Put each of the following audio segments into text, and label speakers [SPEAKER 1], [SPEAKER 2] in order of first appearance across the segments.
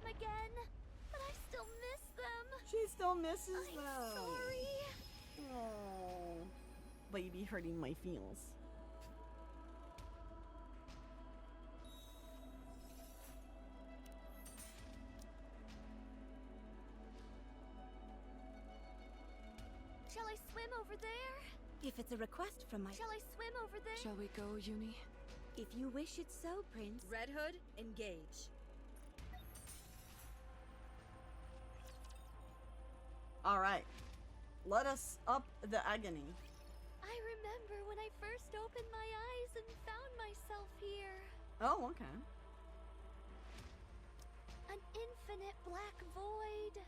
[SPEAKER 1] them again, but I still miss them.
[SPEAKER 2] She still misses them.
[SPEAKER 1] Sorry.
[SPEAKER 2] Oh, baby hurting my feels.
[SPEAKER 1] Shall I swim over there?
[SPEAKER 3] If it's a request from my...
[SPEAKER 1] Shall I swim over there?
[SPEAKER 4] Shall we go, Yuni?
[SPEAKER 3] If you wish it so, Prince.
[SPEAKER 5] Red Hood, engage.
[SPEAKER 2] All right, let us up the agony.
[SPEAKER 1] I remember when I first opened my eyes and found myself here.
[SPEAKER 2] Oh, okay.
[SPEAKER 1] An infinite black void.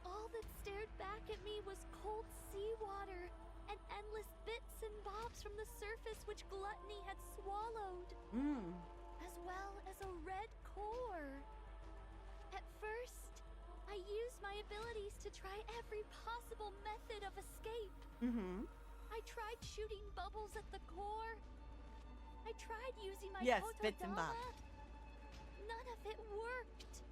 [SPEAKER 1] All that stared back at me was cold seawater and endless bits and bobs from the surface which Gluttony had swallowed, as well as a red core. At first, I used my abilities to try every possible method of escape. I tried shooting bubbles at the core. I tried using my
[SPEAKER 2] bits and bobs.
[SPEAKER 1] None of it worked.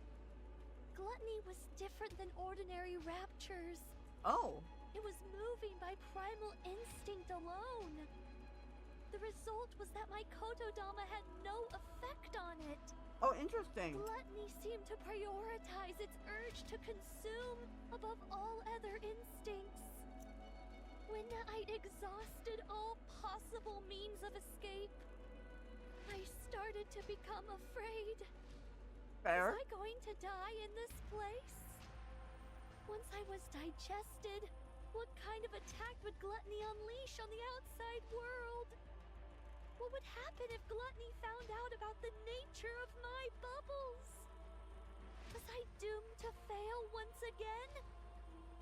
[SPEAKER 1] Gluttony was different than ordinary raptures.
[SPEAKER 2] Oh.
[SPEAKER 1] It was moving by primal instinct alone. The result was that my Kotodama had no effect on it.
[SPEAKER 2] Oh, interesting.
[SPEAKER 1] Gluttony seemed to prioritize its urge to consume above all other instincts. When I'd exhausted all possible means of escape, I started to become afraid.
[SPEAKER 2] Fair.
[SPEAKER 1] Was I going to die in this place? Once I was digested, what kind of attack would Gluttony unleash on the outside world? What would happen if Gluttony found out about the nature of my bubbles? Was I doomed to fail once again?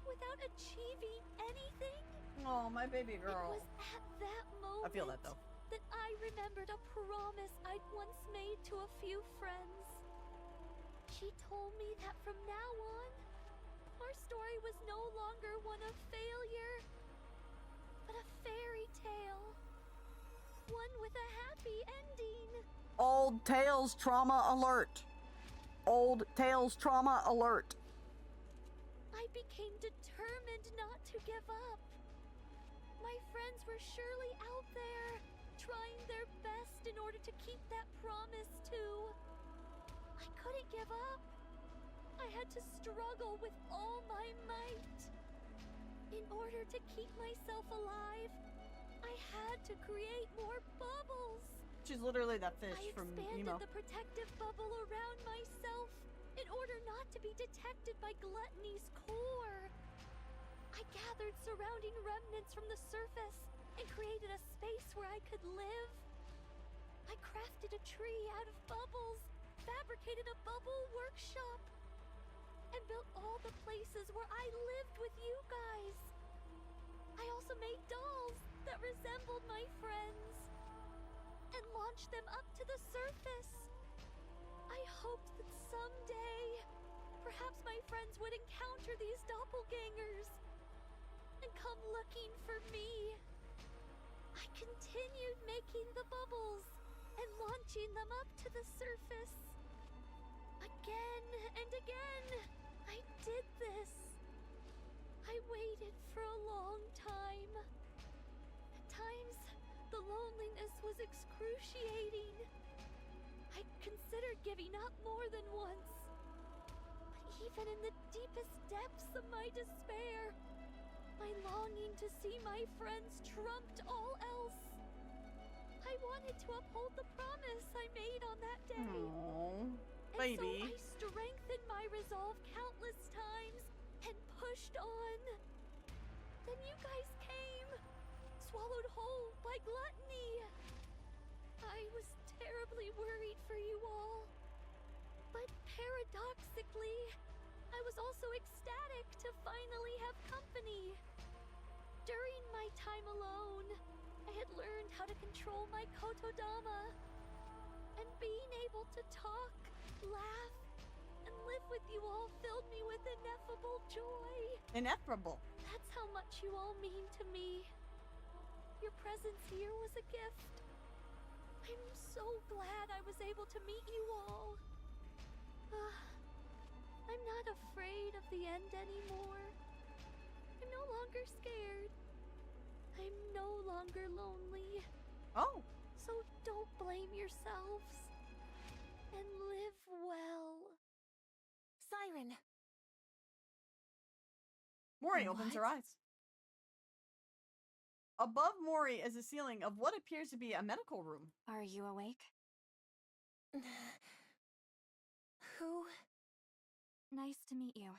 [SPEAKER 1] Without achieving anything?
[SPEAKER 2] Oh, my baby girl.
[SPEAKER 1] It was at that moment
[SPEAKER 2] I feel that though.
[SPEAKER 1] that I remembered a promise I'd once made to a few friends. She told me that from now on, our story was no longer one of failure, but a fairy tale. One with a happy ending.
[SPEAKER 2] Old Tales trauma alert. Old Tales trauma alert.
[SPEAKER 1] I became determined not to give up. My friends were surely out there, trying their best in order to keep that promise too. I couldn't give up. I had to struggle with all my might. In order to keep myself alive, I had to create more bubbles.
[SPEAKER 2] She's literally that fish
[SPEAKER 1] I
[SPEAKER 2] from
[SPEAKER 1] expanded
[SPEAKER 2] Nemo.
[SPEAKER 1] the protective bubble around myself in order not to be detected by Gluttony's core. I gathered surrounding remnants from the surface and created a space where I could live. I crafted a tree out of bubbles, fabricated a bubble workshop, and built all the places where I lived with you guys. I also made dolls that resembled my friends and launched them up to the surface. I hoped that someday, perhaps my friends would encounter these doppelgangers and come looking for me. I continued making the bubbles and launching them up to the surface. Again and again, I did this. I waited for a long time. At times, the loneliness was excruciating. I considered giving up more than once. But even in the deepest depths of my despair, my longing to see my friends trumped all else. I wanted to uphold the promise I made on that day.
[SPEAKER 2] Aww,
[SPEAKER 1] and
[SPEAKER 2] baby.
[SPEAKER 1] so I strengthened my resolve countless times and pushed on. Then you guys came, swallowed whole by Gluttony. I was terribly worried for you all. But paradoxically, I was also ecstatic to finally have company. During my time alone, I had learned how to control my Kotodama. And being able to talk, laugh, and live with you all filled me with ineffable joy.
[SPEAKER 2] Ineffable.
[SPEAKER 1] That's how much you all mean to me. Your presence here was a gift. I'm so glad I was able to meet you all. the end anymore. I'm no longer scared. I'm no longer lonely.
[SPEAKER 2] Oh.
[SPEAKER 1] So don't blame yourselves. And live well.
[SPEAKER 3] Siren!
[SPEAKER 2] Mori opens her
[SPEAKER 3] What?
[SPEAKER 2] eyes. Above Mori is a ceiling of what appears to be a medical room.
[SPEAKER 3] Are you awake? Who?
[SPEAKER 4] Nice to meet you.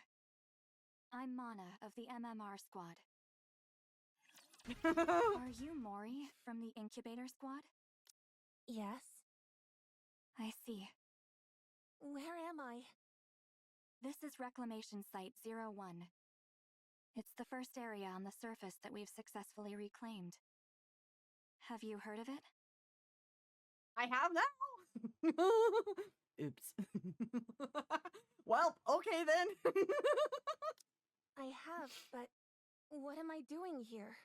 [SPEAKER 4] I'm Mana of the MMR squad. Are you Mori from the incubator squad?
[SPEAKER 3] Yes.
[SPEAKER 4] I see.
[SPEAKER 3] Where am I?
[SPEAKER 4] This is Reclamation Site 01. It's the first area on the surface that we've successfully reclaimed. Have you heard of it?
[SPEAKER 2] I have now. Oops. Well, okay then.
[SPEAKER 3] I have, but what am I doing here?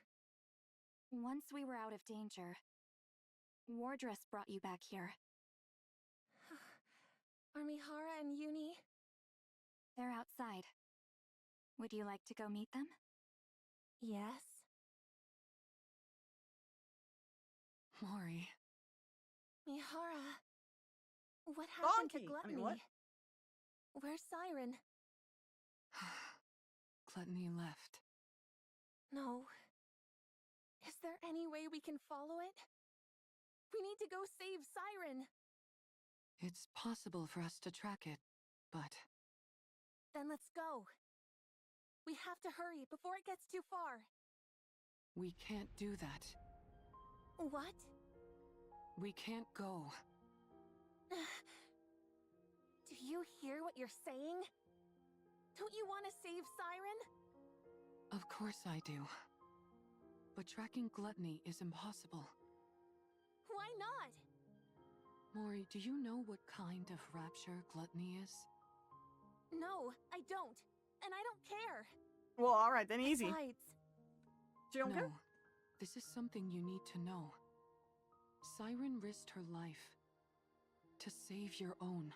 [SPEAKER 4] Once we were out of danger, Wardress brought you back here.
[SPEAKER 3] Are Mihara and Yuni?
[SPEAKER 4] They're outside. Would you like to go meet them?
[SPEAKER 3] Yes.
[SPEAKER 4] Mori.
[SPEAKER 3] Mihara. What happened to
[SPEAKER 2] Donkey!
[SPEAKER 3] Gluttony?
[SPEAKER 2] I mean, what?
[SPEAKER 3] Where's Siren?
[SPEAKER 4] Gluttony left.
[SPEAKER 3] No. Is there any way we can follow it? We need to go save Siren!
[SPEAKER 4] It's possible for us to track it, but...
[SPEAKER 3] Then let's go. We have to hurry before it gets too far.
[SPEAKER 4] we can't do that.
[SPEAKER 3] What?
[SPEAKER 4] We can't go.
[SPEAKER 3] Do you hear what you're saying? Don't you want to save Siren?
[SPEAKER 4] Of course I do. But tracking Gluttony is impossible.
[SPEAKER 3] Why not?
[SPEAKER 4] Mori, do you know what kind of rapture Gluttony is?
[SPEAKER 3] No, I don't. And I don't care.
[SPEAKER 2] Well, alright, then easy.
[SPEAKER 3] Besides,
[SPEAKER 2] You don't
[SPEAKER 4] No,
[SPEAKER 2] care?
[SPEAKER 4] this is something you need to know. Siren risked her life to save your own.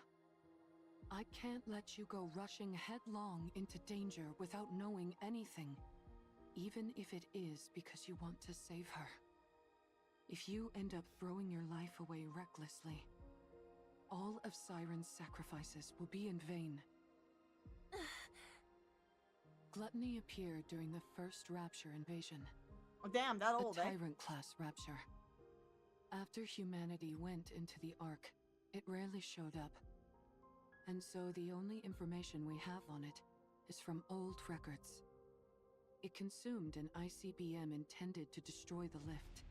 [SPEAKER 4] I can't let you go rushing headlong into danger without knowing anything, even if it is because you want to save her. If you end up throwing your life away recklessly, all of Siren's sacrifices will be in vain. Gluttony appeared during the first Rapture invasion.
[SPEAKER 2] Oh, damn, that old,
[SPEAKER 4] A
[SPEAKER 2] eh?
[SPEAKER 4] Tyrant-class Rapture. After humanity went into the Ark, it rarely showed up. And so the only information we have on it is from old records. It consumed an ICBM intended to destroy the lift,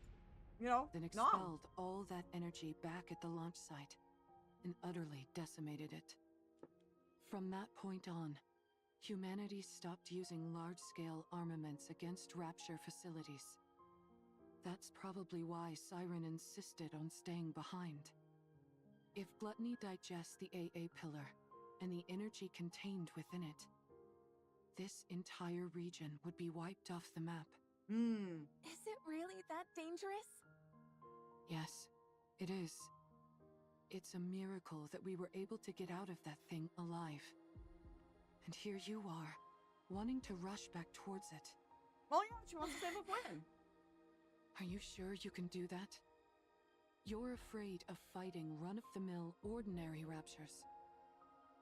[SPEAKER 2] You know,
[SPEAKER 4] then
[SPEAKER 2] nom.
[SPEAKER 4] expelled all that energy back at the launch site, and utterly decimated it. From that point on, humanity stopped using large-scale armaments against Rapture facilities. That's probably why Siren insisted on staying behind. If Gluttony digests the AA pillar and the energy contained within it, this entire region would be wiped off the map.
[SPEAKER 3] is it really that dangerous?
[SPEAKER 4] Yes, it is. It's a miracle that we were able to get out of that thing alive. And here you are, wanting to rush back towards it.
[SPEAKER 2] Well, yeah, she wants to save a friend.
[SPEAKER 4] Are you sure you can do that? You're afraid of fighting run-of-the-mill ordinary raptures.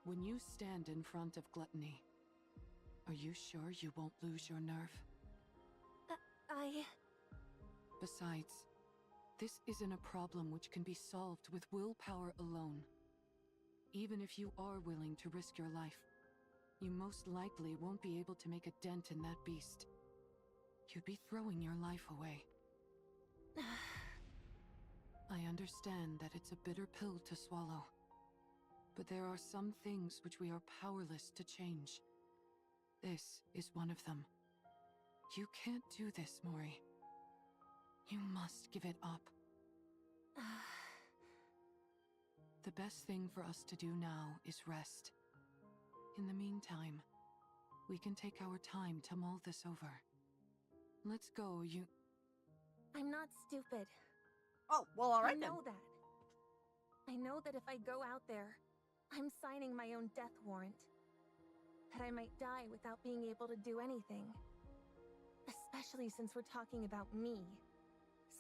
[SPEAKER 4] When you stand in front of Gluttony, are you sure you won't lose your nerve? Besides, this isn't a problem which can be solved with willpower alone. Even if you are willing to risk your life, you most likely won't be able to make a dent in that beast. You'd be throwing your life away. I understand that it's a bitter pill to swallow, but there are some things which we are powerless to change. This is one of them. You can't do this, Mori. You must give it up. The best thing for us to do now is rest. In the meantime, we can take our time to mull this over. Let's go,
[SPEAKER 3] I'm not stupid.
[SPEAKER 2] Oh, well, alright
[SPEAKER 3] I
[SPEAKER 2] then.
[SPEAKER 3] know that. I know that if I go out there, I'm signing my own death warrant. that I might die without being able to do anything. Especially since we're talking about me.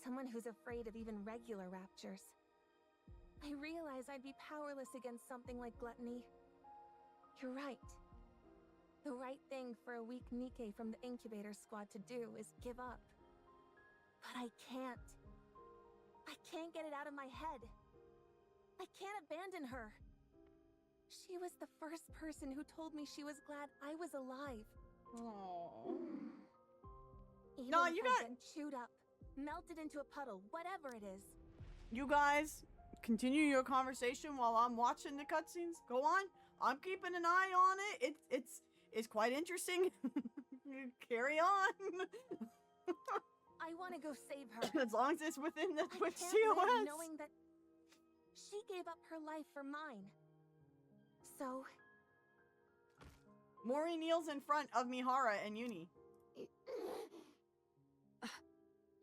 [SPEAKER 3] Someone who's afraid of even regular raptures. I realize I'd be powerless against something like Gluttony. You're right. The right thing for a weak NIKKE from the incubator squad to do is give up. But I can't. I can't get it out of my head. I can't abandon her. She was the first person who told me she was glad I was alive.
[SPEAKER 2] Aww.
[SPEAKER 3] Even
[SPEAKER 2] No,
[SPEAKER 3] if
[SPEAKER 2] you
[SPEAKER 3] I
[SPEAKER 2] got-
[SPEAKER 3] get chewed up, melted into a puddle, whatever it is.
[SPEAKER 2] You guys continue your conversation while I'm watching the cutscenes. Go on. I'm keeping an eye on it. It's quite interesting. Carry on.
[SPEAKER 3] I want to go save her.
[SPEAKER 2] As long as it's within the
[SPEAKER 3] I
[SPEAKER 2] Twitch
[SPEAKER 3] can't live
[SPEAKER 2] TOS.
[SPEAKER 3] knowing that she gave up her life for mine. So,
[SPEAKER 2] Mori kneels in front of Mihara and Yuni.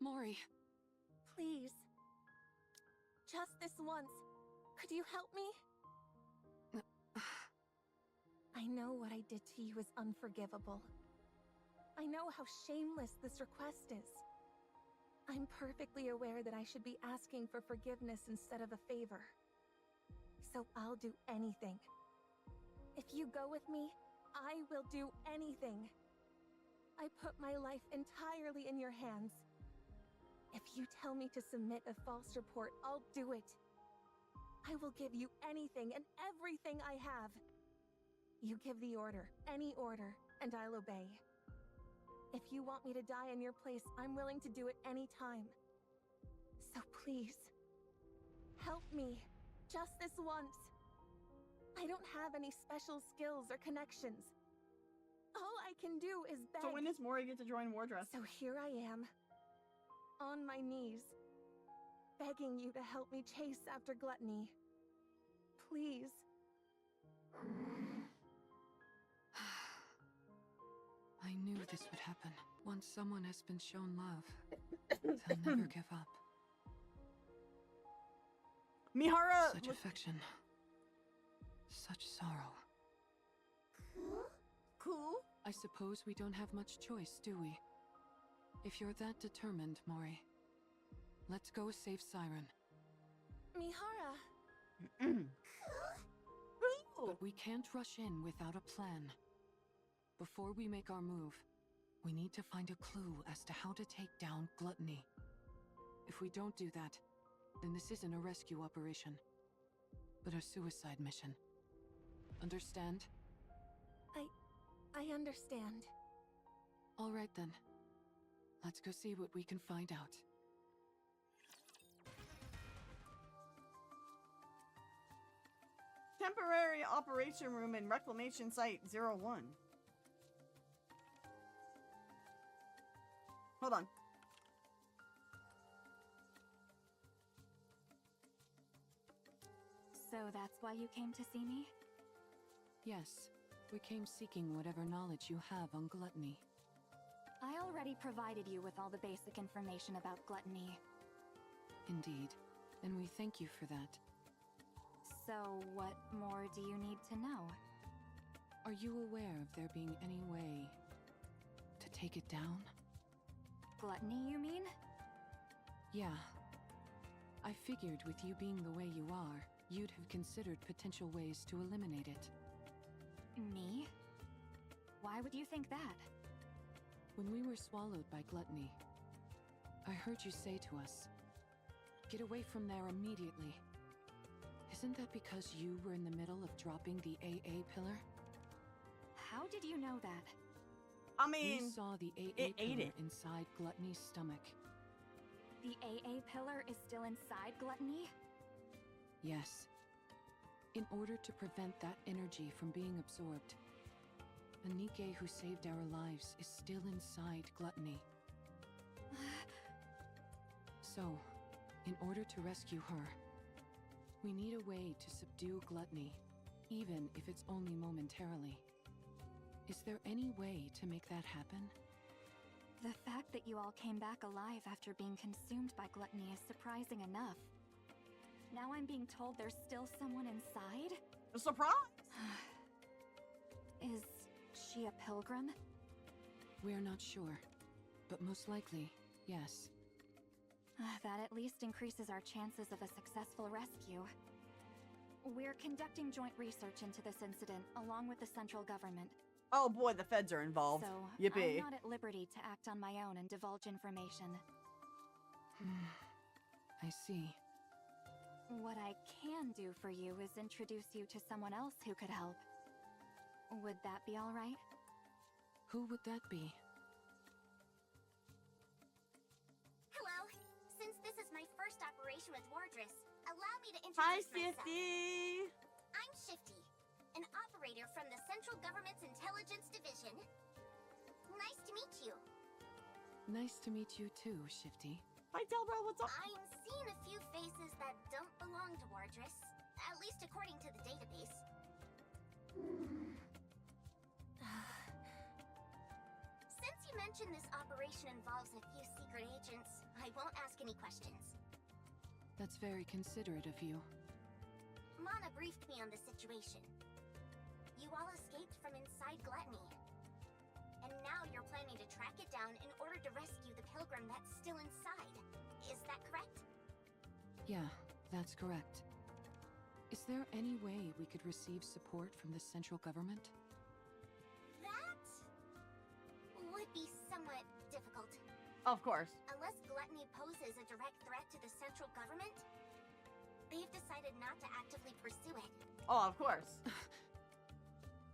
[SPEAKER 4] Mori,
[SPEAKER 3] please, just this once, could you help me? I know what I did to you is unforgivable. I know how shameless this request is. I'm perfectly aware that I should be asking for forgiveness instead of a favor. So I'll do anything. If you go with me, I will do anything. I put my life entirely in your hands. If you tell me to submit a false report, I'll do it. I will give you anything and everything I have. You give the order, any order, and I'll obey. If you want me to die in your place, I'm willing to do it any time. So please, help me, just this once. I don't have any special skills or connections. All I can do is beg.
[SPEAKER 2] So when does Mori get to join Wardress?
[SPEAKER 3] So here I am, on my knees, begging you to help me chase after Gluttony. Please.
[SPEAKER 4] I knew this would happen. Once someone has been shown love, they'll never give up.
[SPEAKER 2] Mihara.
[SPEAKER 4] Such affection. Such sorrow.
[SPEAKER 2] Cool.
[SPEAKER 4] I suppose we don't have much choice, do we? If you're that determined, Mori, let's go save Siren.
[SPEAKER 3] Mihara.
[SPEAKER 4] But we can't rush in without a plan. Before we make our move, we need to find a clue as to how to take down Gluttony. If we don't do that, then this isn't a rescue operation, but a suicide mission. Understand?
[SPEAKER 3] I understand.
[SPEAKER 4] All right then. Let's go see what we can find out.
[SPEAKER 2] Temporary operation room in Reclamation Site 01. Hold on.
[SPEAKER 1] So that's why you came to see me?
[SPEAKER 4] Yes, we came seeking whatever knowledge you have on Gluttony.
[SPEAKER 1] I already provided you with all the basic information about Gluttony.
[SPEAKER 4] Indeed, and we thank you for that.
[SPEAKER 1] So what more do you need to know?
[SPEAKER 4] Are you aware of there being any way to take it down?
[SPEAKER 1] Gluttony, you mean?
[SPEAKER 4] Yeah. I figured with you being the way you are, you'd have considered potential ways to eliminate it.
[SPEAKER 1] Me? Why would you think that?
[SPEAKER 4] When we were swallowed by Gluttony, I heard you say to us, "Get away from there immediately." Isn't that because you were in the middle of dropping the AA pillar?
[SPEAKER 1] How did you know that?
[SPEAKER 2] I
[SPEAKER 4] We
[SPEAKER 2] mean,
[SPEAKER 4] saw the AA
[SPEAKER 2] it ate
[SPEAKER 4] pillar
[SPEAKER 2] it.
[SPEAKER 4] inside Gluttony's stomach.
[SPEAKER 1] The AA pillar is still inside Gluttony?
[SPEAKER 4] Yes. In order to prevent that energy from being absorbed, the NIKKE who saved our lives is still inside Gluttony. So, in order to rescue her, we need a way to subdue Gluttony, even if it's only momentarily. Is there any way to make that happen?
[SPEAKER 1] The fact that you all came back alive after being consumed by Gluttony is surprising enough. Now I'm being told there's still someone inside?
[SPEAKER 2] a surprise.
[SPEAKER 1] Is she a pilgrim?
[SPEAKER 4] We're not sure, but most likely, yes.
[SPEAKER 1] That at least increases our chances of a successful rescue. We're conducting joint research into this incident along with the central government.
[SPEAKER 2] Oh boy, the feds are involved.
[SPEAKER 1] So,
[SPEAKER 2] Yippee.
[SPEAKER 1] I'm not at liberty to act on my own and divulge information.
[SPEAKER 4] I see.
[SPEAKER 1] What I can do for you is introduce you to someone else who could help. Would that be all right?
[SPEAKER 4] Who would that be?
[SPEAKER 6] Hello. Since this is my first operation with Wardress, allow me to
[SPEAKER 2] Hi,
[SPEAKER 6] introduce myself.
[SPEAKER 2] Shifty.
[SPEAKER 6] I'm Shifty, an operator from the Central Government's Intelligence Division. Nice to meet you.
[SPEAKER 4] Nice to meet you too, Shifty.
[SPEAKER 2] Hi, Delbro, what's up?
[SPEAKER 6] I'm seeing a few faces that don't belong to Wardress, at least according to the database. Since you mentioned this operation involves a few secret agents, I won't ask any questions.
[SPEAKER 4] That's very considerate of you.
[SPEAKER 6] Mana briefed me on the situation. You all escaped from inside Gluttony. And now you're planning to track it down in order to rescue the pilgrim that's still inside. Is that correct?
[SPEAKER 4] Yeah, that's correct. Is there any way we could receive support from the central government?
[SPEAKER 6] That would be somewhat difficult.
[SPEAKER 2] Of course.
[SPEAKER 6] Unless Gluttony poses a direct threat to the central government, they've decided not to actively pursue it.
[SPEAKER 2] Oh, of course.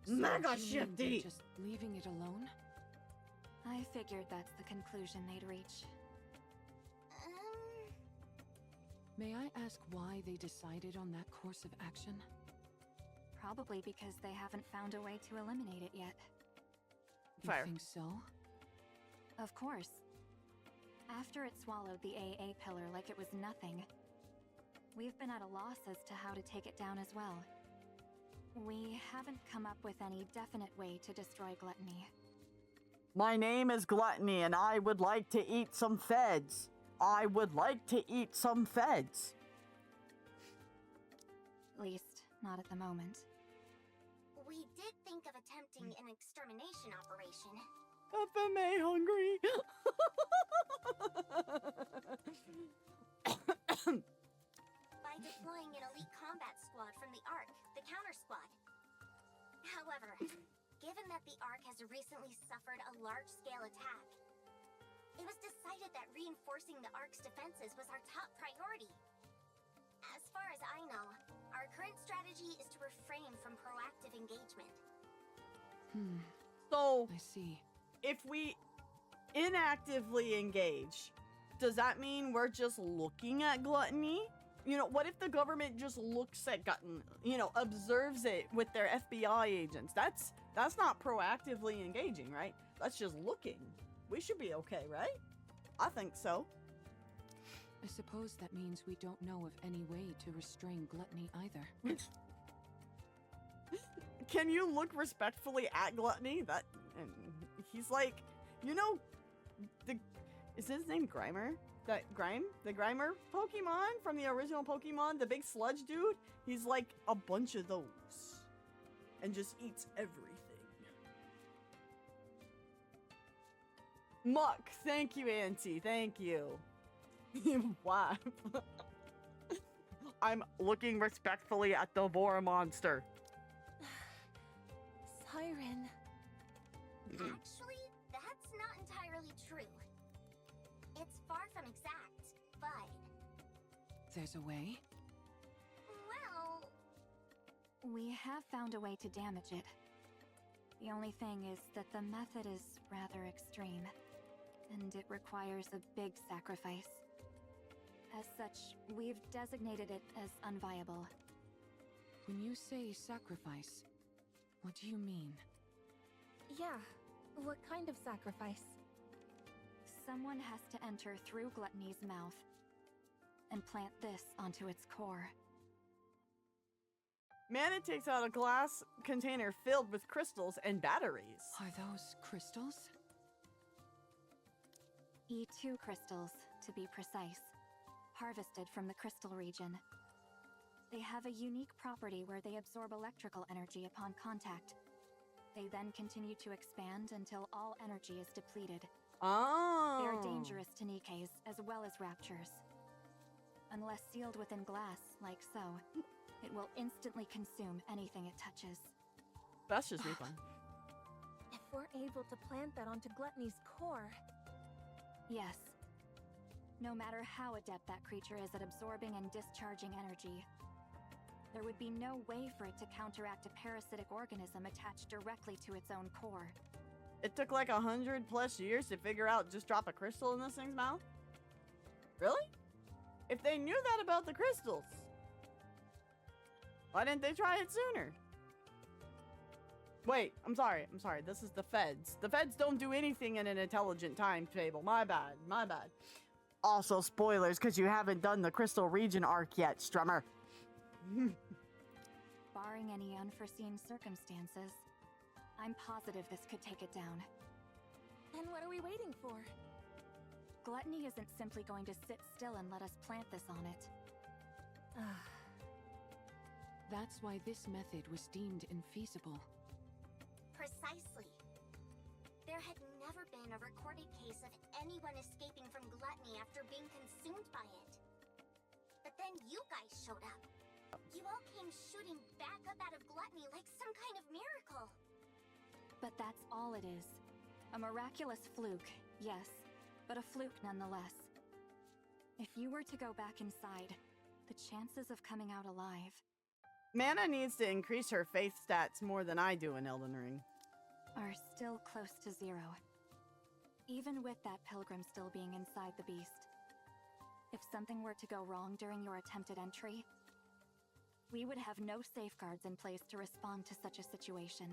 [SPEAKER 4] So
[SPEAKER 2] Mega
[SPEAKER 4] you mean
[SPEAKER 2] Shifty!
[SPEAKER 4] they're just leaving it alone?
[SPEAKER 1] I figured that's the conclusion they'd reach.
[SPEAKER 4] May I ask why they decided on that course of action?
[SPEAKER 1] Probably because they haven't found a way to eliminate it yet.
[SPEAKER 2] Fair.
[SPEAKER 4] You think so?
[SPEAKER 1] Of course. After it swallowed the AA pillar like it was nothing, we've been at a loss as to how to take it down as well. We haven't come up with any definite way to destroy Gluttony.
[SPEAKER 2] My name is Gluttony, and I would like to eat some feds. I would like to eat some feds.
[SPEAKER 1] At least, not at the moment.
[SPEAKER 6] We did think of attempting an extermination operation.
[SPEAKER 2] FMA hungry.
[SPEAKER 6] By deploying an elite combat squad from the Ark, the counter squad. However, given that the Ark has recently suffered a large-scale attack, it was decided that reinforcing the Ark's defenses was our top priority. As far as I know, our current strategy is to refrain from proactive engagement.
[SPEAKER 2] So,
[SPEAKER 4] I see.
[SPEAKER 2] if we inactively engage, does that mean we're just looking at Gluttony? You know, what if the government just looks at Gluttony, observes it with their FBI agents? That's not proactively engaging, right? That's just looking. We should be okay, right? I think so.
[SPEAKER 4] I suppose that means we don't know of any way to restrain Gluttony either.
[SPEAKER 2] Can you look respectfully at Gluttony? And he's like, is his name Grimer? The Grimer Pokemon from the original Pokemon, the big sludge dude? He's like a bunch of those. And just eats everything. Muck, thank you, Auntie, thank you. Wow. I'm looking respectfully at the Vor monster.
[SPEAKER 3] Siren.
[SPEAKER 6] Actually, that's not entirely true. It's far from exact, but...
[SPEAKER 4] There's a way?
[SPEAKER 6] Well...
[SPEAKER 1] We have found a way to damage it. The only thing is that the method is rather extreme, and it requires a big sacrifice. As such, we've designated it as unviable.
[SPEAKER 4] When you say sacrifice, what do you mean?
[SPEAKER 3] Yeah, what kind of sacrifice?
[SPEAKER 1] Someone has to enter through Gluttony's mouth and plant this onto its core.
[SPEAKER 2] Mana takes out a glass container filled with crystals and batteries.
[SPEAKER 4] Are those crystals?
[SPEAKER 1] E2 crystals, to be precise, harvested from the crystal region. They have a unique property where they absorb electrical energy upon contact.
[SPEAKER 7] They then continue to expand until all energy is depleted.
[SPEAKER 2] Oh.
[SPEAKER 7] They are dangerous to NIKKEs as well as Raptures. Unless sealed within glass, like so, it will instantly consume anything it touches.
[SPEAKER 2] That's just fun.
[SPEAKER 3] If we're able to plant that onto Gluttony's core...
[SPEAKER 7] Yes. No matter how adept that creature is at absorbing and discharging energy, there would be no way for it to counteract a parasitic organism attached directly to its own core.
[SPEAKER 2] It took like 100+ years to figure out just drop a crystal in this thing's mouth? Really? If they knew that about the crystals, why didn't they try it sooner? Wait, I'm sorry. This is the feds. The feds don't do anything in an intelligent timetable. My bad. Also, spoilers, because you haven't done the Crystal Region arc yet, Strummer.
[SPEAKER 7] Barring any unforeseen circumstances, I'm positive this could take it down.
[SPEAKER 3] Then what are we waiting for?
[SPEAKER 7] Gluttony isn't simply going to sit still and let us plant this on it.
[SPEAKER 4] That's why this method was deemed infeasible.
[SPEAKER 6] Precisely. There had never been a recorded case of anyone escaping from gluttony after being consumed by it. But then you guys showed up. You all came shooting back up out of gluttony like some kind of miracle.
[SPEAKER 7] But that's all it is. A miraculous fluke, yes, but a fluke nonetheless. If you were to go back inside, the chances of coming out alive...
[SPEAKER 2] Mana needs to increase her faith stats more than I do in Elden Ring.
[SPEAKER 7] ...are still close to 0. Even with that pilgrim still being inside the beast. If something were to go wrong during your attempted entry, we would have no safeguards in place to respond to such a situation.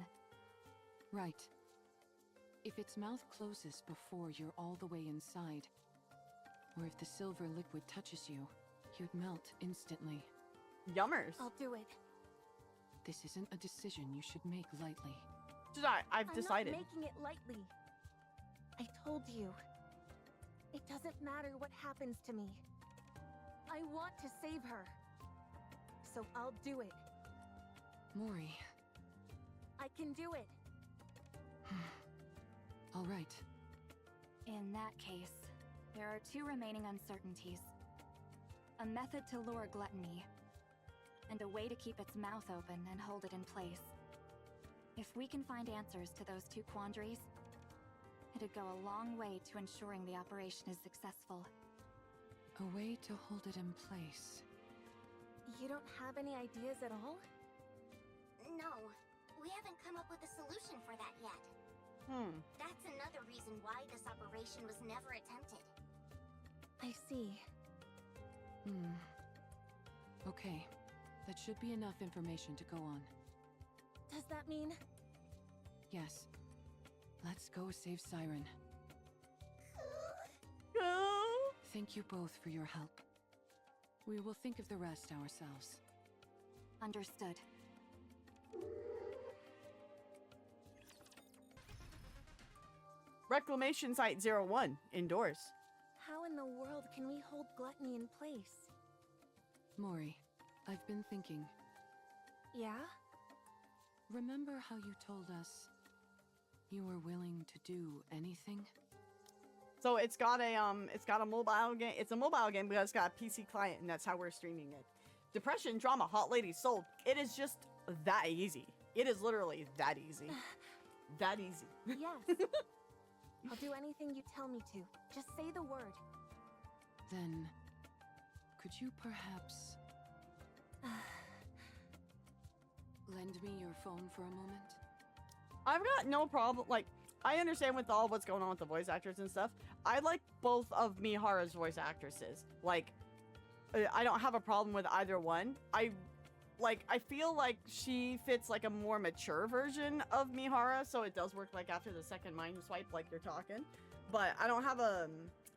[SPEAKER 4] Right. If its mouth closes before you're all the way inside, or if the silver liquid touches you, you'd melt instantly.
[SPEAKER 2] Yummers.
[SPEAKER 3] I'll do it.
[SPEAKER 4] This isn't a decision you should make lightly.
[SPEAKER 2] I've decided.
[SPEAKER 3] I'm not making it lightly. I told you. It doesn't matter what happens to me. I want to save her. So I'll do it.
[SPEAKER 4] Mori.
[SPEAKER 3] I can do it.
[SPEAKER 4] All right.
[SPEAKER 7] In that case, there are 2 remaining uncertainties. A method to lure Gluttony, and a way to keep its mouth open and hold it in place. If we can find answers to those 2 quandaries, it'd go a long way to ensuring the operation is successful.
[SPEAKER 4] A way to hold it in place.
[SPEAKER 3] You don't have any ideas at all?
[SPEAKER 6] No, we haven't come up with a solution for that yet. That's another reason why this operation was never attempted.
[SPEAKER 3] I see.
[SPEAKER 4] Okay. That should be enough information to go on.
[SPEAKER 3] Does that mean...
[SPEAKER 4] Yes. Let's go save Siren.
[SPEAKER 2] Go.
[SPEAKER 4] Thank you both for your help. We will think of the rest ourselves.
[SPEAKER 7] Understood.
[SPEAKER 2] Reclamation Site 01, indoors.
[SPEAKER 3] How in the world can we hold Gluttony in place?
[SPEAKER 4] Mori, I've been thinking.
[SPEAKER 3] Yeah?
[SPEAKER 4] Remember how you told us you were willing to do anything?
[SPEAKER 2] So it's got a mobile game. It's a mobile game because it's got a PC client, and that's how we're streaming it. Depression, drama, hot ladies, sold. It is just that easy. It is literally that easy. That easy.
[SPEAKER 3] Yes. I'll do anything you tell me to. Just say the word.
[SPEAKER 4] Then, could you perhaps lend me your phone for a moment?
[SPEAKER 2] I've got no problem. Like, I understand with all what's going on with the voice actors and stuff. I like both of Mihara's voice actresses. Like, I don't have a problem with either one. I feel like she fits like a more mature version of Mihara, so it does work like after the second mind swipe, like you're talking. But I don't have a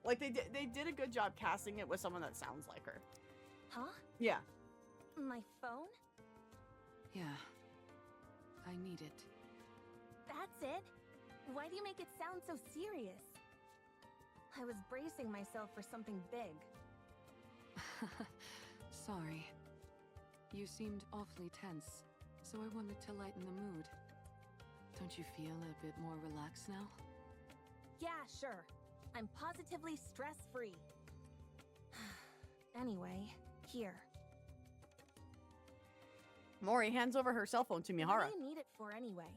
[SPEAKER 2] like they did a good job casting it with someone that sounds like her.
[SPEAKER 3] Huh?
[SPEAKER 2] Yeah.
[SPEAKER 3] My phone?
[SPEAKER 4] Yeah. I need it.
[SPEAKER 3] That's it? Why do you make it sound so serious? I was bracing myself for something big.
[SPEAKER 4] Sorry. You seemed awfully tense, so I wanted to lighten the mood. Don't you feel a bit more relaxed now?
[SPEAKER 3] Yeah, sure. I'm positively stress-free. Anyway, here.
[SPEAKER 2] Mori hands over her cell phone to Mihara.
[SPEAKER 3] What do you need it for anyway?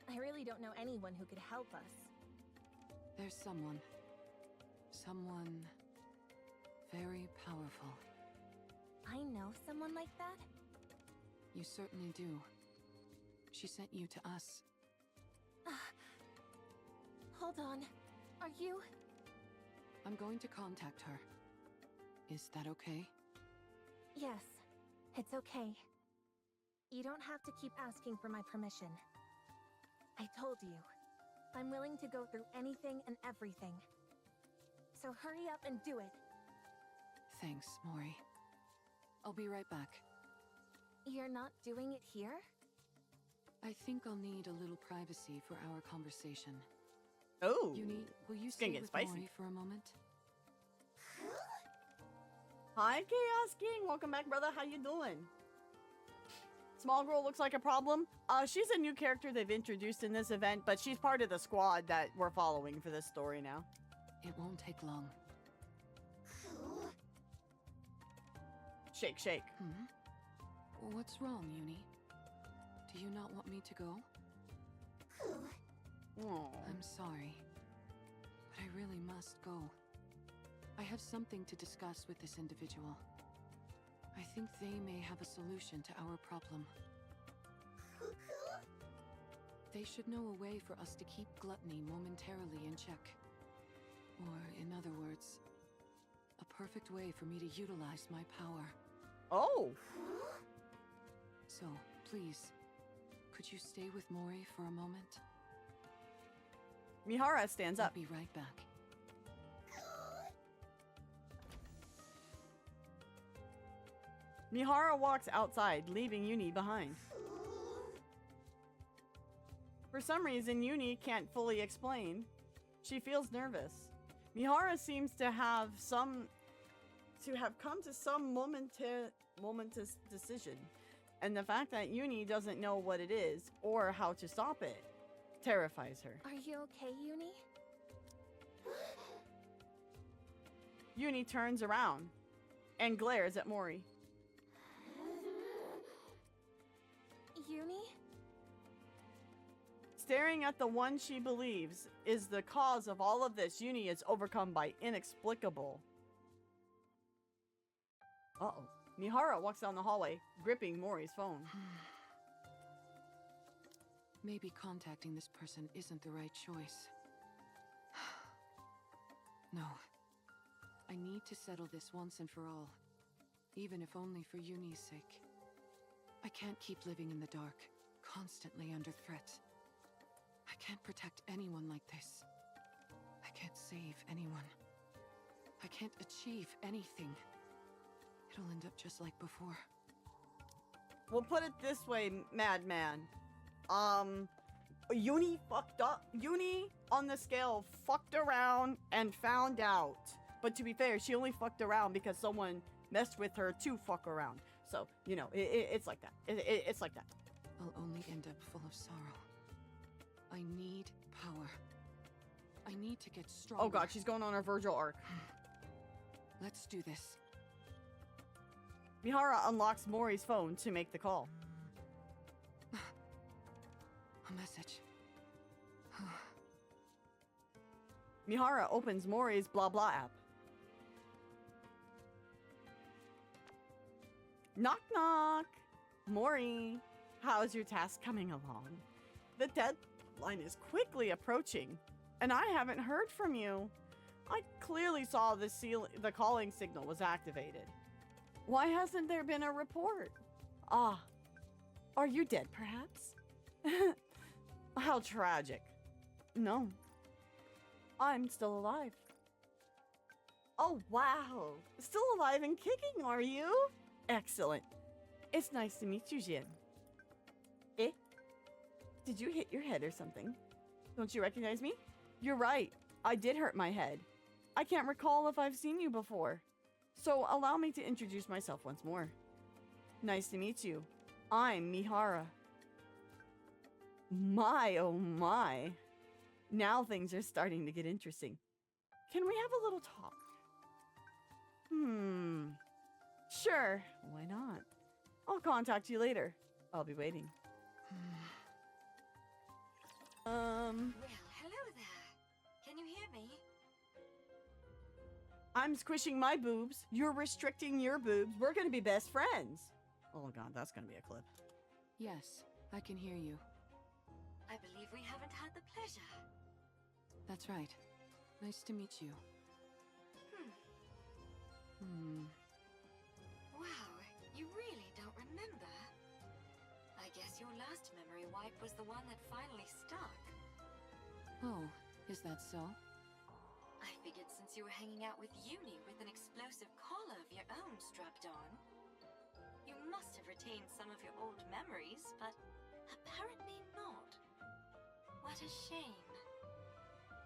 [SPEAKER 3] I really don't know anyone who could help us.
[SPEAKER 4] There's someone. Someone very powerful.
[SPEAKER 3] I know someone like that?
[SPEAKER 4] You certainly do. She sent you to us.
[SPEAKER 3] Hold on. Are you?
[SPEAKER 4] I'm going to contact her. Is that okay?
[SPEAKER 3] Yes, it's okay. You don't have to keep asking for my permission. I told you, I'm willing to go through anything and everything. So hurry up and do it.
[SPEAKER 4] Thanks, Mori. I'll be right back.
[SPEAKER 3] You're not doing it here?
[SPEAKER 4] I think I'll need a little privacy for our conversation.
[SPEAKER 2] Oh.
[SPEAKER 4] Yuni, will you
[SPEAKER 2] It's gonna
[SPEAKER 4] stay
[SPEAKER 2] get
[SPEAKER 4] with
[SPEAKER 2] spicy.
[SPEAKER 4] Mori for a moment?
[SPEAKER 2] Hi, Chaos King. Welcome back, brother. How you doing? Small girl looks like a problem. She's a new character they've introduced in this event, but she's part of the squad that we're following for this story now.
[SPEAKER 4] It won't take long.
[SPEAKER 2] Shake, shake.
[SPEAKER 4] What's wrong, Yuni? Do you not want me to go?
[SPEAKER 2] Aww.
[SPEAKER 4] I'm sorry, but I really must go. I have something to discuss with this individual. I think they may have a solution to our problem. They should know a way for us to keep Gluttony momentarily in check. Or, in other words, a perfect way for me to utilize my power.
[SPEAKER 2] Oh!
[SPEAKER 4] So, please, could you stay with Mori for a moment?
[SPEAKER 2] Mihara stands
[SPEAKER 4] I'll
[SPEAKER 2] up.
[SPEAKER 4] be right back.
[SPEAKER 2] Mihara walks outside, leaving Yuni behind. For some reason, Yuni can't fully explain. She feels nervous. Mihara seems to have come to some momentous decision. And the fact that Yuni doesn't know what it is or how to stop it terrifies her.
[SPEAKER 3] Are you okay, Yuni?
[SPEAKER 2] Yuni turns around and glares at Mori.
[SPEAKER 3] Yuni?
[SPEAKER 2] Staring at the one she believes is the cause of all of this, Yuni is overcome by inexplicable. Uh-oh. Mihara walks down the hallway, gripping Mori's phone.
[SPEAKER 4] Maybe contacting this person isn't the right choice. No. I need to settle this once and for all. Even if only for Yuni's sake. I can't keep living in the dark, constantly under threat. I can't protect anyone like this. I can't save anyone. I can't achieve anything. It'll end up just like before.
[SPEAKER 2] We'll put it this way, madman. Yuni fucked up. Yuni, on the scale, fucked around and found out. But to be fair, she only fucked around because someone messed with her to fuck around. So, you know, it's like that. It's like that.
[SPEAKER 4] I'll only end up full of sorrow. I need power. I need to get stronger.
[SPEAKER 2] Oh god, she's going on her Virgil arc.
[SPEAKER 4] Let's do this.
[SPEAKER 2] Mihara unlocks Mori's phone to make the call.
[SPEAKER 4] A message.
[SPEAKER 2] Mihara opens Mori's blah blah app. Knock knock. Mori, how's your task coming along? The deadline is quickly approaching, and I haven't heard from you. I clearly saw the calling signal was activated. Why hasn't there been a report? Ah, are you dead perhaps? How tragic. No, I'm still alive. Oh wow, still alive and kicking, are you? Excellent. It's nice to meet you, Jin. Eh? Did you hit your head or something? Don't you recognize me? You're right, I did hurt my head. I can't recall if I've seen you before. So allow me to introduce myself once more. Nice to meet you. I'm Mihara. My, oh my. Now things are starting to get interesting. Can we have a little talk? Sure, why not? I'll contact you later. I'll be waiting.
[SPEAKER 8] Well, hello there. Can you hear me?
[SPEAKER 2] I'm squishing my boobs. You're restricting your boobs. We're gonna be best friends. Oh god, that's gonna be a clip.
[SPEAKER 4] Yes, I can hear you.
[SPEAKER 8] I believe we haven't had the pleasure.
[SPEAKER 4] That's right. Nice to meet you.
[SPEAKER 8] Wow, you really don't remember? I guess your last memory wipe was the one that finally stuck.
[SPEAKER 4] Oh, is that so?
[SPEAKER 8] I figured since you were hanging out with Yuni with an explosive collar of your own strapped on, you must have retained some of your old memories, but apparently not. What a shame.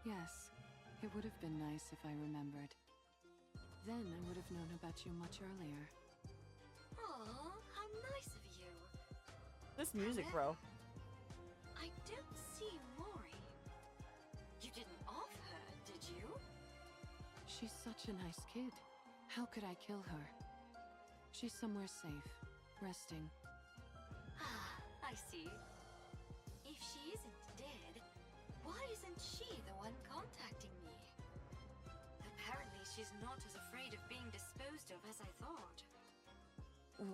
[SPEAKER 4] Yes, it would have been nice if I remembered. Then I would have known about you much earlier.
[SPEAKER 8] Aw, how nice of you.
[SPEAKER 2] This music, bro.
[SPEAKER 8] I don't see Mori. You didn't off her, did you?
[SPEAKER 4] She's such a nice kid. How could I kill her? She's somewhere safe, resting.
[SPEAKER 8] Ah, I see. If she isn't dead, why isn't she the one contacting me? Apparently she's not as afraid of being disposed of as I thought.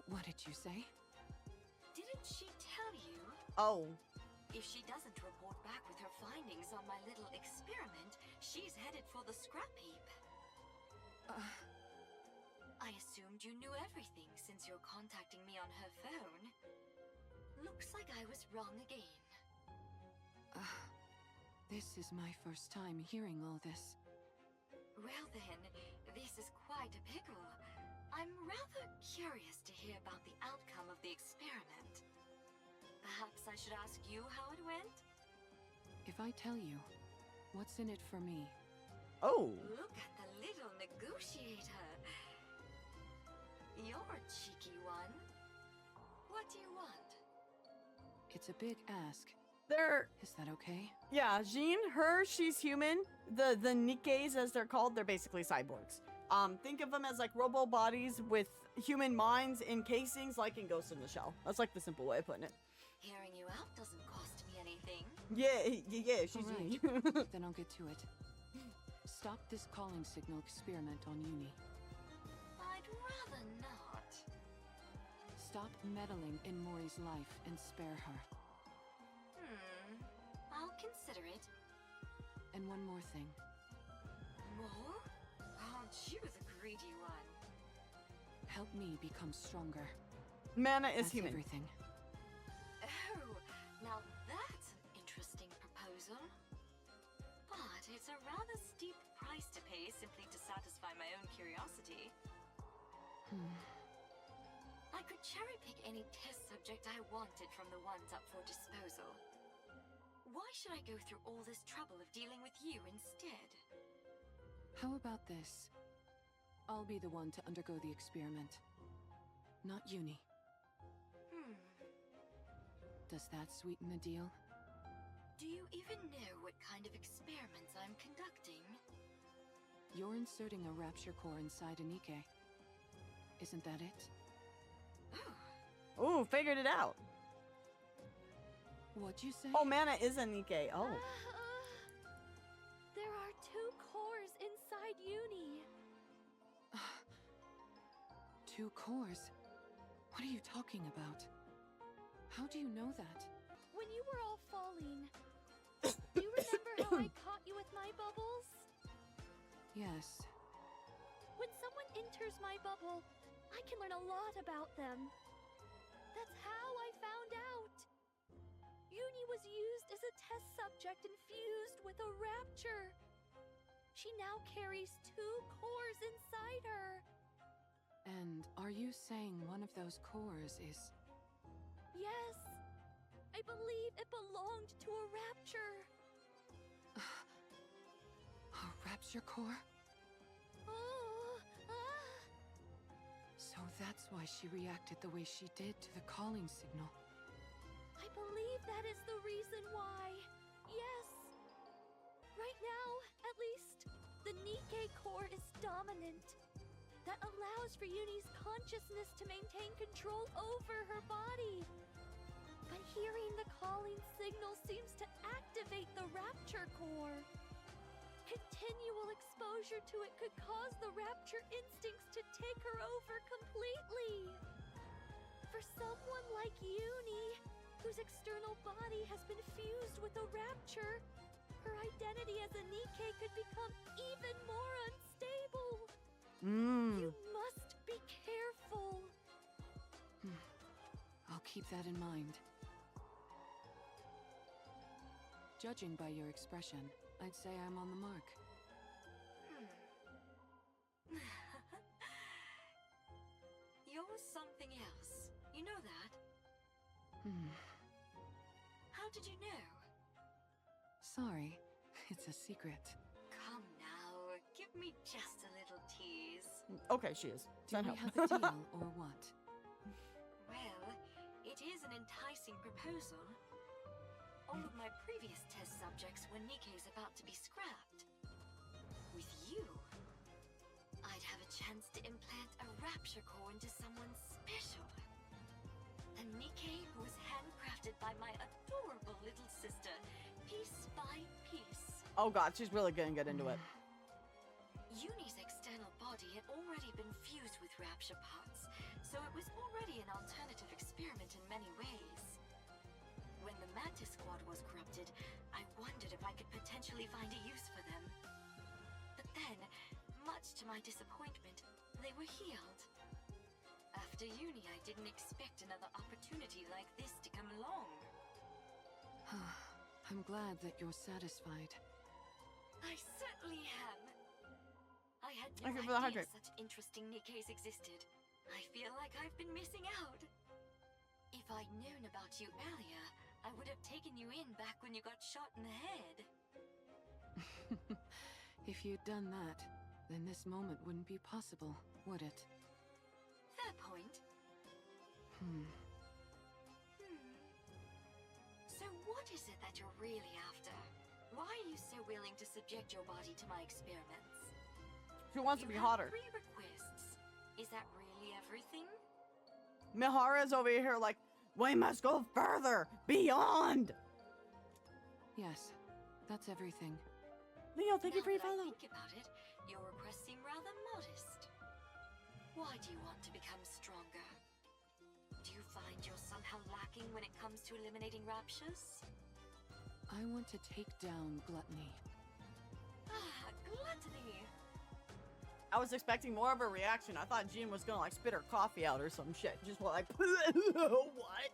[SPEAKER 4] What did you say?
[SPEAKER 8] Didn't she tell you?
[SPEAKER 2] Oh.
[SPEAKER 8] If she doesn't report back with her findings on my little experiment, she's headed for the scrap heap. I assumed you knew everything since you're contacting me on her phone. Looks like I was wrong again.
[SPEAKER 4] This is my first time hearing all this.
[SPEAKER 8] Well then, this is quite a pickle. I'm rather curious to hear about the outcome of the experiment. Perhaps I should ask you how it went?
[SPEAKER 4] If I tell you, what's in it for me?
[SPEAKER 2] Oh.
[SPEAKER 8] Look at the little negotiator. You're a cheeky one. What do you want?
[SPEAKER 4] It's a big ask. Is that okay?
[SPEAKER 2] Yeah, Jean, she's human. The NIKKEs, as they're called, they're basically cyborgs. Think of them as like robo bodies with human minds in casings, like in Ghost in the Shell. That's like the simple way of putting it.
[SPEAKER 8] Hearing you out doesn't cost me anything.
[SPEAKER 2] Yeah, she's
[SPEAKER 4] All
[SPEAKER 2] Jean.
[SPEAKER 4] right. Then I'll get to it. Stop this calling signal experiment on Yuni.
[SPEAKER 8] I'd rather not.
[SPEAKER 4] Stop meddling in Mori's life and spare her.
[SPEAKER 8] I'll consider it.
[SPEAKER 4] And one more thing.
[SPEAKER 8] More? Aren't you the greedy one?
[SPEAKER 4] Help me become stronger.
[SPEAKER 2] Mana is
[SPEAKER 4] That's
[SPEAKER 2] human.
[SPEAKER 4] everything.
[SPEAKER 8] Oh, now that's an interesting proposal. But it's a rather steep price to pay simply to satisfy my own curiosity. I could cherry-pick any test subject I wanted from the ones up for disposal. Why should I go through all this trouble of dealing with you instead?
[SPEAKER 4] How about this? I'll be the one to undergo the experiment. Not Yuni. Does that sweeten the deal?
[SPEAKER 8] Do you even know what kind of experiments I'm conducting?
[SPEAKER 4] You're inserting a Rapture core inside a NIKKE. Isn't that it?
[SPEAKER 2] Ooh, figured it out.
[SPEAKER 4] What'd you say?
[SPEAKER 2] Oh, Mana is a NIKKE. Oh.
[SPEAKER 1] There are 2 cores inside Yuni.
[SPEAKER 4] 2 cores? What are you talking about? How do you know that?
[SPEAKER 1] When you were all falling, do you remember how I caught you with my bubbles?
[SPEAKER 4] Yes.
[SPEAKER 1] When someone enters my bubble, I can learn a lot about them. That's how I found out. Yuni was used as a test subject infused with a Rapture. She now carries 2 cores inside her.
[SPEAKER 4] And are you saying one of those cores is...
[SPEAKER 1] Yes. I believe it belonged to a Rapture.
[SPEAKER 4] A Rapture core? So that's why she reacted the way she did to the calling signal.
[SPEAKER 1] I believe that is the reason dominant, that allows for Yuni's consciousness to maintain control over her body. But hearing the calling signal seems to activate the Rapture core. Continual exposure to it could cause the Rapture instincts to take her over completely. For someone like Yuni, whose external body has been fused with a Rapture, her identity as a NIKKE could become even more unstable. You must be careful.
[SPEAKER 4] I'll keep that in mind. Judging by your expression, I'd say I'm on the mark.
[SPEAKER 8] You're something else. You know that? How did you know?
[SPEAKER 4] Sorry, it's a secret.
[SPEAKER 8] Come now, give me just a little tease.
[SPEAKER 2] Okay, she is.
[SPEAKER 4] Do we have a deal or what?
[SPEAKER 8] Well, it is an enticing proposal. All of my previous test subjects were NIKKE's about to be scrapped. With you, I'd have a chance to implant a Rapture core into someone special. A NIKKE who was handcrafted by my adorable little sister, piece by piece.
[SPEAKER 2] Oh god, she's really gonna get into it.
[SPEAKER 8] Yuni's external body had already been fused with Rapture parts, so it was already an alternative experiment in many ways. When the Mantis Squad was corrupted, I wondered if I could potentially find a use for them. But then, much to my disappointment, they were healed. After Yuni, I didn't expect another opportunity like this to come along.
[SPEAKER 4] I'm glad that you're satisfied.
[SPEAKER 8] I certainly am. I had no
[SPEAKER 2] Thank you for the
[SPEAKER 8] idea
[SPEAKER 2] hydrate.
[SPEAKER 8] such interesting NIKKEs existed. I feel like I've been missing out. If I'd known about you earlier, I would have taken you in back when you got shot in the head.
[SPEAKER 4] If you'd done that, then this moment wouldn't be possible, would it?
[SPEAKER 8] Fair point. So what is it that you're really after? Why are you so willing to subject your body to my experiments?
[SPEAKER 2] She wants to be hotter.
[SPEAKER 8] 3 requests. Is that really everything?
[SPEAKER 2] Mihara's over here like, we must go further, beyond.
[SPEAKER 4] Yes, that's everything.
[SPEAKER 2] Leo, thank you for your
[SPEAKER 8] Now that
[SPEAKER 2] follow.
[SPEAKER 8] I think about it, your requests seem rather modest. Why do you want to become stronger? Do you find you're somehow lacking when it comes to eliminating Raptures?
[SPEAKER 4] I want to take down Gluttony.
[SPEAKER 8] Ah, Gluttony!
[SPEAKER 2] I was expecting more of a reaction. I thought Jean was gonna like spit her coffee out or some shit. Just like, what?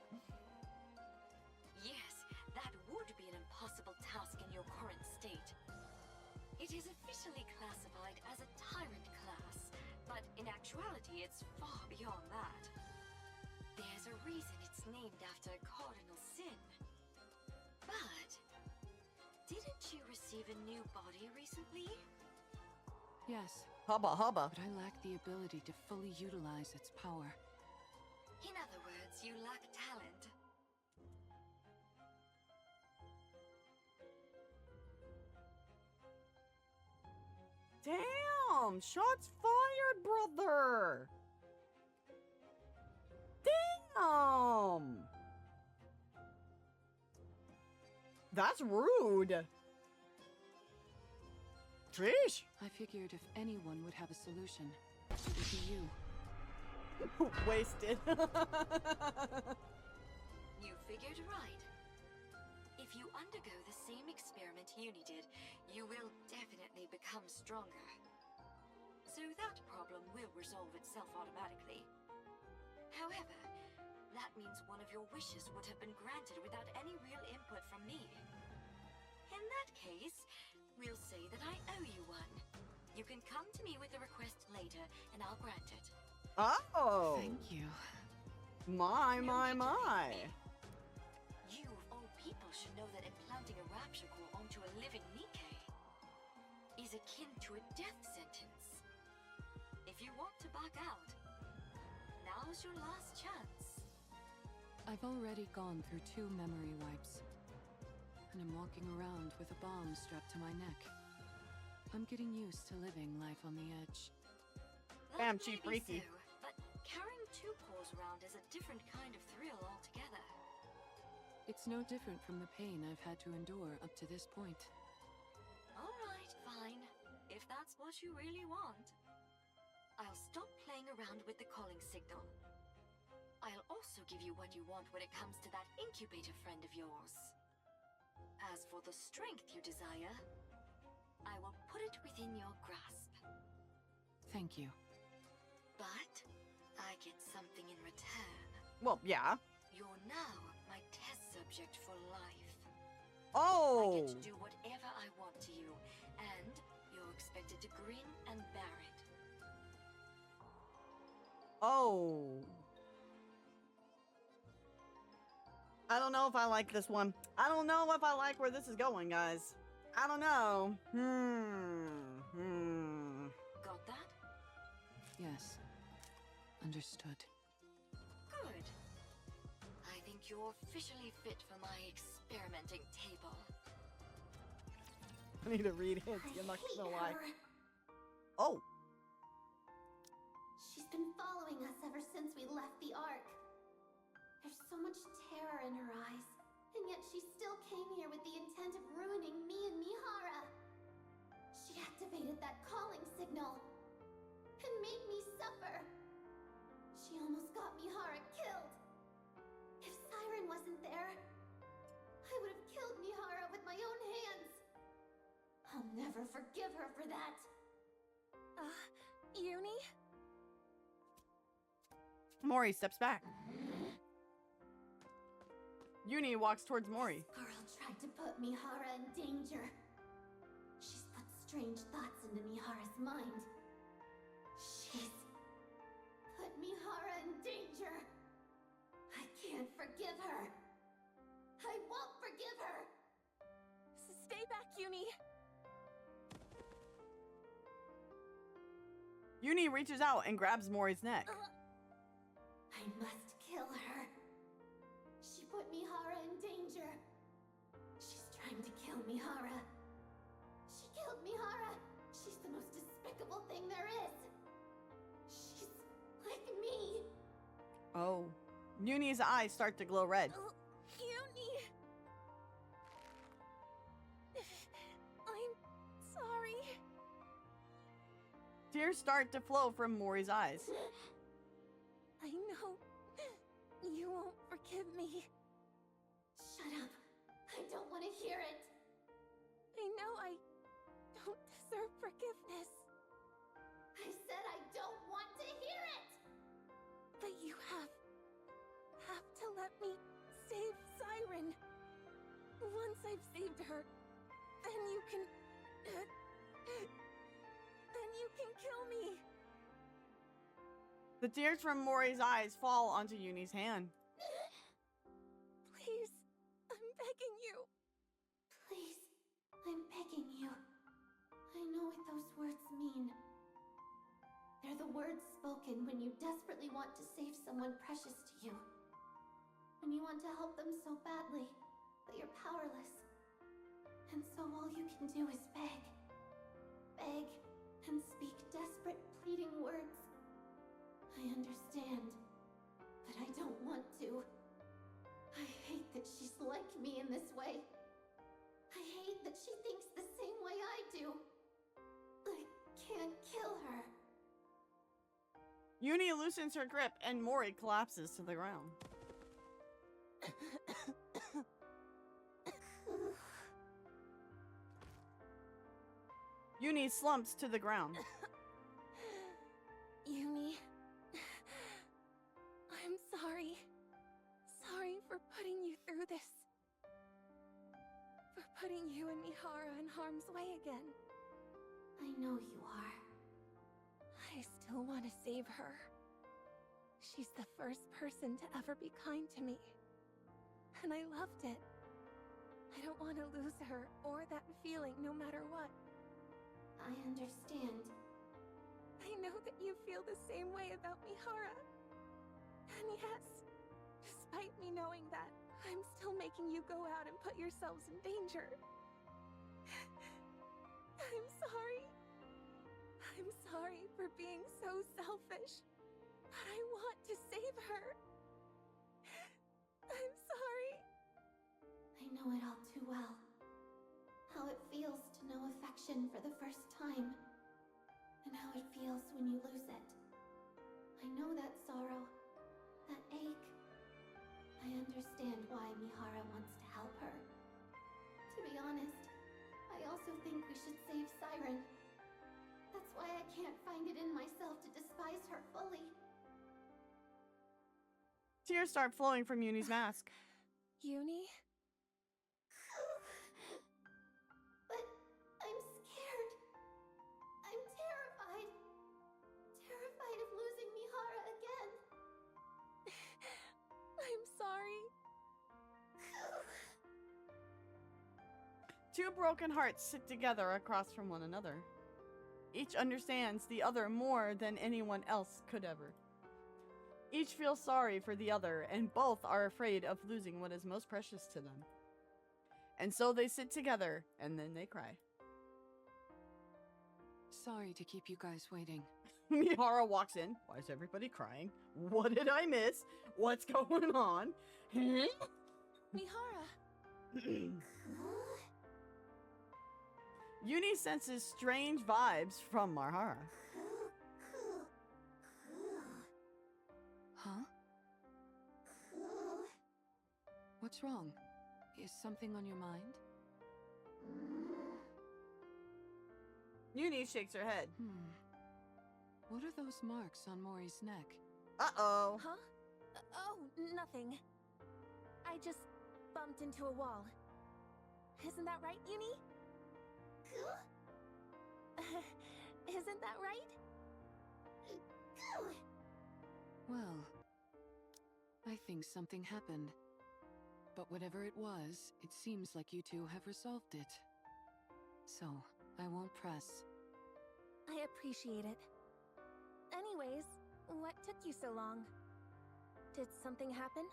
[SPEAKER 8] Yes, that would be an impossible task in your current state. It is officially classified as a tyrant class, but in actuality it's far beyond that. There's a reason it's named after a cardinal sin. But didn't you receive a new body recently?
[SPEAKER 4] Yes,
[SPEAKER 2] Hubba hubba.
[SPEAKER 4] but I lack the ability to fully utilize its power.
[SPEAKER 8] In other words, you lack talent.
[SPEAKER 2] Damn! Shots fired, brother! Damn! That's rude. Trish?
[SPEAKER 4] I figured if anyone would have a solution, it would be you.
[SPEAKER 2] Wasted.
[SPEAKER 8] You figured right. If you undergo the same experiment Yuni did, you will definitely become stronger. So that problem will resolve itself automatically. However, that means one of your wishes would have been granted without any real input from me. In that case, we'll say that I owe you one. You can come to me with a request later, and I'll grant it.
[SPEAKER 2] Oh!
[SPEAKER 4] Thank you.
[SPEAKER 2] My.
[SPEAKER 8] You, of all people, should know that implanting a Rapture core onto a living NIKKE is akin to a death sentence. If you want to back out, now's your last chance.
[SPEAKER 4] I've already gone through 2 memory wipes, and I'm walking around with a bomb strapped to my neck. I'm getting used to living life on the edge.
[SPEAKER 2] Bam,
[SPEAKER 8] That
[SPEAKER 2] cheap
[SPEAKER 8] may be
[SPEAKER 2] freaky.
[SPEAKER 8] so, but carrying two paws around is a different kind of thrill altogether.
[SPEAKER 4] It's no different from the pain I've had to endure up to this point.
[SPEAKER 8] Alright, fine. If that's what you really want. I'll stop playing around with the calling signal. I'll also give you what you want when it comes to that incubator friend of yours. As for the strength you desire, I will put it within your grasp.
[SPEAKER 4] Thank you.
[SPEAKER 8] But I get something in return.
[SPEAKER 2] Well, yeah.
[SPEAKER 8] You're now my test subject for life. I
[SPEAKER 2] Oh.
[SPEAKER 8] get to do whatever I want to you, and you're expected to grin and bear it.
[SPEAKER 2] Oh. I don't know if I like this one. I don't know if I like where this is going, guys. I don't know.
[SPEAKER 8] Got that?
[SPEAKER 4] Yes. Understood.
[SPEAKER 8] Good. I think you're officially fit for my experimenting table.
[SPEAKER 2] I need to read it. You're not gonna lie. Oh.
[SPEAKER 9] She's been following us ever since we left the Ark. There's so much terror in her eyes, and yet she still came here with the intent of ruining me and Mihara. She activated that calling signal and made me suffer. She almost got Mihara killed. If Siren wasn't there, I would have killed Mihara with my own hands. I'll never forgive her for that.
[SPEAKER 3] Yuni?
[SPEAKER 2] Mori steps back. Yuni walks towards Mori.
[SPEAKER 9] This girl tried to put Mihara in danger. She's put strange thoughts into Mihara's mind. She's put Mihara in danger. I can't forgive her. I won't forgive her.
[SPEAKER 3] Stay back, Yuni!
[SPEAKER 2] Yuni reaches out and grabs Mori's neck.
[SPEAKER 9] I must kill her. She put Mihara in danger. She's trying to kill Mihara. She killed Mihara. She's the most despicable thing there is. She's like me.
[SPEAKER 2] Oh. Yuni's eyes start to glow red.
[SPEAKER 3] Yuni! I'm sorry.
[SPEAKER 2] Tears start to flow from Mori's eyes.
[SPEAKER 3] I know you won't forgive me.
[SPEAKER 9] Shut up. I don't want to hear it.
[SPEAKER 3] I know I don't deserve forgiveness.
[SPEAKER 9] I said I don't want to hear it.
[SPEAKER 3] But you have to let me save Siren. Once I've saved her, then you can kill me.
[SPEAKER 2] The tears from Mori's eyes fall onto Yuni's hand.
[SPEAKER 3] Please, I'm begging you.
[SPEAKER 9] Please, I'm begging you. I know what those words mean. They're the words spoken when you desperately want to save someone precious to you. When you want to help them so badly, but you're powerless. And so all you can do is beg. Beg and speak desperate, pleading words. I understand, but I don't want to. I hate that she's like me in this way. I hate that she thinks the same way I do. I can't kill her.
[SPEAKER 2] Yuni loosens her grip and Mori collapses to the ground. Yuni slumps to the ground.
[SPEAKER 3] Yuni, I'm sorry. Sorry for putting you through this. For putting you and Mihara in harm's way again.
[SPEAKER 9] I know you are.
[SPEAKER 3] I still want to save her. She's the first person to ever be kind to me. And I loved it. I don't want to lose her or that feeling no matter what.
[SPEAKER 9] I understand.
[SPEAKER 3] I know that you feel the same way about Mihara. And yes, despite me knowing that, I'm still making you go out and put yourselves in danger. I'm sorry. I'm sorry for being so selfish. But I want to save her. I'm sorry.
[SPEAKER 9] I know it all too well. How it feels to know affection for the first time. And how it feels when you lose it. I know that sorrow. That ache. I understand why Mihara wants to help her. To be honest, I also think we should save Siren. That's why I can't find it in myself to despise her fully.
[SPEAKER 2] Tears start flowing from Yuni's mask.
[SPEAKER 3] Yuni?
[SPEAKER 9] But I'm scared. I'm terrified. Terrified of losing Mihara again.
[SPEAKER 3] I'm sorry.
[SPEAKER 2] Two broken hearts sit together across from one another. Each understands the other more than anyone else could ever. Each feels sorry for the other, and both are afraid of losing what is most precious to them. And so they sit together, and then they cry.
[SPEAKER 4] Sorry to keep you guys waiting.
[SPEAKER 2] Mihara walks in. Why is everybody crying? What did I miss? What's going on?
[SPEAKER 3] Mihara!
[SPEAKER 2] Yuni senses strange vibes from Mihara.
[SPEAKER 4] Huh? What's wrong? Is something on your mind?
[SPEAKER 2] Yuni shakes her head.
[SPEAKER 4] What are those marks on Mori's neck?
[SPEAKER 2] Uh-oh.
[SPEAKER 3] Huh? Oh, nothing. I just bumped into a wall. Isn't that right, Yuni? Isn't that right?
[SPEAKER 4] Well, I think something happened. But whatever it was, it seems like you two have resolved it. So, I won't press.
[SPEAKER 3] I appreciate it. Anyways, what took you so long? Did something happen?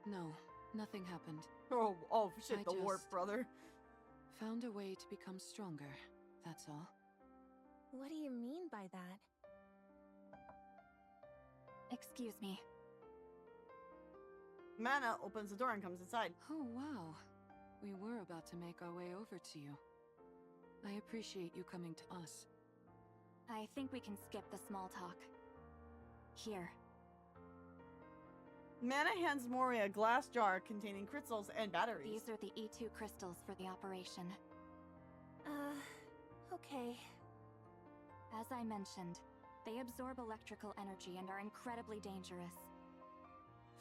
[SPEAKER 4] No, nothing happened.
[SPEAKER 2] Oh shit,
[SPEAKER 4] I
[SPEAKER 2] the warp
[SPEAKER 4] just-
[SPEAKER 2] brother.
[SPEAKER 4] Found a way to become stronger, that's all.
[SPEAKER 3] What do you mean by that?
[SPEAKER 7] Excuse me.
[SPEAKER 2] Mana opens the door and comes inside.
[SPEAKER 4] Oh, wow. We were about to make our way over to you. I appreciate you coming to us.
[SPEAKER 7] I think we can skip the small talk. Here.
[SPEAKER 2] Mana hands Mori a glass jar containing crystals and batteries.
[SPEAKER 7] These are the E2 crystals for the operation.
[SPEAKER 3] Okay.
[SPEAKER 7] As I mentioned, they absorb electrical energy and are incredibly dangerous.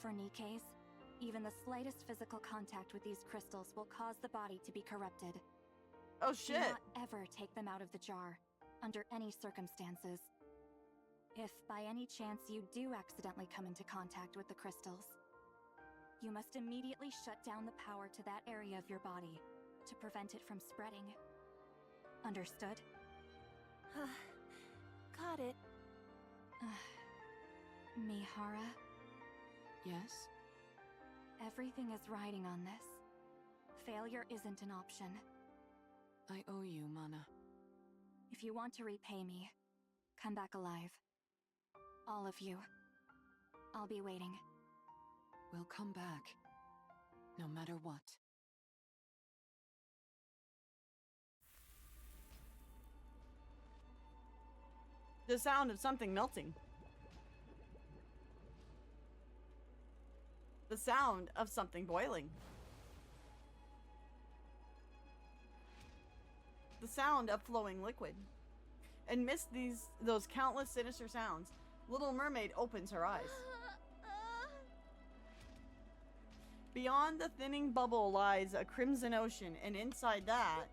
[SPEAKER 7] For NIKKEs, even the slightest physical contact with these crystals will cause the body to be corrupted.
[SPEAKER 2] Oh
[SPEAKER 7] Do
[SPEAKER 2] shit.
[SPEAKER 7] not ever take them out of the jar, under any circumstances. If by any chance you do accidentally come into contact with the crystals, you must immediately shut down the power to that area of your body to prevent it from spreading. Understood?
[SPEAKER 3] Got it.
[SPEAKER 7] Mihara,
[SPEAKER 4] Yes?
[SPEAKER 7] everything is riding on this. Failure isn't an option.
[SPEAKER 4] I owe you, Mana.
[SPEAKER 7] If you want to repay me, come back alive. All of you. I'll be waiting.
[SPEAKER 4] We'll come back. No matter what.
[SPEAKER 2] The sound of something melting. The sound of something boiling. The sound of flowing liquid. Amidst those countless sinister sounds, Little Mermaid opens her eyes. Beyond the thinning bubble lies a crimson ocean, and inside that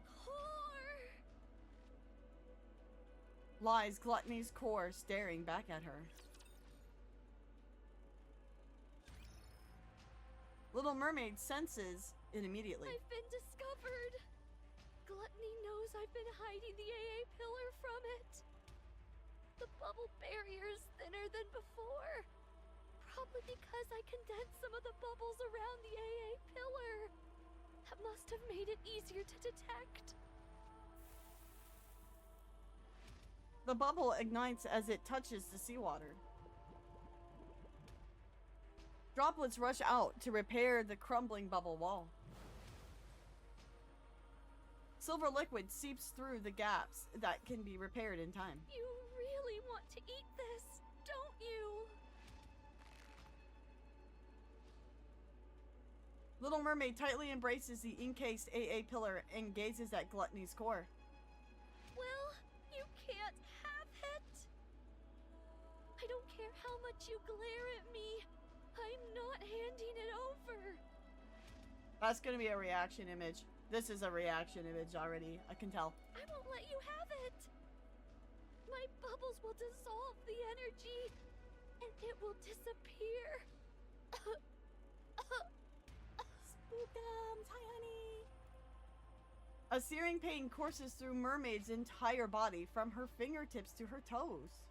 [SPEAKER 2] lies Gluttony's core staring back at her. Little Mermaid senses it immediately.
[SPEAKER 1] I've been discovered. Gluttony knows I've been hiding the AA pillar from it. The bubble barrier is thinner than before. Probably because I condensed some of the bubbles around the AA pillar. That must have made it easier to detect.
[SPEAKER 2] The bubble ignites as it touches the seawater. Droplets rush out to repair the crumbling bubble wall. Silver liquid seeps through the gaps that can be repaired in time.
[SPEAKER 1] You really want to eat this, don't you?
[SPEAKER 2] Little Mermaid tightly embraces the encased AA pillar and gazes at Gluttony's core.
[SPEAKER 1] Well, you can't have it. I don't care how much you glare at me. I'm not handing it over.
[SPEAKER 2] That's gonna be a reaction image. This is a reaction image already. I can tell.
[SPEAKER 1] I won't let you have it. My bubbles will dissolve the energy, and it will disappear.
[SPEAKER 3] Spookums, hi honey.
[SPEAKER 2] A searing pain courses through Mermaid's entire body from her fingertips to her toes.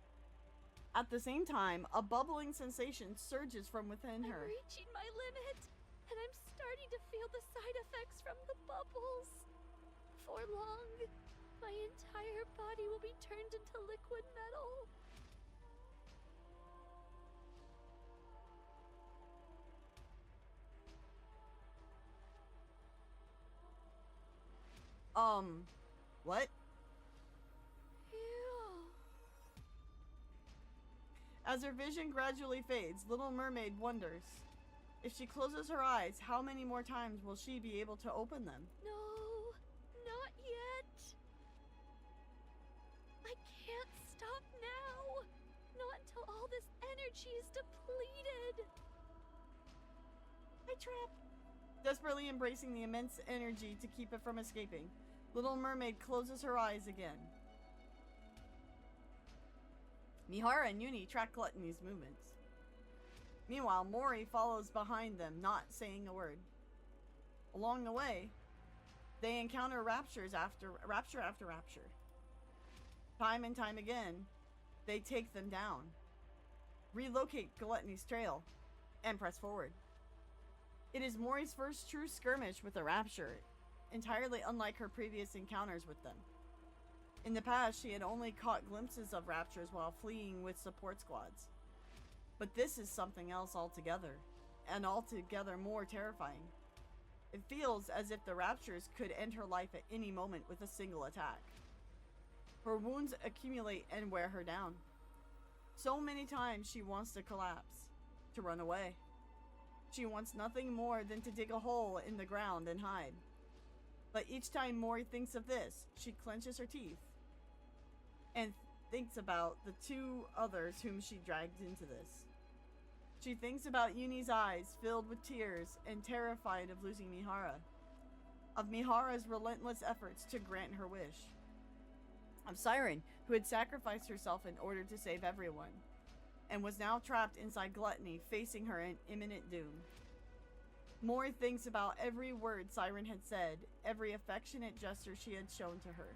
[SPEAKER 2] At the same time, a bubbling sensation surges from within her.
[SPEAKER 1] I'm reaching my limit, and I'm starting to feel the side effects from the bubbles. For long, my entire body will be turned into liquid metal.
[SPEAKER 2] What?
[SPEAKER 1] Ew.
[SPEAKER 2] As her vision gradually fades, Little Mermaid wonders. If she closes her eyes, how many more times will she be able to open them?
[SPEAKER 1] No, not yet. I can't stop now. Not until all this energy is depleted.
[SPEAKER 2] I trap. Desperately embracing the immense energy to keep it from escaping, Little Mermaid closes her eyes again. Mihara and Yuni track Gluttony's movements. Meanwhile, Mori follows behind them, not saying a word. Along the way, they encounter rapture after rapture. Time and time again, they take them down, relocate Gluttony's trail, and press forward. It is Mori's first true skirmish with a rapture, entirely unlike her previous encounters with them. In the past, she had only caught glimpses of raptures while fleeing with support squads. But this is something else altogether, and altogether more terrifying. It feels as if the raptures could end her life at any moment with a single attack. Her wounds accumulate and wear her down. So many times she wants to collapse, to run away. She wants nothing more than to dig a hole in the ground and hide. But each time Mori thinks of this, she clenches her teeth and thinks about the two others whom she dragged into this. She thinks about Yuni's eyes filled with tears and terrified of losing Mihara. Of Mihara's relentless efforts to grant her wish. Of Siren, who had sacrificed herself in order to save everyone, and was now trapped inside Gluttony, facing her in imminent doom. Mori thinks about every word Siren had said, every affectionate gesture she had shown to her.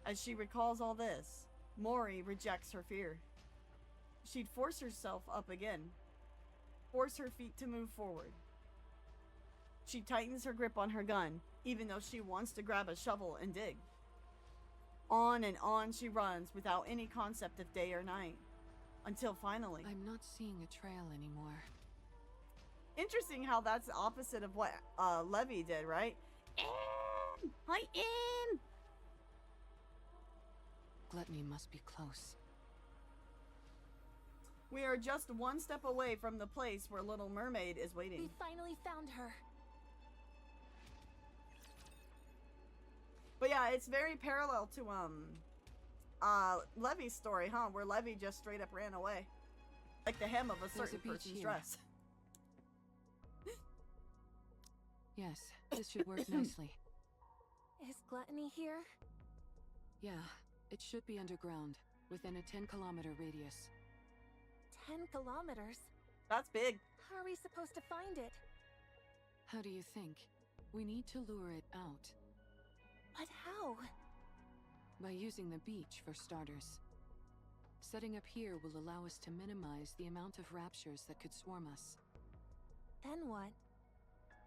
[SPEAKER 2] As she recalls all this, Mori rejects her fear. She'd force herself up again, force her feet to move forward. She tightens her grip on her gun, even though she wants to grab a shovel and dig. On and on she runs without any concept of day or night, until finally...
[SPEAKER 4] I'm not seeing a trail anymore.
[SPEAKER 2] Interesting how that's the opposite of what Levy did, right? I am!
[SPEAKER 4] Gluttony must be close.
[SPEAKER 2] We are just one step away from the place where Little Mermaid is waiting.
[SPEAKER 3] We finally found her.
[SPEAKER 2] But yeah, it's very parallel to Levy's story, huh? Where Levy just straight up ran away. Like the hem of a certain person's dress.
[SPEAKER 4] Yes, this should work nicely.
[SPEAKER 3] Is Gluttony here?
[SPEAKER 4] Yeah, it should be underground, within a 10-kilometer radius.
[SPEAKER 3] 10 kilometers?
[SPEAKER 2] That's big.
[SPEAKER 3] How are we supposed to find it?
[SPEAKER 4] How do you think? We need to lure it out.
[SPEAKER 3] But how?
[SPEAKER 4] By using the beach, for starters. Setting up here will allow us to minimize the amount of raptures that could swarm us.
[SPEAKER 3] Then what?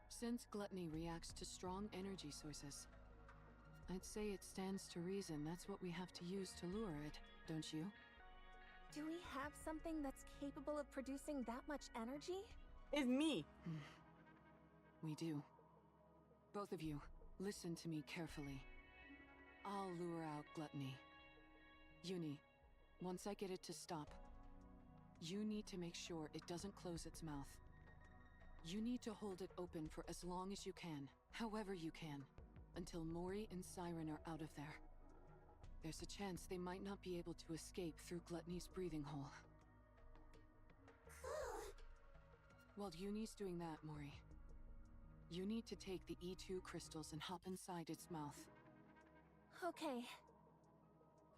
[SPEAKER 4] Since Gluttony reacts to strong energy sources, I'd say it stands to reason that's what we have to use to lure it. don't you?
[SPEAKER 3] Do we have something that's capable of producing that much energy?
[SPEAKER 2] It's me.
[SPEAKER 4] We do. Both of you, listen to me carefully. I'll lure out Gluttony. Yuni, once I get it to stop, you need to make sure it doesn't close its mouth. You need to hold it open for as long as you can, however you can, until Mori and Siren are out of there. There's a chance they might not be able to escape through Gluttony's breathing hole. While Yuni's doing that, Mori, you need to take the E2 crystals and hop inside its mouth.
[SPEAKER 3] Okay.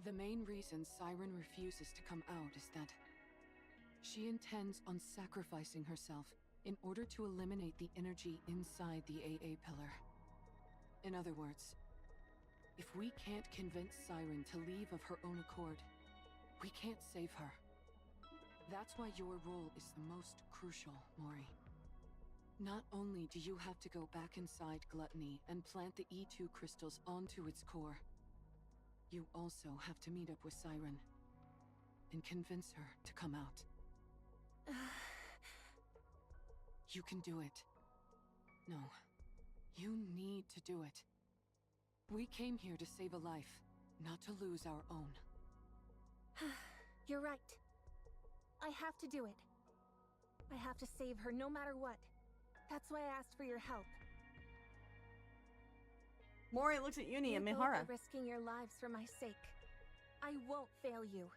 [SPEAKER 4] The main reason Siren refuses to come out is that she intends on sacrificing herself in order to eliminate the energy inside the AA pillar. In other words, if we can't convince Siren to leave of her own accord, we can't save her. That's why your role is the most crucial, Mori. Not only do you have to go back inside Gluttony and plant the E2 crystals onto its core, you also have to meet up with Siren and convince her to come out. You can do it. No, you need to do it. We came here to save a life, not to lose our own.
[SPEAKER 3] You're right. I have to do it. I have to save her no matter what. That's why I asked for your help.
[SPEAKER 2] Mori looks at Yuni and
[SPEAKER 3] You both
[SPEAKER 2] Mihara.
[SPEAKER 3] are risking your lives for my sake. I won't fail you.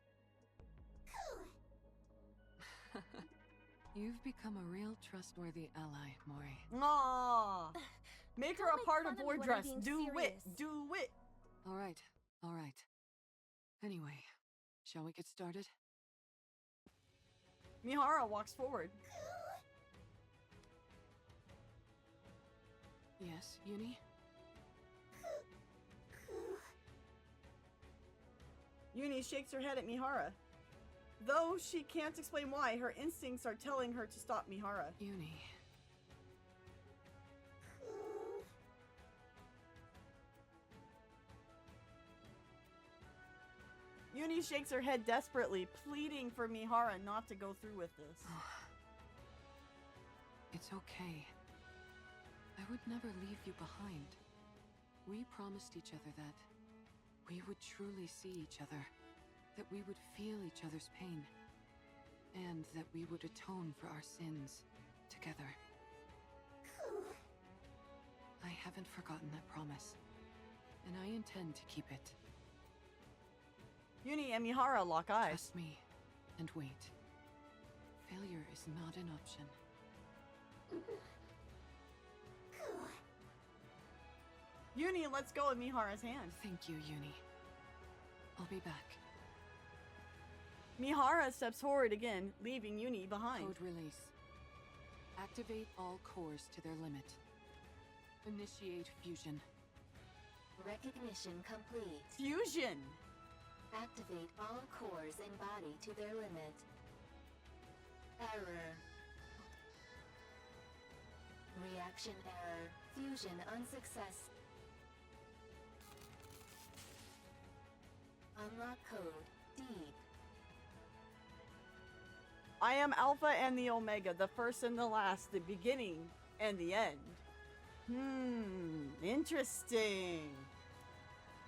[SPEAKER 4] You've become a real trustworthy ally, Mori.
[SPEAKER 2] Aww. Make her
[SPEAKER 3] Don't
[SPEAKER 2] a
[SPEAKER 3] make
[SPEAKER 2] part
[SPEAKER 3] fun
[SPEAKER 2] of
[SPEAKER 3] of me
[SPEAKER 2] board
[SPEAKER 3] when I'm
[SPEAKER 2] dress.
[SPEAKER 3] being
[SPEAKER 2] Do it.
[SPEAKER 3] serious.
[SPEAKER 2] Do it.
[SPEAKER 4] All right, all right. Anyway, shall we get started?
[SPEAKER 2] Mihara walks forward.
[SPEAKER 4] Yes, Yuni?
[SPEAKER 2] Yuni shakes her head at Mihara. Though she can't explain why, her instincts are telling her to stop Mihara.
[SPEAKER 4] Yuni.
[SPEAKER 2] Yuni shakes her head desperately, pleading for Mihara not to go through with this.
[SPEAKER 4] It's okay. I would never leave you behind. We promised each other that we would truly see each other, that we would feel each other's pain, and that we would atone for our sins together. I haven't forgotten that promise, and I intend to keep it.
[SPEAKER 2] Yuni and Mihara lock eyes.
[SPEAKER 4] Trust me, and wait. Failure is not an option.
[SPEAKER 2] Yuni lets go of Mihara's hand.
[SPEAKER 4] Thank you, Yuni. I'll be back.
[SPEAKER 2] Mihara steps forward again, leaving Yuni behind.
[SPEAKER 4] Code release. Activate all cores to their limit. Initiate fusion.
[SPEAKER 10] Recognition complete.
[SPEAKER 2] Fusion!
[SPEAKER 10] Activate all cores and body to their limit. Error. Reaction error. Fusion unsuccess. Unlock code. Deep.
[SPEAKER 2] I am Alpha and the Omega, the first and the last, the beginning and the end. Interesting.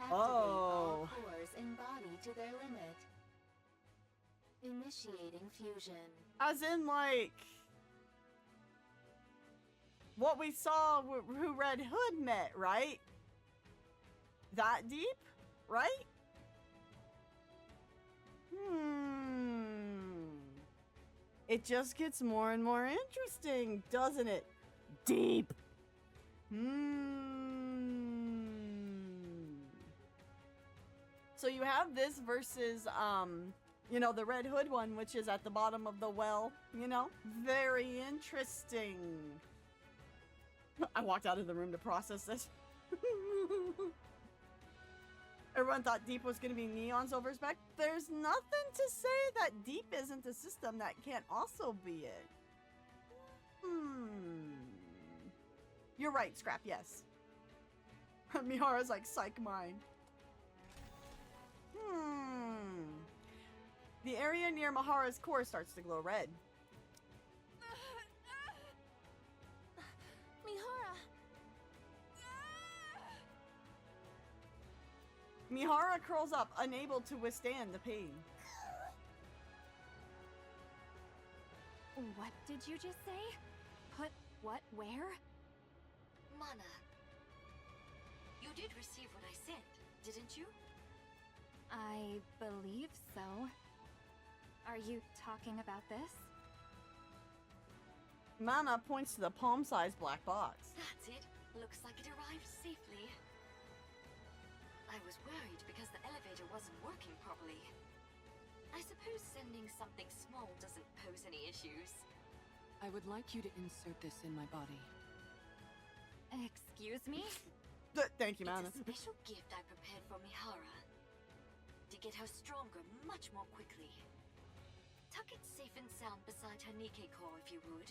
[SPEAKER 10] Activate all
[SPEAKER 2] Oh.
[SPEAKER 10] cores and body to their limit. Initiating fusion.
[SPEAKER 2] As in, like, what we saw who Red Hood met, right? That deep, right? It just gets more and more interesting, doesn't it? Deep. So you have this versus, you know, the Red Hood one, which is at the bottom of the well, you know? Very interesting. I walked out of the room to process this. Everyone thought Deep was going to be Neon's overspec. There's nothing to say that Deep isn't a system that can't also be it. You're right, Scrap, yes. Mihara's like, psych mine. The area near Mihara's core starts to glow red.
[SPEAKER 3] Mihara!
[SPEAKER 2] Mihara curls up, unable to withstand the pain.
[SPEAKER 7] What did you just say? Put what where?
[SPEAKER 8] Mana, you did receive what I sent, didn't you?
[SPEAKER 7] I believe so. Are you talking about this?
[SPEAKER 2] Mana points to the palm-sized black box.
[SPEAKER 8] That's it. Looks like it arrived safely. I was worried because the elevator wasn't working properly. I suppose sending something small doesn't pose any issues.
[SPEAKER 4] I would like you to insert this in my body.
[SPEAKER 7] Excuse me?
[SPEAKER 2] Thank you, Mana.
[SPEAKER 8] It's a special gift I prepared for Mihara. To get her stronger much more quickly. Tuck it safe and sound beside her NIKKE core if you would.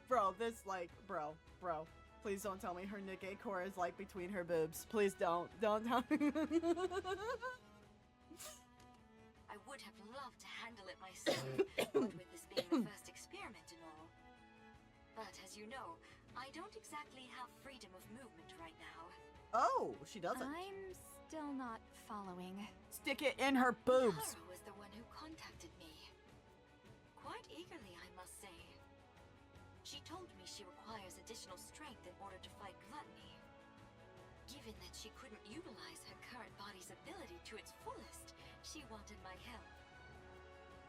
[SPEAKER 2] Bro, this, like, bro. Please don't tell me her NIKKE core is, like, between her boobs. Please don't. Don't tell me.
[SPEAKER 8] I would have loved to handle it myself, what with this being the first experiment and all. But as you know, I don't exactly have freedom of movement right now.
[SPEAKER 2] Oh, she doesn't.
[SPEAKER 7] I'm still not following.
[SPEAKER 2] Stick it in her boobs.
[SPEAKER 8] Mihara was the one who contacted me. Quite eagerly, I must say. She told me she requires additional strength in order to fight Gluttony. Given that she couldn't utilize her current body's ability to its fullest, she wanted my help.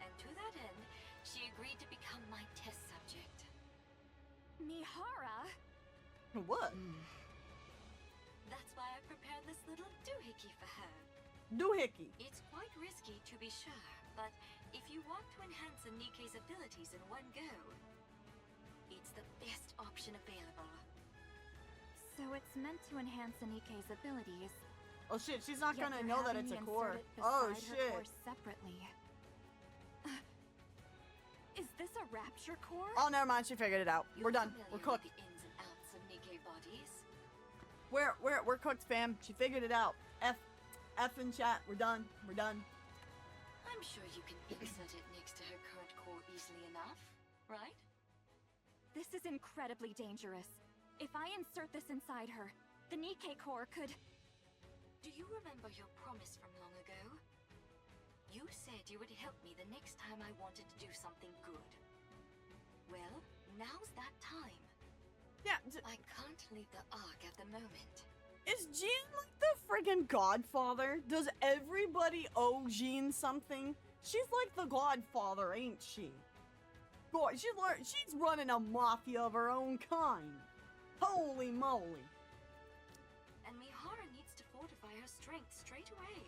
[SPEAKER 8] And to that end, she agreed to become my test subject.
[SPEAKER 7] Mihara?
[SPEAKER 2] What?
[SPEAKER 8] That's why I prepared this little doohickey for her.
[SPEAKER 2] Doohickey.
[SPEAKER 8] It's quite risky to be sure, but if you want to enhance a NIKKE's abilities in one go, it's the best option available.
[SPEAKER 7] So it's meant to enhance NIKKE's abilities.
[SPEAKER 2] Oh shit, she's not
[SPEAKER 7] yet
[SPEAKER 2] gonna
[SPEAKER 7] you're
[SPEAKER 2] know that
[SPEAKER 7] having
[SPEAKER 2] it's a
[SPEAKER 7] me
[SPEAKER 2] core.
[SPEAKER 7] insert it
[SPEAKER 2] Oh
[SPEAKER 7] beside her
[SPEAKER 2] shit.
[SPEAKER 7] core separately. Is this a Rapture core?
[SPEAKER 2] Oh, never mind. She figured it out.
[SPEAKER 8] You're
[SPEAKER 2] We're done.
[SPEAKER 8] familiar
[SPEAKER 2] We're
[SPEAKER 8] with
[SPEAKER 2] cooked.
[SPEAKER 8] the ins and outs of NIKKE bodies.
[SPEAKER 2] We're cooked, fam. She figured it out. F in chat. We're done. We're done.
[SPEAKER 8] I'm sure you can insert it next to her current core easily enough, right?
[SPEAKER 7] This is incredibly dangerous. If I insert this inside her, the NIKKE core could...
[SPEAKER 8] Do you remember your promise from long ago? You said you would help me the next time I wanted to do something good. Well, now's that time.
[SPEAKER 2] Yeah.
[SPEAKER 8] I can't leave the Ark at the moment.
[SPEAKER 2] Is Jean like the friggin' godfather? Does everybody owe Jean something? She's like the godfather, ain't she? God, she's running a mafia of her own kind. Holy moly.
[SPEAKER 8] And Mihara needs to fortify her strength straight away.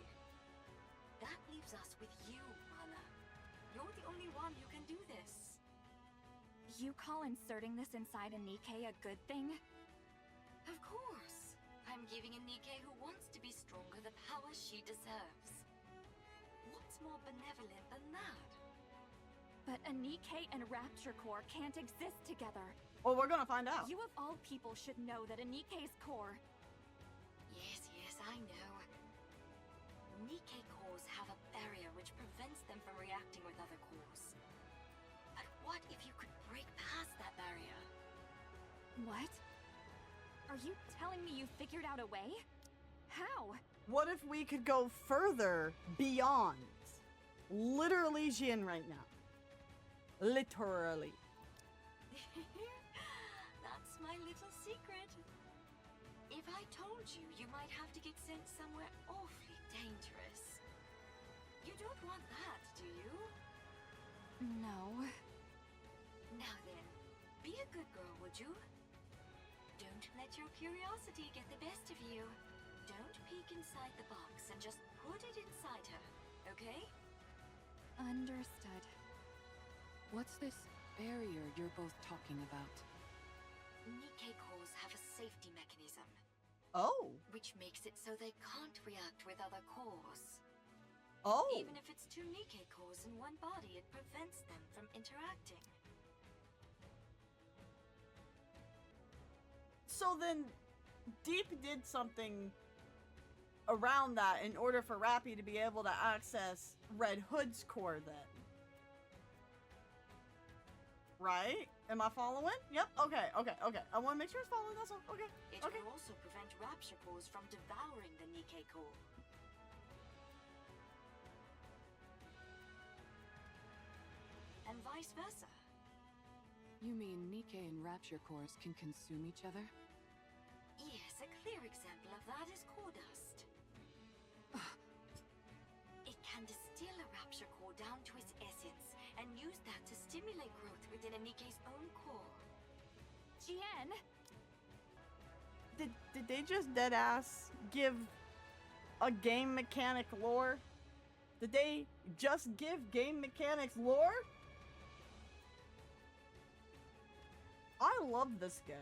[SPEAKER 8] That leaves us with you, Mana. You're the only one who can do this.
[SPEAKER 7] You call inserting this inside a NIKKE a good thing?
[SPEAKER 8] Of course. I'm giving a NIKKE who wants to be stronger the power she deserves. What's more benevolent than that?
[SPEAKER 7] But a NIKKE and Rapture core can't exist together.
[SPEAKER 2] Well, we're gonna find out.
[SPEAKER 7] You of all people should know that a NIKKE's core...
[SPEAKER 8] Yes, I know. NIKKE cores have a barrier which prevents them from reacting with other cores. But what if you could break past that barrier?
[SPEAKER 7] What? Are you telling me you figured out a way? How?
[SPEAKER 2] What if we could go further beyond? Literally Jean right now. Literally.
[SPEAKER 8] That's my little secret. If I told you, you might have to get sent somewhere awfully dangerous. You don't want that, do you?
[SPEAKER 7] No.
[SPEAKER 8] Now then, be a good girl, would you? Don't let your curiosity get the best of you. Don't peek inside the box and just put it inside her, okay?
[SPEAKER 7] Understood.
[SPEAKER 4] What's this barrier you're both talking about?
[SPEAKER 8] NIKKE cores have a safety mechanism,
[SPEAKER 2] Oh.
[SPEAKER 8] which makes it so they can't react with other cores.
[SPEAKER 2] Oh.
[SPEAKER 8] Even if it's two NIKKE cores in one body, it prevents them from interacting.
[SPEAKER 2] So then, Deep did something around that in order for Rappy to be able to access Red Hood's core then. Right? Am I following? Yep. Okay. I want to make sure it's following. That's all. Okay.
[SPEAKER 8] It
[SPEAKER 2] Okay.
[SPEAKER 8] will also prevent Rapture cores from devouring the NIKKE core. And vice versa.
[SPEAKER 4] You mean NIKKE and Rapture cores can consume each other?
[SPEAKER 8] Yes, a clear example of that is core dust. It can distill a Rapture core down to its essence and use that to stimulate growth within a NIKKE's own core.
[SPEAKER 1] Jian,
[SPEAKER 2] Did they just dead ass give a game mechanic lore? Did they just give game mechanics lore? I love this game.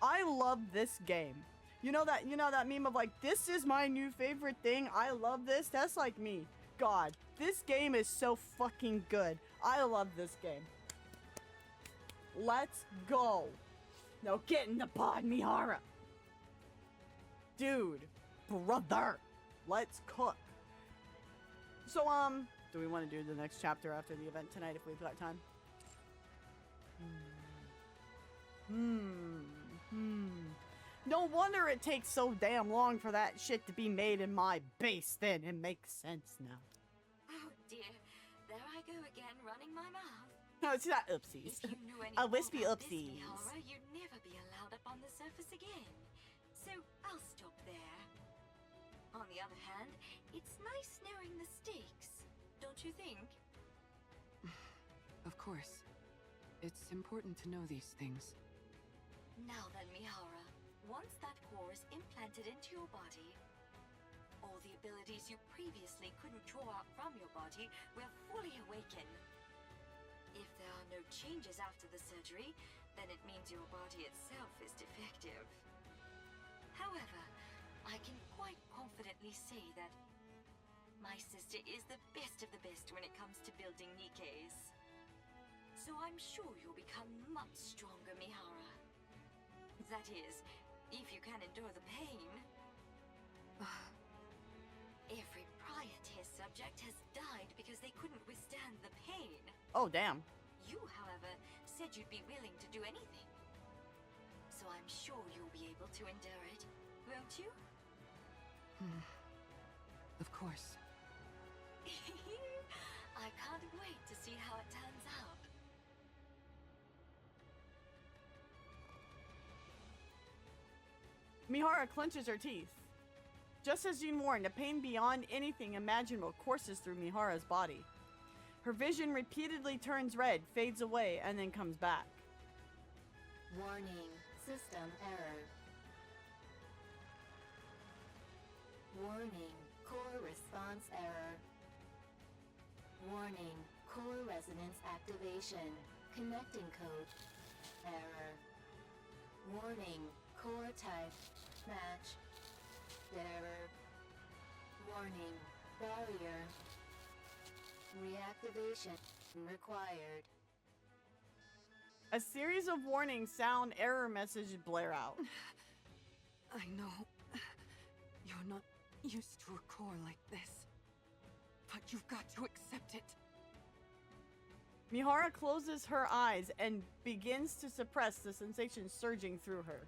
[SPEAKER 2] I love this game. You know that meme of like, this is my new favorite thing. I love this. That's like me. God, this game is so fucking good. I love this game. Let's go. Now get in the pod, Mihara. Dude, brother, let's cook. So, do we want to do the next chapter after the event tonight if we've got time? No wonder it takes so damn long for that shit to be made in my base then. It makes sense now.
[SPEAKER 8] Oh dear, there I go again, running my mouth.
[SPEAKER 2] No, it's not oopsies.
[SPEAKER 8] If you knew any
[SPEAKER 2] A wispy
[SPEAKER 8] more about this,
[SPEAKER 2] oopsies.
[SPEAKER 8] Mihara, you'd never be allowed up on the surface again. So I'll stop there. On the other hand, it's nice knowing the stakes, don't you think?
[SPEAKER 4] Of course. It's important to know these things.
[SPEAKER 8] Now then, Mihara, once that core is implanted into your body, all the abilities you previously couldn't draw out from your body will fully awaken. If there are no changes after the surgery, then it means your body itself is defective. However, I can quite confidently say that my sister is the best of the best when it comes to building NIKKEs. So I'm sure you'll become much stronger, Mihara. That is, if you can endure the pain. Every prior test subject has died because they couldn't withstand the pain.
[SPEAKER 2] Oh, damn.
[SPEAKER 8] You, however, said you'd be willing to do anything. So I'm sure you'll be able to endure it, won't you?
[SPEAKER 4] Of course.
[SPEAKER 8] I can't wait to see how it turns out.
[SPEAKER 2] Mihara clenches her teeth. Just as Jin warned, a pain beyond anything imaginable courses through Mihara's body. Her vision repeatedly turns red, fades away, and then comes back.
[SPEAKER 10] Warning, system error. Warning, core response error. Warning, core resonance activation. Connecting code. Error. Warning, core type. Match. Error. Warning, barrier. Reactivation required.
[SPEAKER 2] A series of warnings sound error messages blare out.
[SPEAKER 4] I know. You're not used to a core like this. But you've got to accept it.
[SPEAKER 2] Mihara closes her eyes and begins to suppress the sensation surging through her.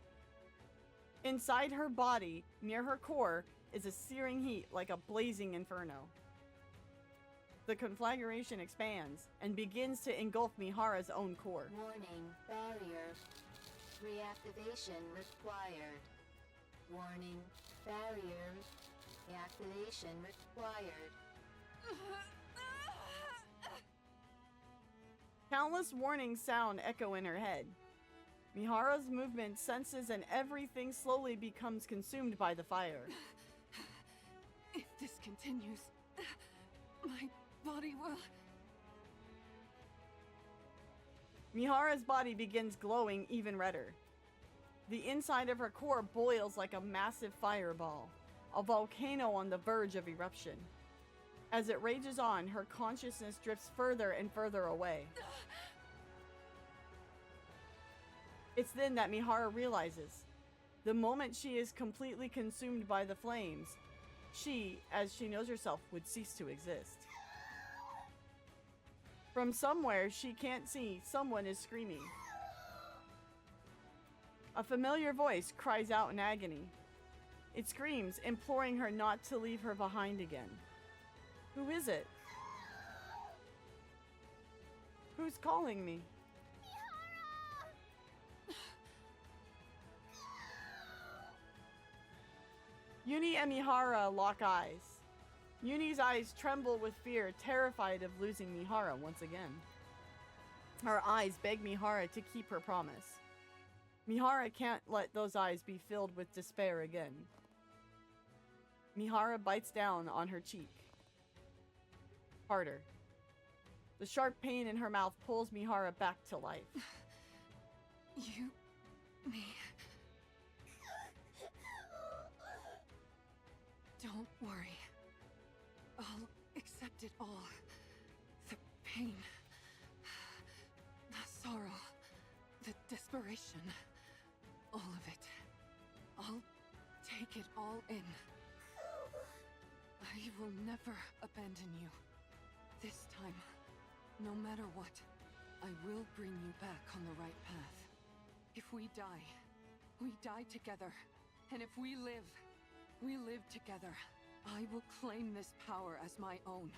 [SPEAKER 2] Inside her body, near her core, is a searing heat like a blazing inferno. The conflagration expands and begins to engulf Mihara's own core.
[SPEAKER 10] Warning, barrier. Reactivation required. Warning, barrier. Reactivation required.
[SPEAKER 2] Countless warning sound echo in her head. Mihara's movement senses and everything slowly becomes consumed by the fire.
[SPEAKER 4] If this continues, my body will...
[SPEAKER 2] Mihara's body begins glowing even redder. The inside of her core boils like a massive fireball, a volcano on the verge of eruption. As it rages on, her consciousness drifts further and further away. It's then that Mihara realizes The moment she is completely consumed by the flames, she, as she knows herself, would cease to exist. From somewhere she can't see, someone is screaming. A familiar voice cries out in agony. It screams, imploring her not to leave her behind again. Who is it? Who's calling me? Yuni and Mihara lock eyes. Yuni's eyes tremble with fear, terrified of losing Mihara once again. Her eyes beg Mihara to keep her promise. Mihara can't let those eyes be filled with despair again. Mihara bites down on her cheek. Harder. The sharp pain in her mouth pulls Mihara back to life.
[SPEAKER 4] Me. Don't worry. I'll accept it all. The pain, the sorrow, the desperation, all of it. I'll take it all in. I will never abandon you. This time, no matter what, I will bring you back on the right path. If we die together. And if we live together. I will claim this power as my own,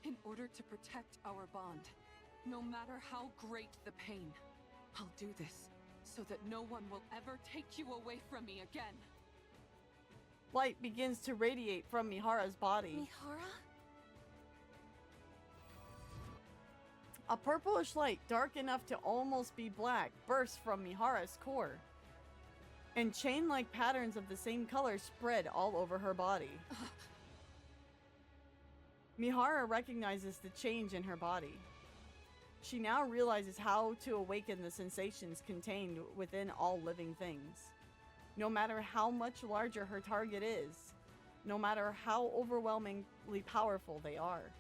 [SPEAKER 4] in order to protect our bond. No matter how great the pain, I'll do this, so that no one will ever take you away from me again.
[SPEAKER 2] Light begins to radiate from Mihara's body.
[SPEAKER 3] Mihara?
[SPEAKER 2] A purplish light, dark enough to almost be black, bursts from Mihara's core. And chain-like patterns of the same color spread all over her body. Mihara recognizes the change in her body. She now realizes how to awaken the sensations contained within all living things. No matter how much larger her target is, no matter how overwhelmingly powerful they are,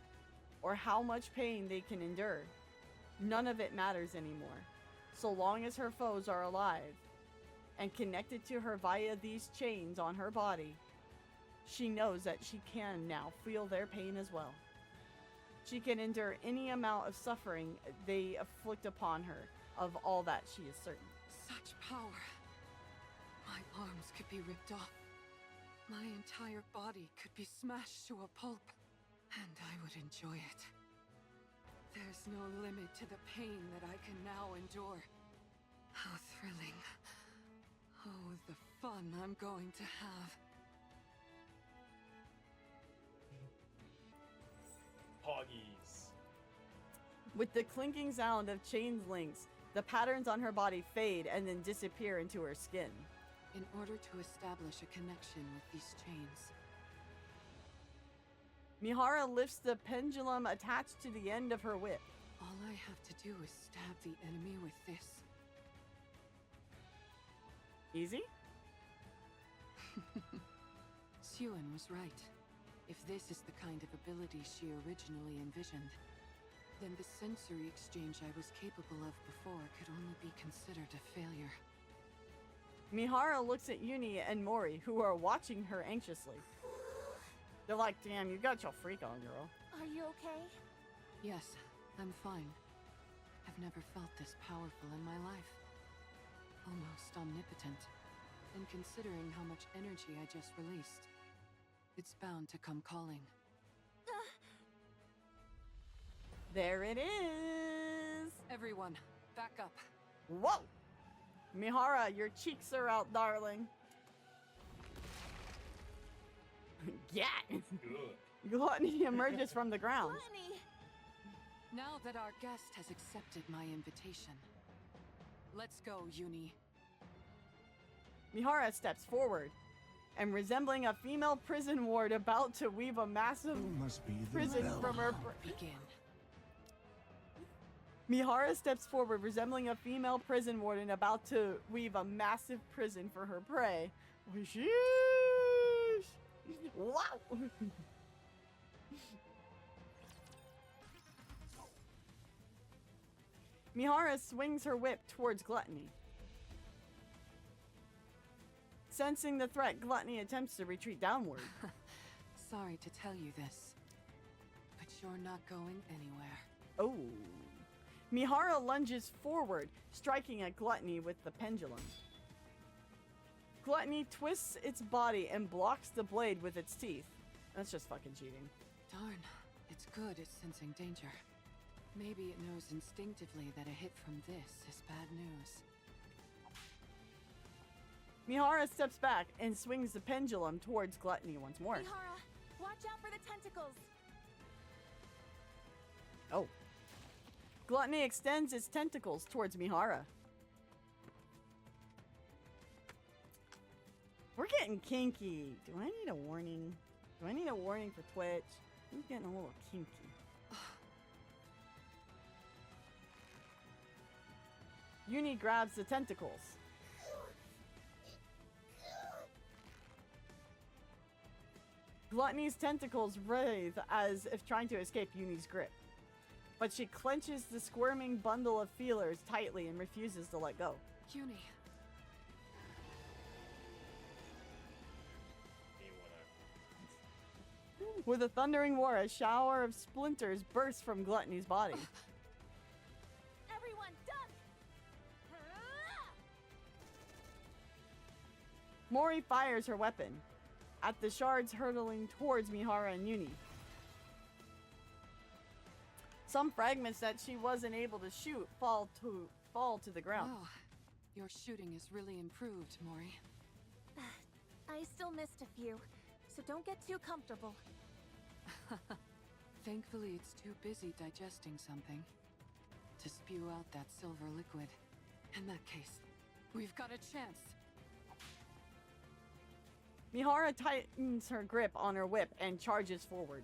[SPEAKER 2] or how much pain they can endure, none of it matters anymore, so long as her foes are alive and connected to her via these chains on her body. She knows that she can now feel their pain as well. She can endure any amount of suffering they afflict upon her. Of all that, she is certain.
[SPEAKER 4] Such power. My arms could be ripped off. My entire body could be smashed to a pulp. And I would enjoy it. There's no limit to the pain that I can now endure. How thrilling. Oh, the fun I'm going to have.
[SPEAKER 11] Poggies.
[SPEAKER 2] With the clinking sound of chains links, the patterns on her body fade and then disappear into her skin.
[SPEAKER 4] In order to establish a connection with these chains,
[SPEAKER 2] Mihara lifts the pendulum attached to the end of her whip.
[SPEAKER 4] all I have to do is stab the enemy with this.
[SPEAKER 2] Easy?
[SPEAKER 4] Suen was right. If this is the kind of ability she originally envisioned, then the sensory exchange I was capable of before could only be considered a failure.
[SPEAKER 2] Mihara looks at Yuni and Mori, who are watching her anxiously. They're like, damn, you got your freak on, girl.
[SPEAKER 3] Are you okay?
[SPEAKER 4] Yes, I'm fine. I've never felt this powerful in my life. Almost omnipotent. And considering how much energy I just released, it's bound to come calling.
[SPEAKER 2] There it is!
[SPEAKER 4] Everyone, back up.
[SPEAKER 2] Whoa! Mihara, your cheeks are out, darling. Yeah!
[SPEAKER 11] Good.
[SPEAKER 2] Gluttony emerges from the ground.
[SPEAKER 3] Gluttony!
[SPEAKER 4] Now that our guest has accepted my invitation, let's go, Yuni.
[SPEAKER 2] Mihara steps forward, and resembling a female prison ward about to weave a massive
[SPEAKER 12] Must be the
[SPEAKER 2] prison
[SPEAKER 12] bell.
[SPEAKER 2] from her...
[SPEAKER 4] Begin.
[SPEAKER 2] Mihara steps forward, resembling a female prison warden about to weave a massive prison for her prey. Sheesh! Wow! Mihara swings her whip towards Gluttony. Sensing the threat, Gluttony attempts to retreat downward.
[SPEAKER 4] Sorry to tell you this, but you're not going anywhere.
[SPEAKER 2] Oh. Mihara lunges forward, striking at Gluttony with the pendulum. Gluttony twists its body and blocks the blade with its teeth. That's just fucking cheating.
[SPEAKER 4] Darn, it's good at sensing danger. Maybe it knows instinctively that a hit from this is bad news.
[SPEAKER 2] Mihara steps back and swings the pendulum towards Gluttony once more.
[SPEAKER 3] Mihara, watch out for the tentacles.
[SPEAKER 2] Oh. Gluttony extends its tentacles towards Mihara. We're getting kinky. Do I need a warning? Do I need a warning for Twitch? I'm getting a little kinky. Yuni grabs the tentacles. Gluttony's tentacles writhe as if trying to escape Yuni's grip. But she clenches the squirming bundle of feelers tightly and refuses to let go.
[SPEAKER 4] Yuni.
[SPEAKER 2] With a thundering roar, a shower of splinters bursts from Gluttony's body.
[SPEAKER 3] Everyone, duck!
[SPEAKER 2] Mori fires her weapon at the shards hurtling towards Mihara and Yuni. Some fragments that she wasn't able to shoot fall to the ground.
[SPEAKER 4] Oh, your shooting is really improved, Mori.
[SPEAKER 3] I still missed a few, so don't get too comfortable.
[SPEAKER 4] Thankfully, it's too busy digesting something to spew out that silver liquid. In that case, we've got a chance.
[SPEAKER 2] Mihara tightens her grip on her whip and charges forward.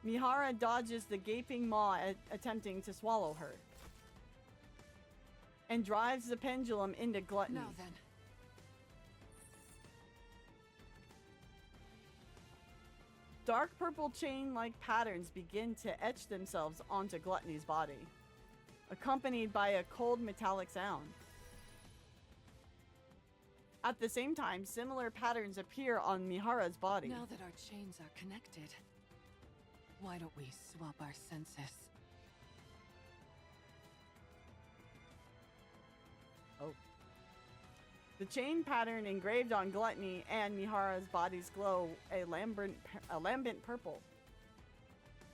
[SPEAKER 2] Mihara dodges the gaping maw attempting to swallow her and drives the pendulum into Gluttony.
[SPEAKER 4] Now then.
[SPEAKER 2] Dark purple chain-like patterns begin to etch themselves onto Gluttony's body, accompanied by a cold metallic sound. At the same time, similar patterns appear on Mihara's body.
[SPEAKER 4] Now that our chains are connected, why don't we swap our senses?
[SPEAKER 2] Oh. The chain pattern engraved on Gluttony and Mihara's bodies glow a lambent purple.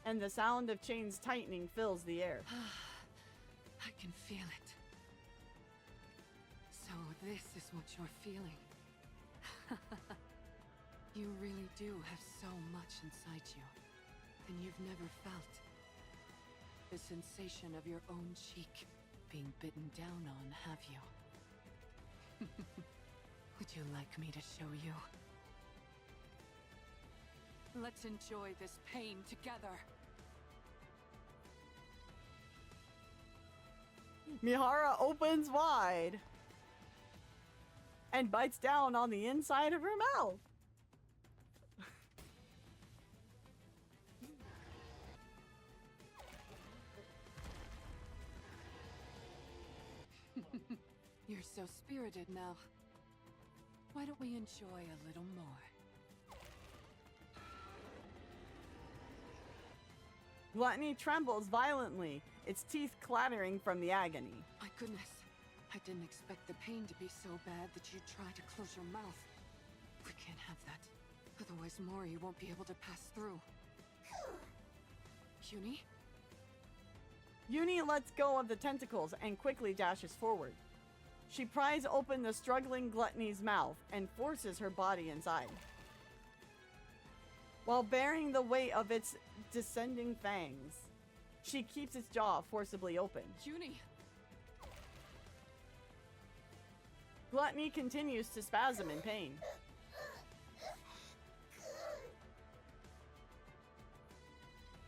[SPEAKER 2] And the sound of chains tightening fills the air.
[SPEAKER 4] I can feel it. So this is what you're feeling. You really do have so much inside you, and you've never felt the sensation of your own cheek being bitten down on, have you? Would you like me to show you? Let's enjoy this pain together.
[SPEAKER 2] Mihara opens wide and bites down on the inside of her mouth.
[SPEAKER 4] You're so spirited now. Why don't we enjoy a little more?
[SPEAKER 2] Gluttony trembles violently, its teeth clattering from the agony.
[SPEAKER 4] My goodness, I didn't expect the pain to be so bad that you'd try to close your mouth. We can't have that. Otherwise Mori won't be able to pass through. Yuni?
[SPEAKER 2] Yuni lets go of the tentacles and quickly dashes forward. She pries open the struggling Gluttony's mouth and forces her body inside, while bearing the weight of its descending fangs. She keeps its jaw forcibly open.
[SPEAKER 4] Yuni!
[SPEAKER 2] Gluttony continues to spasm in pain.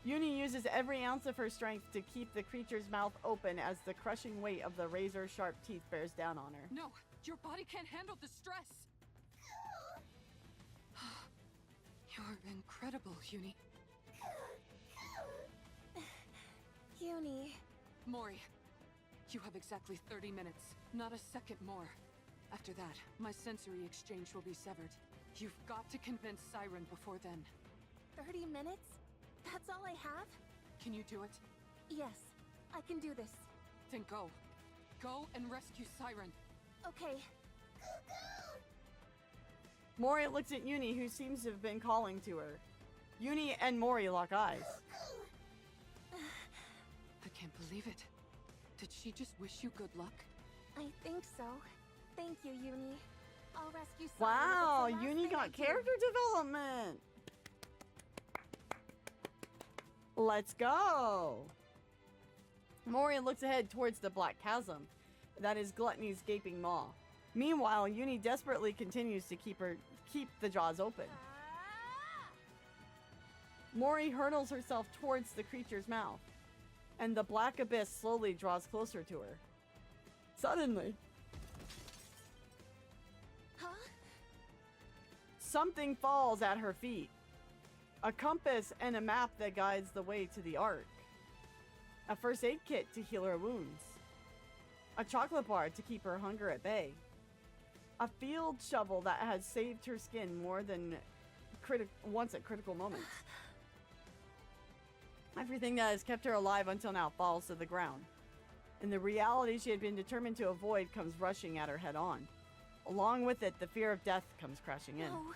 [SPEAKER 2] Yuni uses every ounce of her strength to keep the creature's mouth open as the crushing weight of the razor-sharp teeth bears down on her.
[SPEAKER 4] No! Your body can't handle the stress! You're incredible, Yuni.
[SPEAKER 3] Yuni.
[SPEAKER 4] Mori, you have exactly 30 minutes, not a second more. After that, my sensory exchange will be severed. You've got to convince Siren before then.
[SPEAKER 3] 30 minutes? That's all I have?
[SPEAKER 4] Can you do it?
[SPEAKER 3] Yes, I can do this.
[SPEAKER 4] Then go. Go and rescue Siren.
[SPEAKER 3] Okay.
[SPEAKER 2] Mori looks at Yuni, who seems to have been calling to her. Yuni and Mori lock eyes.
[SPEAKER 4] I can't believe it. Did she just wish you good luck?
[SPEAKER 3] I think so. Thank you, Yuni. I'll rescue Siren.
[SPEAKER 2] Wow,
[SPEAKER 3] if it's the last
[SPEAKER 2] Yuni
[SPEAKER 3] thing I
[SPEAKER 2] got
[SPEAKER 3] do.
[SPEAKER 2] character development. Let's go. Mori looks ahead towards the black chasm. That is Gluttony's gaping maw. Meanwhile, Yuni desperately continues to keep the jaws open. Mori hurtles herself towards the creature's mouth, and the black abyss slowly draws closer to her. Suddenly, something falls at her feet. A compass and a map that guides the way to the Ark. A first aid kit to heal her wounds. A chocolate bar to keep her hunger at bay. A field shovel that has saved her skin more than once at critical moments. Everything that has kept her alive until now falls to the ground. And the reality she had been determined to avoid comes rushing at her head on. Along with it, the fear of death comes crashing in.
[SPEAKER 3] No.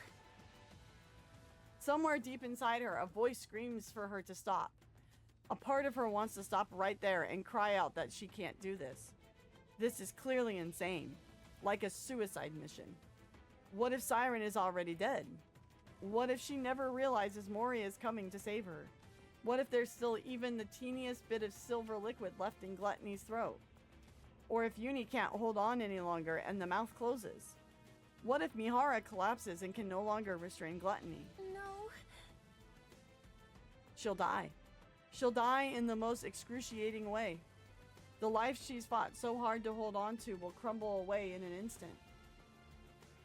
[SPEAKER 2] Somewhere deep inside her, a voice screams for her to stop. A part of her wants to stop right there and cry out that she can't do this. This is clearly insane, like a suicide mission. What if Siren is already dead? What if she never realizes Mori is coming to save her? What if there's still even the teeniest bit of silver liquid left in Gluttony's throat? Or if Yuni can't hold on any longer and the mouth closes? What if Mihara collapses and can no longer restrain Gluttony?
[SPEAKER 3] No.
[SPEAKER 2] She'll die. She'll die in the most excruciating way. The life she's fought so hard to hold on to will crumble away in an instant.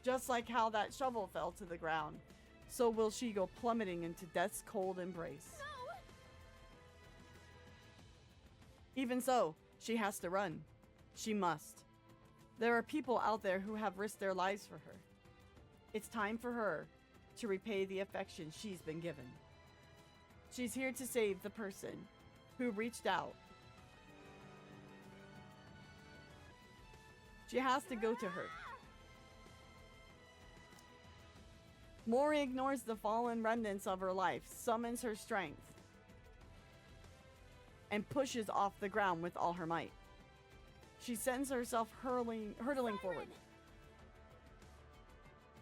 [SPEAKER 2] Just like how that shovel fell to the ground, so will she go plummeting into death's cold embrace.
[SPEAKER 3] No.
[SPEAKER 2] Even so, she has to run. She must. There are people out there who have risked their lives for her. It's time for her to repay the affection she's been given. She's here to save the person who reached out. She has to go to her. Mori ignores the fallen remnants of her life, summons her strength, and pushes off the ground with all her might. She sends herself hurtling forward,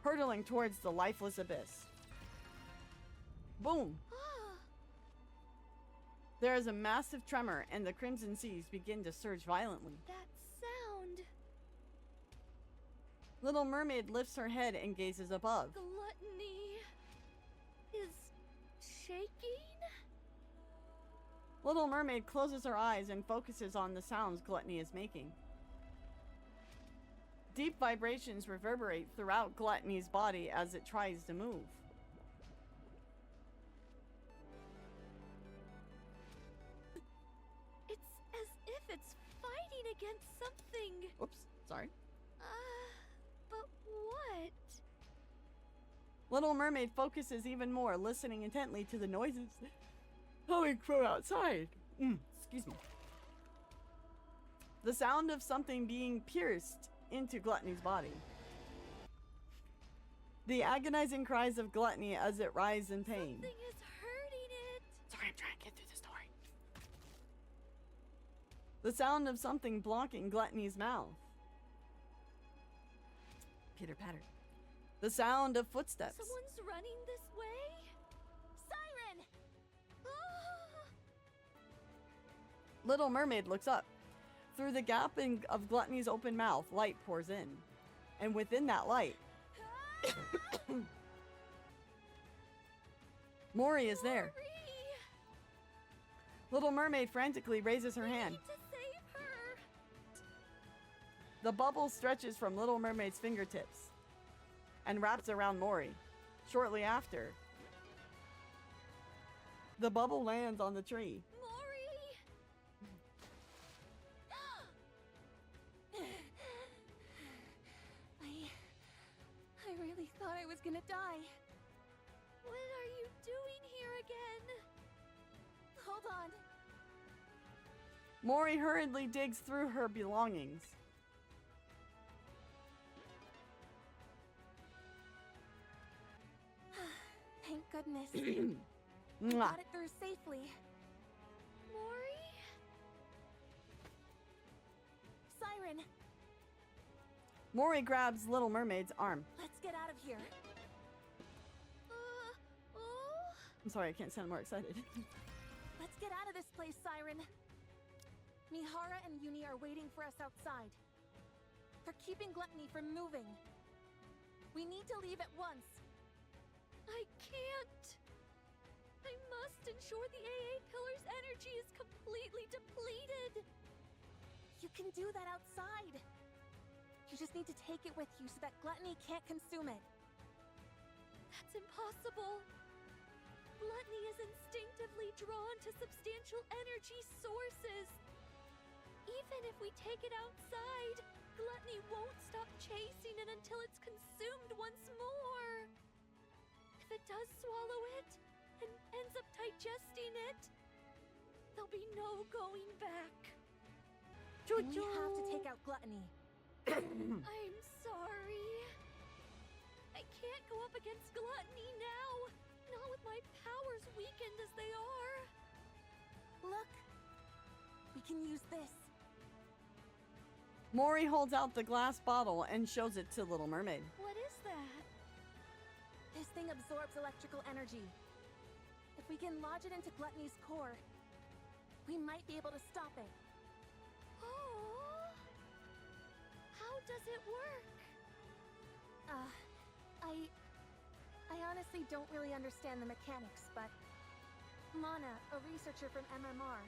[SPEAKER 2] hurtling towards the lifeless abyss. Boom! There is a massive tremor, and the crimson seas begin to surge violently.
[SPEAKER 1] That sound.
[SPEAKER 2] Little Mermaid lifts her head and gazes above.
[SPEAKER 1] Gluttony is shaking?
[SPEAKER 2] Little Mermaid closes her eyes and focuses on the sounds Gluttony is making. Deep vibrations reverberate throughout Gluttony's body as it tries to move.
[SPEAKER 1] It's as if it's fighting against something.
[SPEAKER 2] Oops, sorry.
[SPEAKER 1] But what?
[SPEAKER 2] Little Mermaid focuses even more, listening intently to the noises coming from outside. Excuse me. The sound of something being pierced into Gluttony's body. The agonizing cries of Gluttony as it writhes in pain.
[SPEAKER 1] Something is hurting it.
[SPEAKER 2] Sorry, I'm trying to get through the story. The sound of something blocking Gluttony's mouth. Pitter patter. The sound of footsteps.
[SPEAKER 1] Someone's running this way? Siren!
[SPEAKER 2] Little Mermaid looks up. Through the gap of Gluttony's open mouth, light pours in. And within that light, Mori is there. Little Mermaid frantically raises her hand.
[SPEAKER 1] To save her.
[SPEAKER 2] The bubble stretches from Little Mermaid's fingertips and wraps around Mori. Shortly after, the bubble lands on the tree.
[SPEAKER 3] gonna die.
[SPEAKER 1] What are you doing here again?
[SPEAKER 3] Hold on.
[SPEAKER 2] Mori hurriedly digs through her belongings.
[SPEAKER 3] Thank goodness.
[SPEAKER 2] Mwah.
[SPEAKER 3] Got it through safely.
[SPEAKER 1] Mori?
[SPEAKER 3] Siren,
[SPEAKER 2] Mori grabs Little Mermaid's arm.
[SPEAKER 3] let's get out of here.
[SPEAKER 1] Oh?
[SPEAKER 2] I'm sorry, I can't sound more excited.
[SPEAKER 3] Let's get out of this place, Siren. Mihara and Yuni are waiting for us outside. They're keeping Gluttony from moving. We need to leave at once.
[SPEAKER 1] I can't. I must ensure the AA pillar's energy is completely depleted.
[SPEAKER 3] You can do that outside. You just need to take it with you so that Gluttony can't consume it.
[SPEAKER 1] That's impossible. Gluttony is instinctively drawn to substantial energy sources. Even if we take it outside, Gluttony won't stop chasing it until it's consumed once more. If it does swallow it and ends up digesting it, there'll be no going back.
[SPEAKER 3] And we have to take out Gluttony.
[SPEAKER 1] I'm sorry. I can't go up against Gluttony now. Not with my powers weakened as they are.
[SPEAKER 3] Look. We can use this.
[SPEAKER 2] Mori holds out the glass bottle and shows it to Little Mermaid.
[SPEAKER 1] What is that?
[SPEAKER 3] This thing absorbs electrical energy. If we can lodge it into Gluttony's core, we might be able to stop it.
[SPEAKER 1] Oh. How does it work?
[SPEAKER 3] I honestly don't really understand the mechanics, but Mana, a researcher from MMR,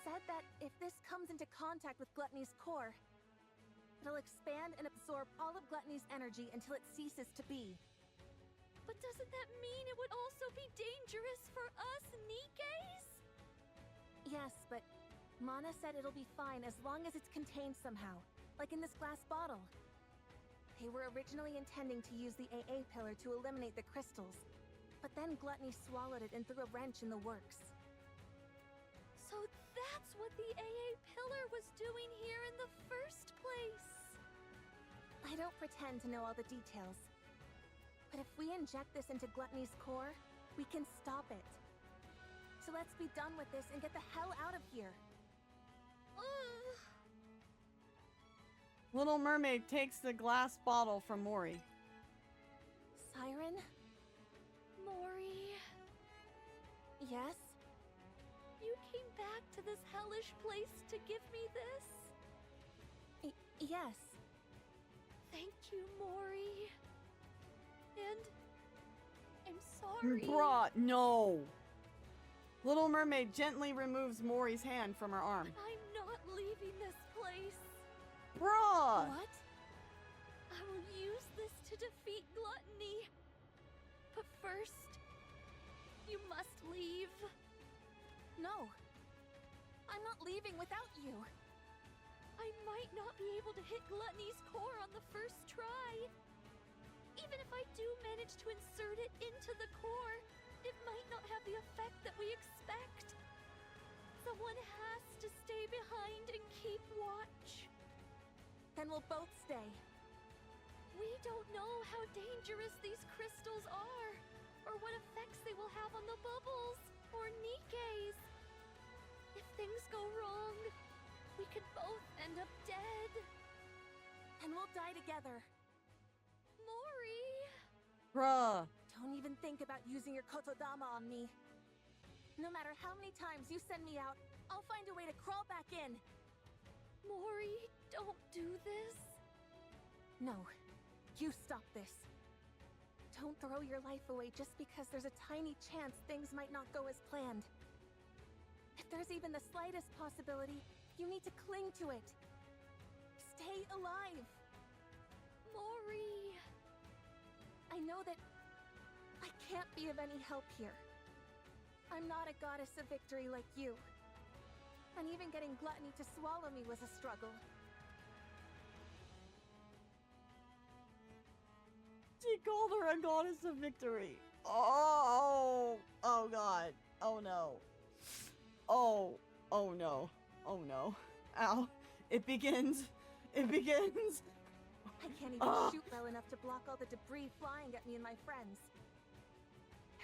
[SPEAKER 3] said that if this comes into contact with Gluttony's core, it'll expand and absorb all of Gluttony's energy until it ceases to be.
[SPEAKER 1] But doesn't that mean it would also be dangerous for us NIKKEs?
[SPEAKER 3] Yes, but Mana said it'll be fine as long as it's contained somehow, like in this glass bottle. They were originally intending to use the AA pillar to eliminate the crystals, but then Gluttony swallowed it and threw a wrench in the works.
[SPEAKER 1] So that's what the AA pillar was doing here in the first place.
[SPEAKER 3] I don't pretend to know all the details, but if we inject this into Gluttony's core, we can stop it. So let's be done with this and get the hell out of here.
[SPEAKER 2] Little Mermaid takes the glass bottle from Mori.
[SPEAKER 3] Siren?
[SPEAKER 1] Mori,
[SPEAKER 3] Yes?
[SPEAKER 1] you came back to this hellish place to give me this?
[SPEAKER 3] Yes.
[SPEAKER 1] Thank you, Mori. And I'm sorry.
[SPEAKER 2] Bruh, no. Little Mermaid gently removes Mori's hand from her arm.
[SPEAKER 1] I'm not leaving this place.
[SPEAKER 2] Bruh!
[SPEAKER 3] What?
[SPEAKER 1] I will use this to defeat Gluttony. But first, you must leave.
[SPEAKER 3] No. I'm not leaving without you.
[SPEAKER 1] I might not be able to hit Gluttony's core on the first try. Even if I do manage to insert it into the core, it might not have the effect that we expect. Someone has to stay behind and keep watch.
[SPEAKER 3] Then we'll both stay.
[SPEAKER 1] We don't know how dangerous these crystals are, or what effects they will have on the bubbles, or NIKKEs. If things go wrong, we could both end up dead.
[SPEAKER 3] And we'll die together.
[SPEAKER 1] Mori!
[SPEAKER 2] Bruh.
[SPEAKER 3] Don't even think about using your kotodama on me. No matter how many times you send me out, I'll find a way to crawl back in.
[SPEAKER 1] Mori, don't do this.
[SPEAKER 3] No, you stop this. Don't throw your life away just because there's a tiny chance things might not go as planned. If there's even the slightest possibility, you need to cling to it. Stay alive.
[SPEAKER 1] Mori!
[SPEAKER 3] I know that I can't be of any help here. I'm not a goddess of victory like you. And even getting Gluttony to swallow me was a struggle.
[SPEAKER 2] She called her a goddess of victory. Oh, oh god. Oh no. Oh, oh no. Oh no. Ow. It begins. It begins.
[SPEAKER 3] I can't even shoot well enough to block all the debris flying at me and my friends.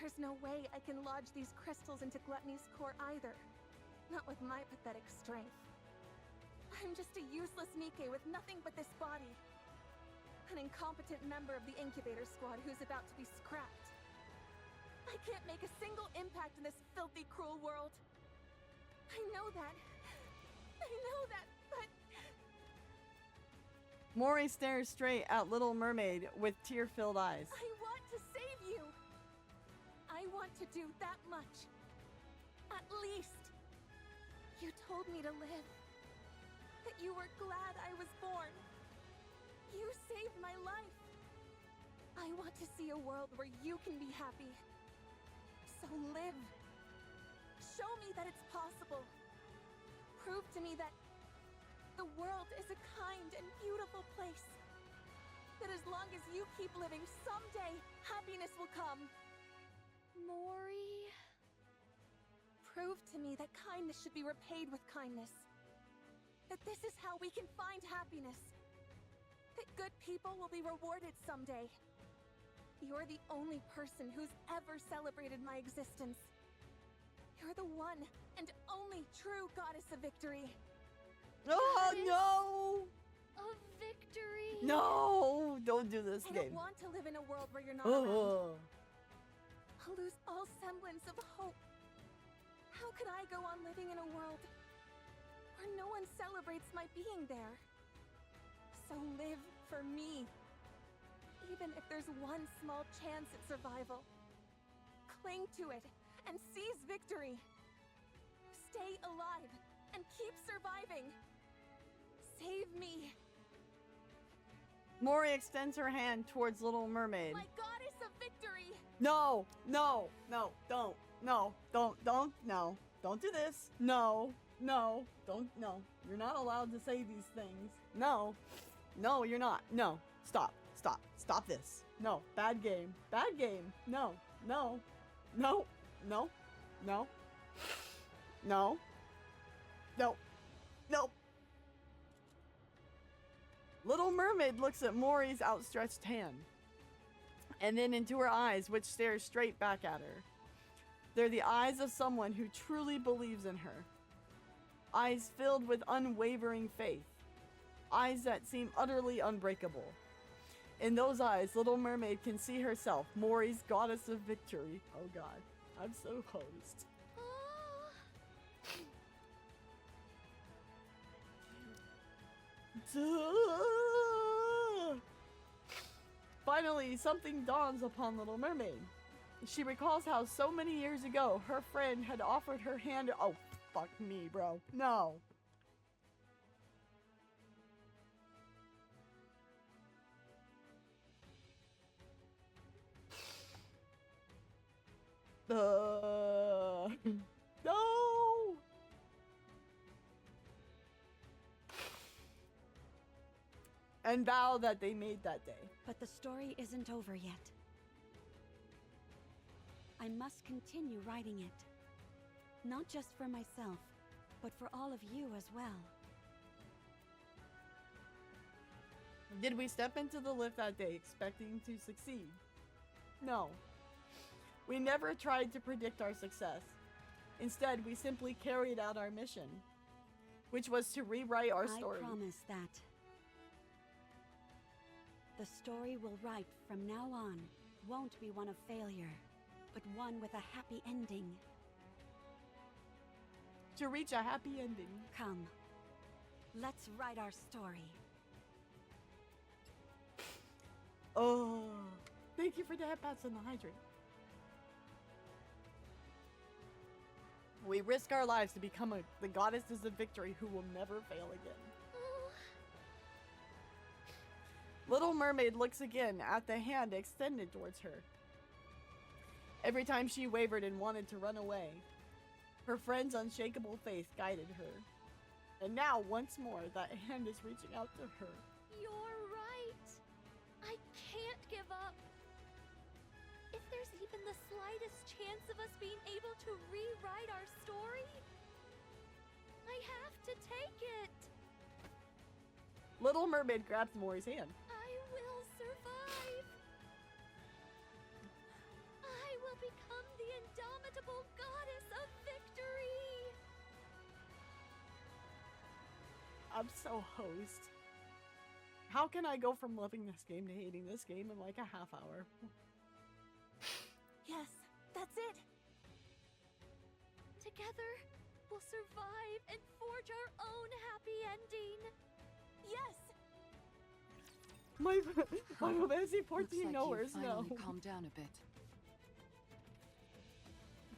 [SPEAKER 3] There's no way I can lodge these crystals into Gluttony's core either. Not with my pathetic strength. I'm just a useless NIKKE with nothing but this body. An incompetent member of the incubator squad who's about to be scrapped. I can't make a single impact in this filthy, cruel world. I know that. I know that, but...
[SPEAKER 2] Mori stares straight at Little Mermaid with tear-filled eyes.
[SPEAKER 3] I want to save you. I want to do that much. At least. You told me to live. That you were glad I was born. You saved my life. I want to see a world where you can be happy. So live. Show me that it's possible. Prove to me that the world is a kind and beautiful place. That as long as you keep living, someday happiness will come.
[SPEAKER 1] Mori...
[SPEAKER 3] Prove to me that kindness should be repaid with kindness. That this is how we can find happiness. That good people will be rewarded someday. You're the only person who's ever celebrated my existence. You're the one and only true goddess of victory.
[SPEAKER 2] Oh no!
[SPEAKER 1] Of victory.
[SPEAKER 2] No! Don't do this
[SPEAKER 3] I
[SPEAKER 2] game.
[SPEAKER 3] don't want to live in a world where you're not around. I'll lose all semblance of hope. How could I go on living in a world where no one celebrates my being there? So live for me. Even if there's one small chance at survival. Cling to it and seize victory. Stay alive and keep surviving. Save me.
[SPEAKER 2] Mori extends her hand towards Little Mermaid.
[SPEAKER 3] My goddess of victory.
[SPEAKER 2] No, no, no, don't. No, don't, no. Don't do this. No, no, don't, no. You're not allowed to say these things. No, no, you're not. No, stop, stop, stop this. No, bad game, bad game. No, no, no, no, no, no, no, no. Little Mermaid looks at Mori's outstretched hand, and then into her eyes, which stare straight back at her. They're the eyes of someone who truly believes in her. Eyes filled with unwavering faith. Eyes that seem utterly unbreakable. In those eyes, Little Mermaid can see herself, Mori's goddess of victory. Oh god, I'm so hosed. Finally, something dawns upon Little Mermaid. She recalls how so many years ago, her friend had offered her hand. Oh, fuck me, bro. No. No. And vow that they made that day.
[SPEAKER 12] But the story isn't over yet. I must continue writing it. Not just for myself, but for all of you as well.
[SPEAKER 2] Did we step into the lift that day expecting to succeed? No. We never tried to predict our success. Instead, we simply carried out our mission, which was to rewrite our story.
[SPEAKER 12] I promise that. The story we'll write from now on won't be one of failure, but one with a happy ending.
[SPEAKER 2] To reach a happy ending.
[SPEAKER 12] Come, let's write our story.
[SPEAKER 2] Oh, thank you for the headpats and the hydrant. We risk our lives to become the goddesses of victory who will never fail again. Little Mermaid looks again at the hand extended towards her. Every time she wavered and wanted to run away, her friend's unshakable faith guided her. And now, once more, that hand is reaching out to her.
[SPEAKER 1] You're right. I can't give up. even the slightest chance of us being able to rewrite our story? I have to take it.
[SPEAKER 2] Little Mermaid grabs Mori's hand.
[SPEAKER 1] I will survive. I will become the indomitable goddess of victory.
[SPEAKER 2] I'm so hosed. How can I go from loving this game to hating this game in like a half hour?
[SPEAKER 3] Yes, that's it.
[SPEAKER 1] Together, we'll survive and forge our own happy ending.
[SPEAKER 3] Yes.
[SPEAKER 2] My Final Fantasy
[SPEAKER 4] Looks
[SPEAKER 2] 14
[SPEAKER 4] like
[SPEAKER 2] knowers
[SPEAKER 4] you
[SPEAKER 2] know.
[SPEAKER 4] finally calmed down a bit.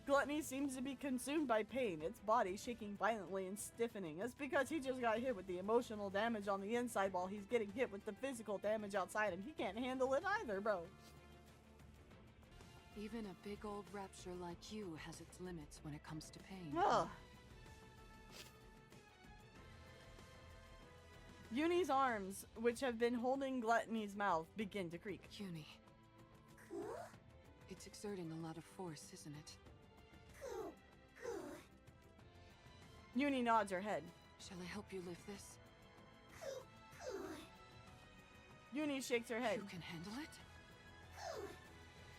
[SPEAKER 2] Gluttony seems to be consumed by pain, its body shaking violently and stiffening. That's because he just got hit with the emotional damage on the inside while he's getting hit with the physical damage outside, and he can't handle it either, bro.
[SPEAKER 4] Even a big old Rapture like you has its limits when it comes to pain.
[SPEAKER 2] Ugh. Yuni's arms, which have been holding Gluttony's mouth, begin to creak.
[SPEAKER 4] Yuni. It's exerting a lot of force, isn't it?
[SPEAKER 2] Yuni nods her head.
[SPEAKER 4] Shall I help you lift this?
[SPEAKER 2] Yuni shakes her head.
[SPEAKER 4] You can handle it?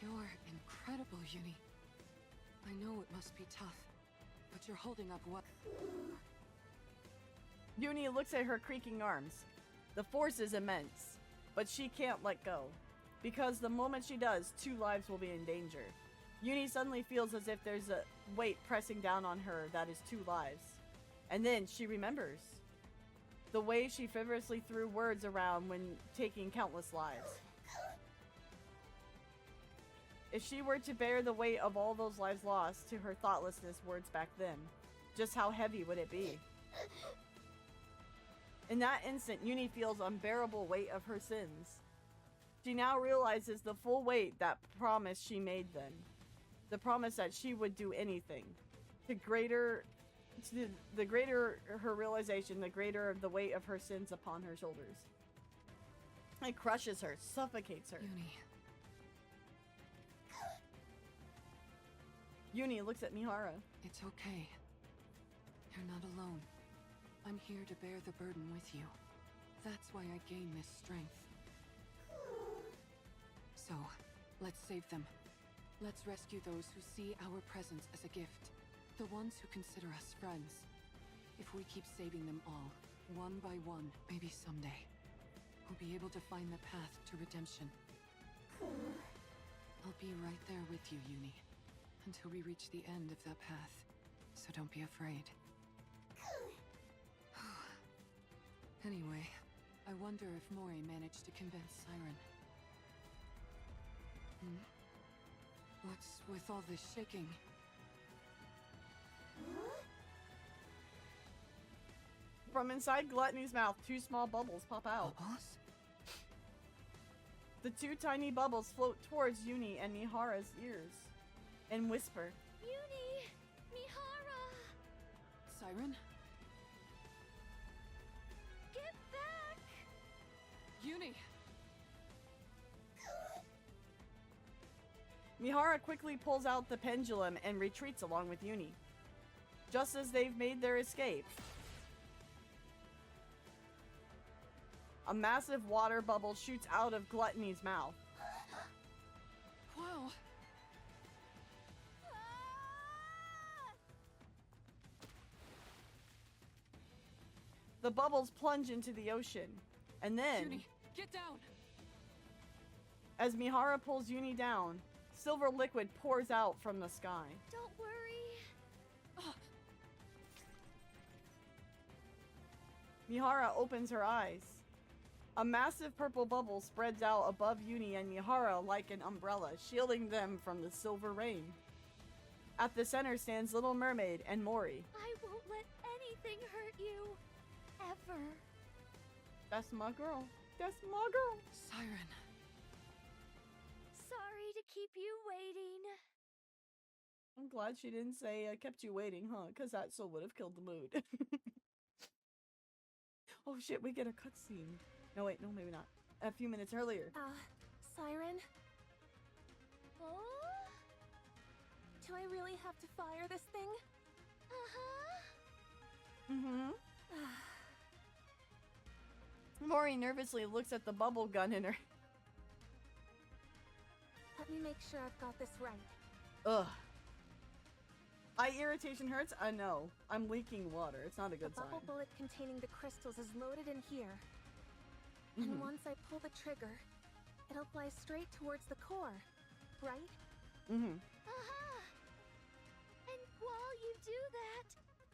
[SPEAKER 4] You're incredible, Yuni. I know it must be tough, but you're holding up what?
[SPEAKER 2] Yuni looks at her creaking arms. The force is immense, but she can't let go. Because the moment she does, 2 lives will be in danger. Yuni suddenly feels as if there's a weight pressing down on her that is 2 lives. And then she remembers the way she frivolously threw words around when taking countless lives. If she were to bear the weight of all those lives lost to her thoughtlessness words back then, just how heavy would it be? In that instant, Yuni feels unbearable weight of her sins. She now realizes the full weight that promise she made then. The promise that she would do anything. The greater her realization, the greater the weight of her sins upon her shoulders. It crushes her, suffocates her.
[SPEAKER 4] Yuni.
[SPEAKER 2] Yuni looks at Mihara.
[SPEAKER 4] It's okay. You're not alone. I'm here to bear the burden with you. That's why I gain this strength. So, let's save them. Let's rescue those who see our presence as a gift. The ones who consider us friends. If we keep saving them all, one by one, maybe someday, we'll be able to find the path to redemption. I'll be right there with you, Yuni, until we reach the end of that path. So don't be afraid. Anyway, I wonder if Mori managed to convince Siren. What's with all this shaking?
[SPEAKER 2] From inside Gluttony's mouth, 2 small bubbles pop out.
[SPEAKER 4] Bubbles?
[SPEAKER 2] The 2 tiny bubbles float towards Yuni and Mihara's ears and whisper,
[SPEAKER 1] Yuni! Mihara!
[SPEAKER 4] Siren?
[SPEAKER 1] Get back!
[SPEAKER 4] Yuni!
[SPEAKER 2] Mihara quickly pulls out the pendulum and retreats along with Yuni. Just as they've made their escape, a massive water bubble shoots out of Gluttony's mouth.
[SPEAKER 4] Wow!
[SPEAKER 2] The bubbles plunge into the ocean, and then,
[SPEAKER 4] Yuni, get down!
[SPEAKER 2] as Mihara pulls Yuni down, silver liquid pours out from the sky.
[SPEAKER 1] Don't worry.
[SPEAKER 2] Mihara opens her eyes. A massive purple bubble spreads out above Yuni and Mihara like an umbrella, shielding them from the silver rain. At the center stands Little Mermaid and Mori.
[SPEAKER 1] I won't let anything hurt you. Ever.
[SPEAKER 2] That's my girl. That's my girl.
[SPEAKER 4] Siren.
[SPEAKER 1] Sorry to keep you waiting.
[SPEAKER 2] I'm glad she didn't say I kept you waiting, huh? Because that so would have killed the mood. Oh shit, we get a cutscene. No, wait, no, maybe not. A few minutes earlier.
[SPEAKER 3] Siren?
[SPEAKER 1] Oh?
[SPEAKER 3] Do I really have to fire this thing?
[SPEAKER 2] Mori nervously looks at the bubble gun in her.
[SPEAKER 3] Let me make sure I've got this right.
[SPEAKER 2] Ugh. Eye irritation hurts? I know. I'm leaking water. It's not a good
[SPEAKER 3] The bubble
[SPEAKER 2] sign.
[SPEAKER 3] bullet containing the crystals is loaded in here. And once I pull the trigger, it'll fly straight towards the core, right?
[SPEAKER 1] And while you do that,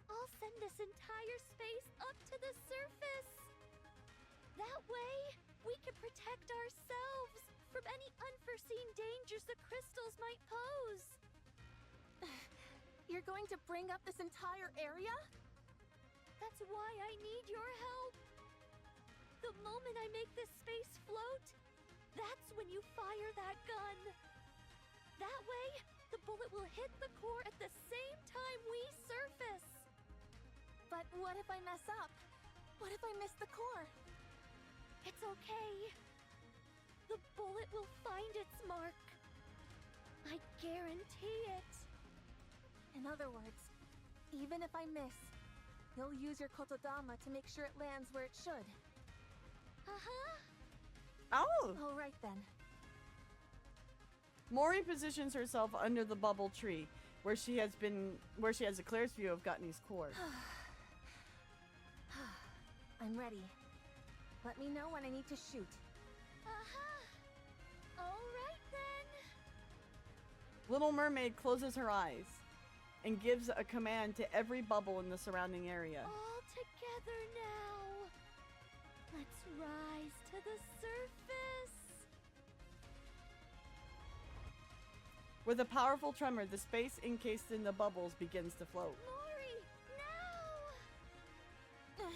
[SPEAKER 1] I'll send this entire space up to the surface. That way, we can protect ourselves from any unforeseen dangers the crystals might pose.
[SPEAKER 3] You're going to bring up this entire area?
[SPEAKER 1] That's why I need your help. The moment I make this space float, that's when you fire that gun. That way, the bullet will hit the core at the same time we surface.
[SPEAKER 3] But what if I mess up? What if I miss the core?
[SPEAKER 1] It's okay. The bullet will find its mark. I guarantee it.
[SPEAKER 3] In other words, even if I miss, you'll use your kotodama to make sure it lands where it should.
[SPEAKER 2] Oh!
[SPEAKER 3] All right then.
[SPEAKER 2] Mori positions herself under the bubble tree, where she has a clearest view of Gluttony's core.
[SPEAKER 3] I'm ready. Let me know when I need to shoot.
[SPEAKER 1] All right then.
[SPEAKER 2] Little Mermaid closes her eyes and gives a command to every bubble in the surrounding area.
[SPEAKER 1] All together now. Let's rise to the surface.
[SPEAKER 2] With a powerful tremor, the space encased in the bubbles begins to float.
[SPEAKER 1] Mori, now!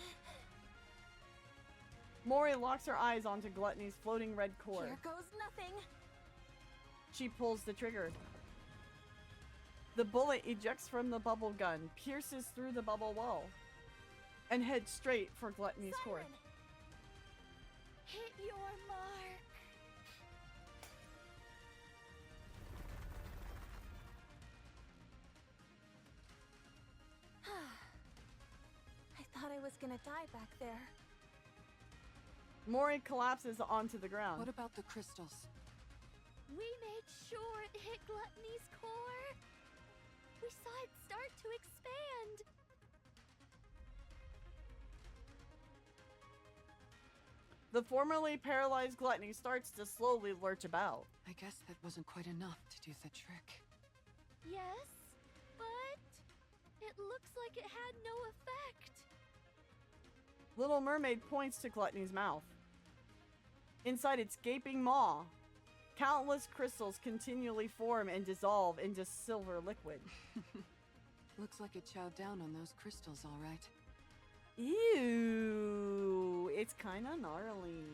[SPEAKER 2] Mori locks her eyes onto Gluttony's floating red core.
[SPEAKER 3] Here goes nothing.
[SPEAKER 2] She pulls the trigger. The bullet ejects from the bubble gun, pierces through the bubble wall, and heads straight for Gluttony's core.
[SPEAKER 1] Hit your mark.
[SPEAKER 3] I thought I was gonna die back there.
[SPEAKER 2] Mori collapses onto the ground.
[SPEAKER 4] What about the crystals?
[SPEAKER 1] We made sure it hit Gluttony's core. We saw it start to expand.
[SPEAKER 2] The formerly paralyzed Gluttony starts to slowly lurch about.
[SPEAKER 4] I guess that wasn't quite enough to do the trick.
[SPEAKER 1] Yes, but it looks like it had no effect.
[SPEAKER 2] Little Mermaid points to Gluttony's mouth. Inside its gaping maw, countless crystals continually form and dissolve into silver liquid.
[SPEAKER 4] Looks like it chowed down on those crystals, all right.
[SPEAKER 2] Ew, it's kinda gnarly.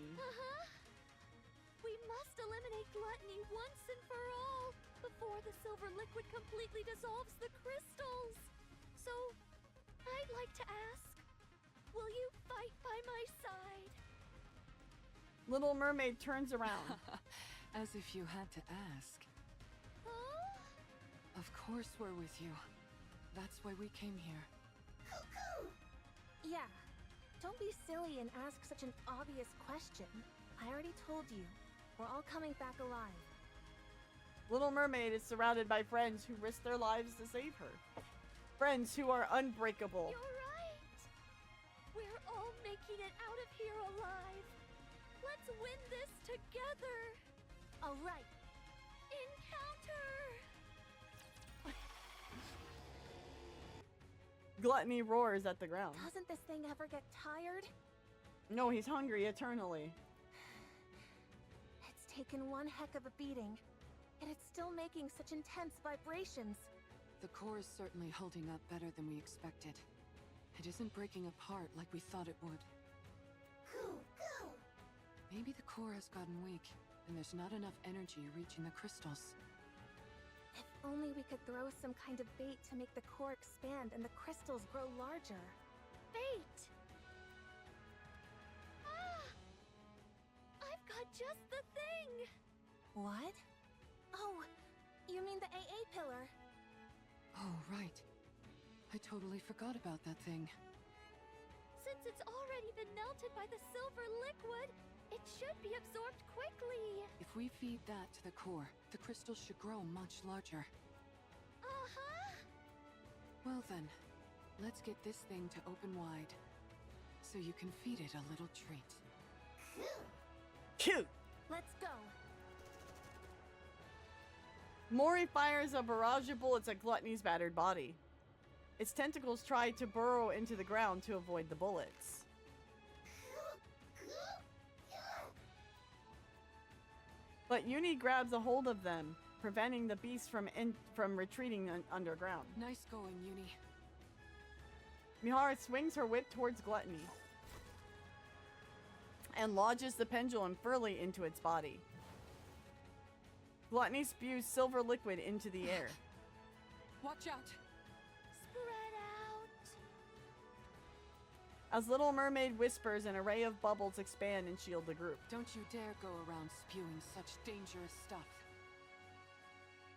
[SPEAKER 1] We must eliminate Gluttony once and for all before the silver liquid completely dissolves the crystals. So, I'd like to ask, will you fight by my side?
[SPEAKER 2] Little Mermaid turns around.
[SPEAKER 4] As if you had to ask.
[SPEAKER 1] Huh?
[SPEAKER 4] Of course we're with you. That's why we came here.
[SPEAKER 3] Yeah. Don't be silly and ask such an obvious question. I already told you. We're all coming back alive.
[SPEAKER 2] Little Mermaid is surrounded by friends who risk their lives to save her. Friends who are unbreakable.
[SPEAKER 1] You're right. We're all making it out of here alive. Let's win this together.
[SPEAKER 3] All right.
[SPEAKER 1] Encounter.
[SPEAKER 2] Gluttony roars at the ground.
[SPEAKER 3] Doesn't this thing ever get tired?
[SPEAKER 2] No, he's hungry eternally.
[SPEAKER 3] It's taken one heck of a beating, and it's still making such intense vibrations.
[SPEAKER 4] The core is certainly holding up better than we expected. It isn't breaking apart like we thought it would. Maybe the core has gotten weak, and there's not enough energy reaching the crystals.
[SPEAKER 3] If only we could throw some kind of bait to make the core expand and the crystals grow larger.
[SPEAKER 1] Bait. I've got just the thing.
[SPEAKER 3] What? Oh, you mean the AA pillar?
[SPEAKER 4] Oh, right. I totally forgot about that thing.
[SPEAKER 1] Since it's already been melted by the silver liquid, it should be absorbed quickly.
[SPEAKER 4] If we feed that to the core, the crystal should grow much larger.
[SPEAKER 1] Uh-huh.
[SPEAKER 4] Well then, let's get this thing to open wide, so you can feed it a little treat.
[SPEAKER 2] Cute!
[SPEAKER 3] Let's go.
[SPEAKER 2] Mori fires a barrage of bullets at Gluttony's battered body. Its tentacles try to burrow into the ground to avoid the bullets. But Yuni grabs a hold of them, preventing the beast from retreating underground.
[SPEAKER 4] Nice going, Yuni.
[SPEAKER 2] Mihara swings her whip towards Gluttony and lodges the pendulum firmly into its body. Gluttony spews silver liquid into the air.
[SPEAKER 4] Watch out!
[SPEAKER 1] Spread out.
[SPEAKER 2] As Little Mermaid whispers, an array of bubbles expand and shield the group.
[SPEAKER 4] Don't you dare go around spewing such dangerous stuff.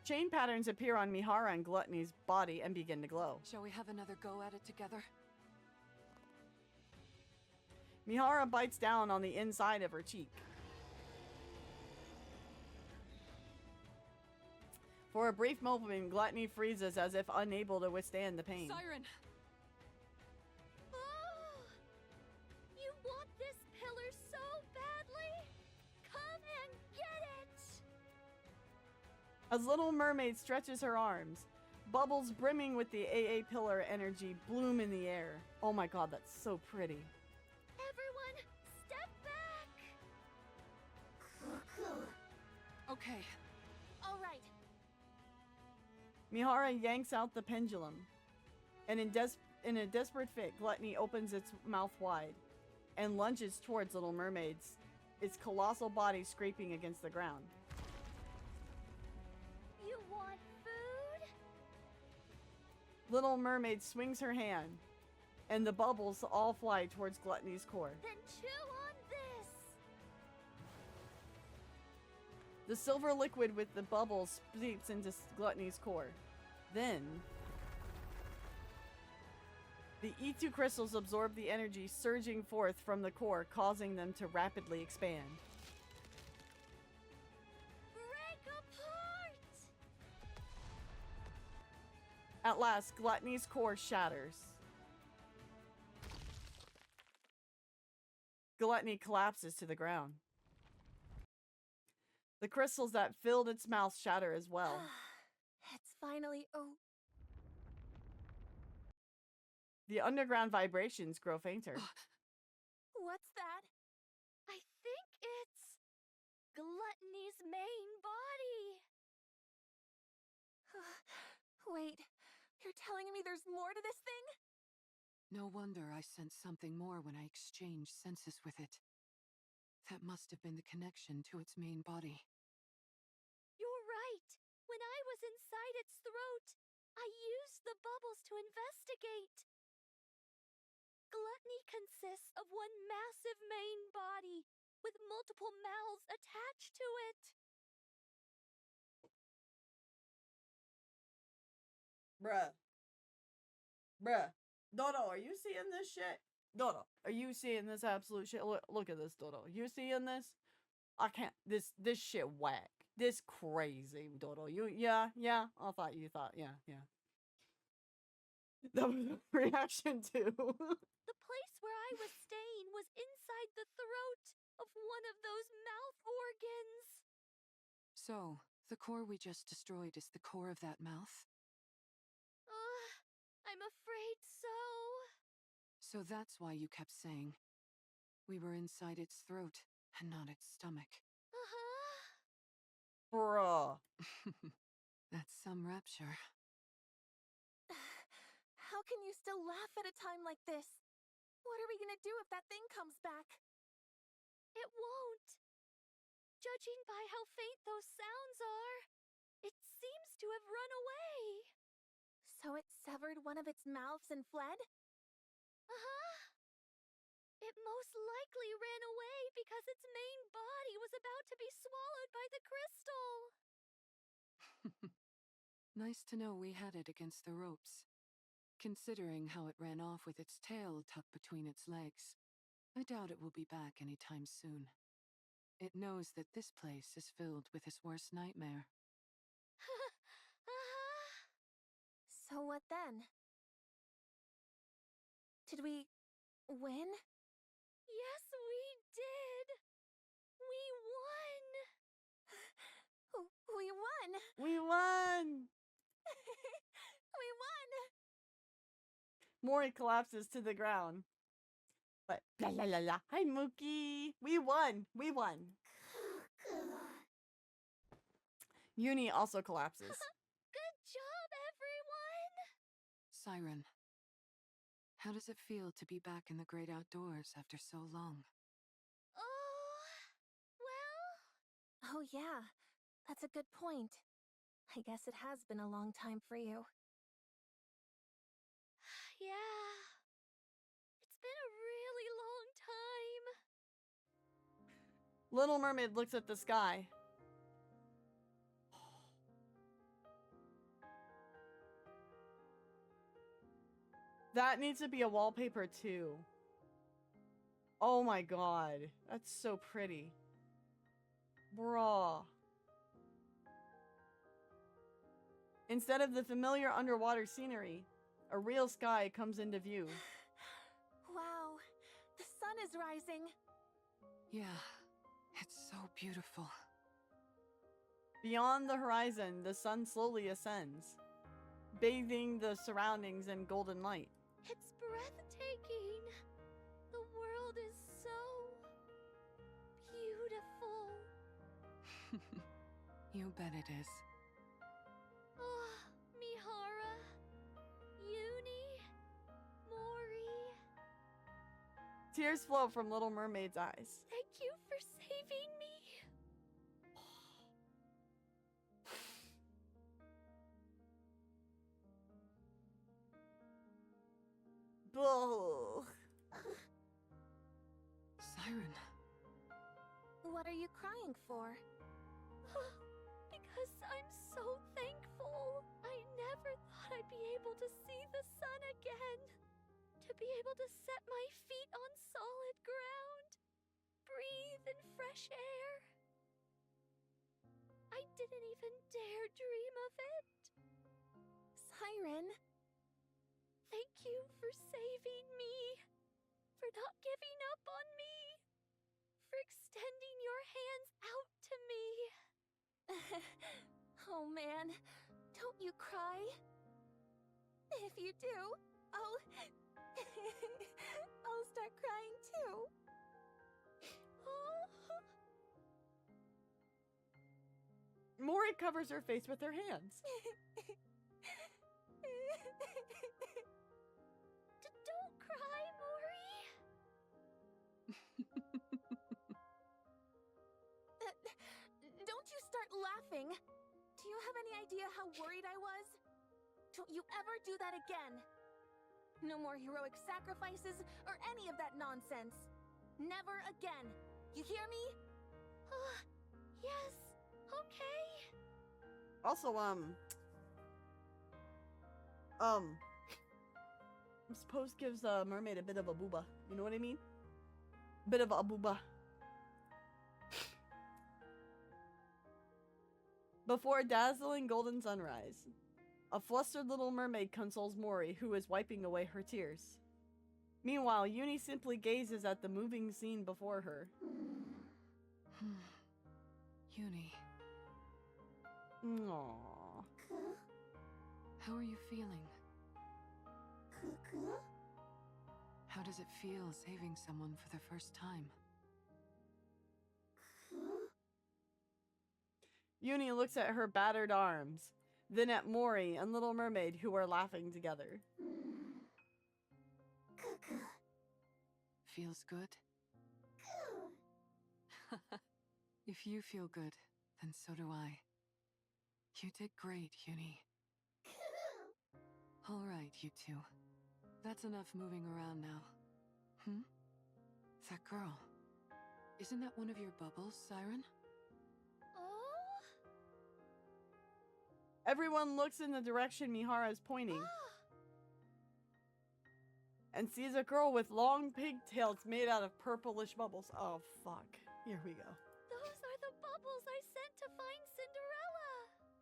[SPEAKER 2] Chain patterns appear on Mihara and Gluttony's body and begin to glow.
[SPEAKER 4] Shall we have another go at it together?
[SPEAKER 2] Mihara bites down on the inside of her cheek. For a brief moment, Gluttony freezes as if unable to withstand the pain.
[SPEAKER 4] Siren!
[SPEAKER 1] Oh, you want this pillar so badly? Come and get it!
[SPEAKER 2] As Little Mermaid stretches her arms, bubbles brimming with the AA pillar energy bloom in the air. Oh my god, that's so pretty.
[SPEAKER 1] Everyone, step back!
[SPEAKER 4] Okay.
[SPEAKER 3] All right.
[SPEAKER 2] Mihara yanks out the pendulum, and in a desperate fit, Gluttony opens its mouth wide and lunges towards Little Mermaid's, its colossal body scraping against the ground.
[SPEAKER 1] You want food?
[SPEAKER 2] Little Mermaid swings her hand, and the bubbles all fly towards Gluttony's core.
[SPEAKER 1] Then chew on this!
[SPEAKER 2] The silver liquid with the bubbles seeps into Gluttony's core. Then, the E2 crystals absorb the energy surging forth from the core, causing them to rapidly expand.
[SPEAKER 1] Break apart!
[SPEAKER 2] At last, Gluttony's core shatters. Gluttony collapses to the ground. The crystals that filled its mouth shatter as well.
[SPEAKER 3] It's finally
[SPEAKER 2] The underground vibrations grow fainter.
[SPEAKER 3] What's that?
[SPEAKER 1] I think it's Gluttony's main body.
[SPEAKER 3] Wait, you're telling me there's more to this thing?
[SPEAKER 4] No wonder I sensed something more when I exchanged senses with it. That must have been the connection to its main body.
[SPEAKER 1] You're right. When I was inside its throat, I used the bubbles to investigate. Gluttony consists of one massive main body with multiple mouths attached to it.
[SPEAKER 2] Bruh. Dodo, are you seeing this shit? Dodo, are you seeing this absolute shit? Look at this, Dodo. You seeing this? I can't. This shit whack. This crazy, Dodo. Yeah. I thought you thought, yeah. That was a reaction too.
[SPEAKER 1] The place where I was staying was inside the throat of one of those mouth organs.
[SPEAKER 4] So, the core we just destroyed is the core of that mouth?
[SPEAKER 1] I'm afraid so.
[SPEAKER 4] So that's why you kept saying we were inside its throat and not its stomach.
[SPEAKER 2] Bruh.
[SPEAKER 4] That's some rapture.
[SPEAKER 3] How can you still laugh at a time like this? What are we gonna do if that thing comes back?
[SPEAKER 1] It won't. Judging by how faint those sounds are, it seems to have run away.
[SPEAKER 3] So it severed one of its mouths and fled?
[SPEAKER 1] It most likely ran away because its main body was about to be swallowed by the crystal.
[SPEAKER 4] Nice to know we had it against the ropes. Considering how it ran off with its tail tucked between its legs, I doubt it will be back anytime soon. It knows that this place is filled with his worst nightmare.
[SPEAKER 3] So what then? Did we win?
[SPEAKER 1] Yes, we did! We won!
[SPEAKER 3] We won!
[SPEAKER 2] We won!
[SPEAKER 3] We won!
[SPEAKER 2] Mori collapses to the ground. But la la la la. Hi Mookie. We won. We won. Yuni also collapses.
[SPEAKER 1] Good job, everyone!
[SPEAKER 4] Siren, how does it feel to be back in the great outdoors after so long?
[SPEAKER 1] Oh, well...
[SPEAKER 3] Oh yeah, that's a good point. I guess it has been a long time for you.
[SPEAKER 1] Yeah. It's been a really long time.
[SPEAKER 2] Little Mermaid looks at the sky. That needs to be a wallpaper too. Oh my god. That's so pretty. Bruh. Instead of the familiar underwater scenery, a real sky comes into view.
[SPEAKER 3] Wow, the sun is rising.
[SPEAKER 4] Yeah, it's so beautiful.
[SPEAKER 2] Beyond the horizon, the sun slowly ascends, bathing the surroundings in golden light.
[SPEAKER 1] It's breathtaking. The world is so... beautiful.
[SPEAKER 4] You bet it is.
[SPEAKER 1] Oh, Mihara, Yuni, Mori.
[SPEAKER 2] Tears flow from Little Mermaid's eyes.
[SPEAKER 1] Thank you for saving me.
[SPEAKER 2] Ugh.
[SPEAKER 4] Siren.
[SPEAKER 3] What are you crying for?
[SPEAKER 1] Because I'm so thankful. I never thought I'd be able to see the sun again. To be able to set my feet on solid ground. Breathe in fresh air. I didn't even dare dream of it.
[SPEAKER 3] Siren.
[SPEAKER 1] Thank you for saving me. For not giving up on me. For extending your hands out to me.
[SPEAKER 3] Oh man, don't you cry? If you do, I'll start crying too.
[SPEAKER 2] Mori covers her face with her hands.
[SPEAKER 1] Don't cry, Mori.
[SPEAKER 3] Don't you start laughing. Do you have any idea how worried I was? Don't you ever do that again. No more heroic sacrifices or any of that nonsense. Never again. You hear me?
[SPEAKER 1] Yes, okay.
[SPEAKER 2] Also, I suppose gives a mermaid a bit of a booba. You know what I mean? Bit of a booba. Before a dazzling golden sunrise, a flustered little mermaid consoles Mori, who is wiping away her tears. Meanwhile, Yuni simply gazes at the moving scene before her.
[SPEAKER 4] Yuni.
[SPEAKER 2] Aww.
[SPEAKER 4] How are you feeling? How does it feel saving someone for the first time?
[SPEAKER 2] Yuni looks at her battered arms, then at Mori and Little Mermaid, who are laughing together.
[SPEAKER 4] Feels good? If you feel good, then so do I. You did great, Yuni. All right, you two. That's enough moving around now. That girl. Isn't that one of your bubbles, Siren?
[SPEAKER 1] Oh?
[SPEAKER 2] Everyone looks in the direction Mihara is pointing and sees a girl with long pigtails made out of purplish bubbles. Oh, fuck. Here we go.
[SPEAKER 1] Those are the bubbles I sent to find Cinderella.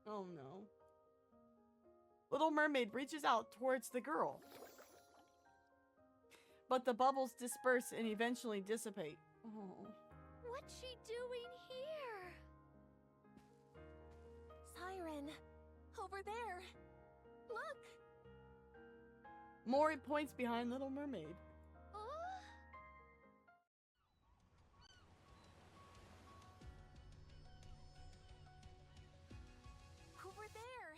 [SPEAKER 2] Oh, no. Little Mermaid reaches out towards the girl. But the bubbles disperse and eventually dissipate. Oh.
[SPEAKER 1] What's she doing here?
[SPEAKER 3] Siren, over there. Look.
[SPEAKER 2] Mori points behind Little Mermaid.
[SPEAKER 1] Oh?
[SPEAKER 3] Over there.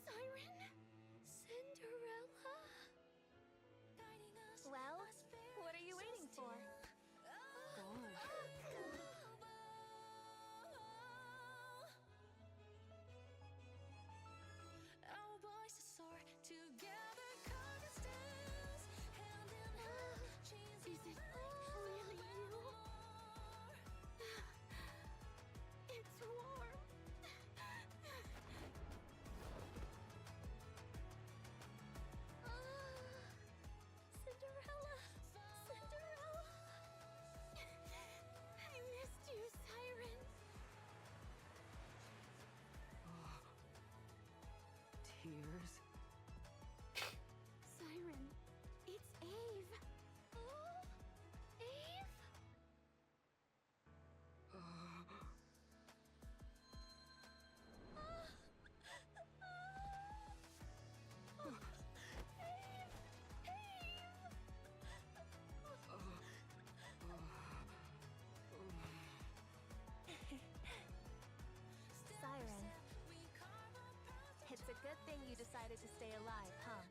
[SPEAKER 3] Siren?
[SPEAKER 1] Cinderella?
[SPEAKER 3] Well, what are you waiting for?
[SPEAKER 9] Our voices soar together, carving stems, hand in hand, chains
[SPEAKER 3] Is it really you? It's warm.
[SPEAKER 1] Cinderella! Cinderella!
[SPEAKER 3] I missed you, Siren.
[SPEAKER 4] Tears.
[SPEAKER 3] Siren, it's Eve.
[SPEAKER 1] Oh, Eve?
[SPEAKER 3] Siren, it's a good thing you decided to stay alive, huh?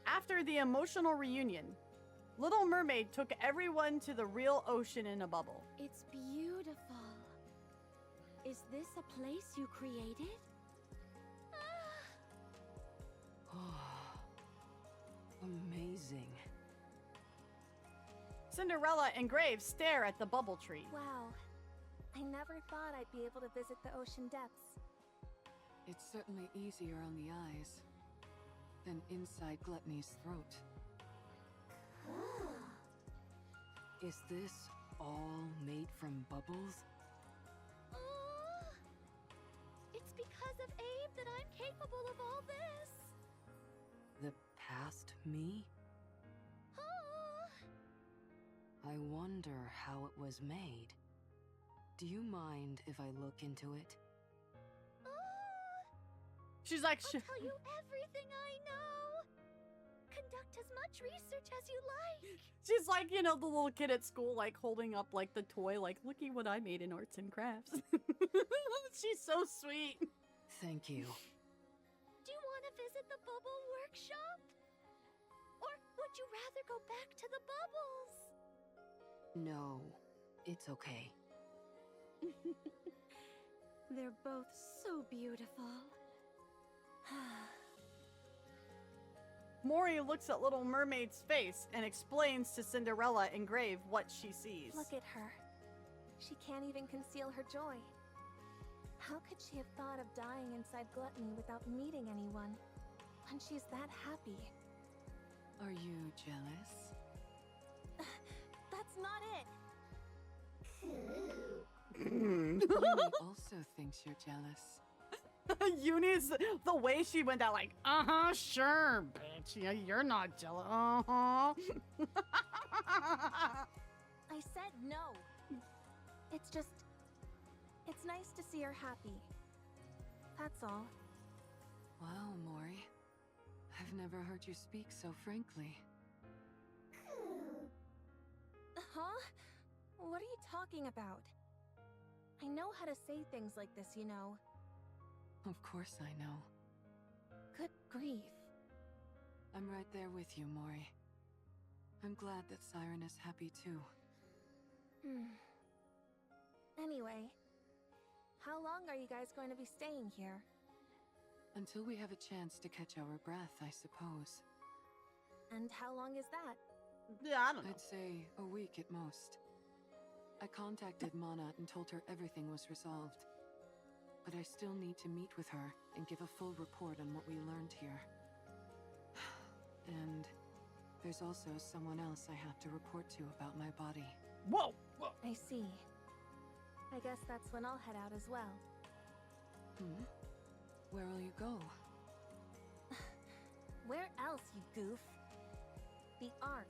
[SPEAKER 2] After the emotional reunion, Little Mermaid took everyone to the real ocean in a bubble.
[SPEAKER 12] It's beautiful. Is this a place you created?
[SPEAKER 4] Amazing.
[SPEAKER 2] Cinderella and Graves stare at the bubble tree.
[SPEAKER 3] Wow. I never thought I'd be able to visit the ocean depths.
[SPEAKER 4] It's certainly easier on the eyes than inside Gluttony's throat. Is this all made from bubbles?
[SPEAKER 1] Oh, it's because of Abe that I'm capable of all this.
[SPEAKER 4] The past me?
[SPEAKER 1] Oh.
[SPEAKER 4] I wonder how it was made. Do you mind if I look into it?
[SPEAKER 2] She's like,
[SPEAKER 1] I'll tell you everything I know. Conduct as much research as you like.
[SPEAKER 2] she's like, you know, the little kid at school, like holding up like the toy, like, looky what I made in arts and crafts. She's so sweet.
[SPEAKER 4] Thank you.
[SPEAKER 1] Do you want to visit the bubble workshop? Or would you rather go back to the bubbles?
[SPEAKER 4] No, it's okay.
[SPEAKER 12] They're both so beautiful.
[SPEAKER 2] Mori looks at Little Mermaid's face and explains to Cinderella and Grave what she sees.
[SPEAKER 3] Look at her. She can't even conceal her joy. How could she have thought of dying inside Gluttony without meeting anyone? When she's that happy.
[SPEAKER 4] Are you jealous?
[SPEAKER 3] That's not it!
[SPEAKER 4] Yuni also thinks you're jealous.
[SPEAKER 2] Yuni's the way she went out, like, sure, bitch. Yeah, you're not jealous. I
[SPEAKER 3] said no. It's just, it's nice to see her happy. That's all.
[SPEAKER 4] Wow, Mori. I've never heard you speak so frankly.
[SPEAKER 3] Huh? What are you talking about? I know how to say things like this, you know.
[SPEAKER 4] Of course I know.
[SPEAKER 3] Good grief.
[SPEAKER 4] I'm right there with you, Mori. I'm glad that Siren is happy too.
[SPEAKER 3] Anyway, how long are you guys going to be staying here?
[SPEAKER 4] Until we have a chance to catch our breath, I suppose.
[SPEAKER 3] And how long is that?
[SPEAKER 2] Yeah, I don't know.
[SPEAKER 4] I'd say a week at most. I contacted Mana and told her everything was resolved. But I still need to meet with her and give a full report on what we learned here. And there's also someone else I have to report to about my body.
[SPEAKER 2] Whoa!
[SPEAKER 3] I see. I guess that's when I'll head out as well.
[SPEAKER 4] Hmm? Where will you go?
[SPEAKER 3] Where else, you goof? The Ark.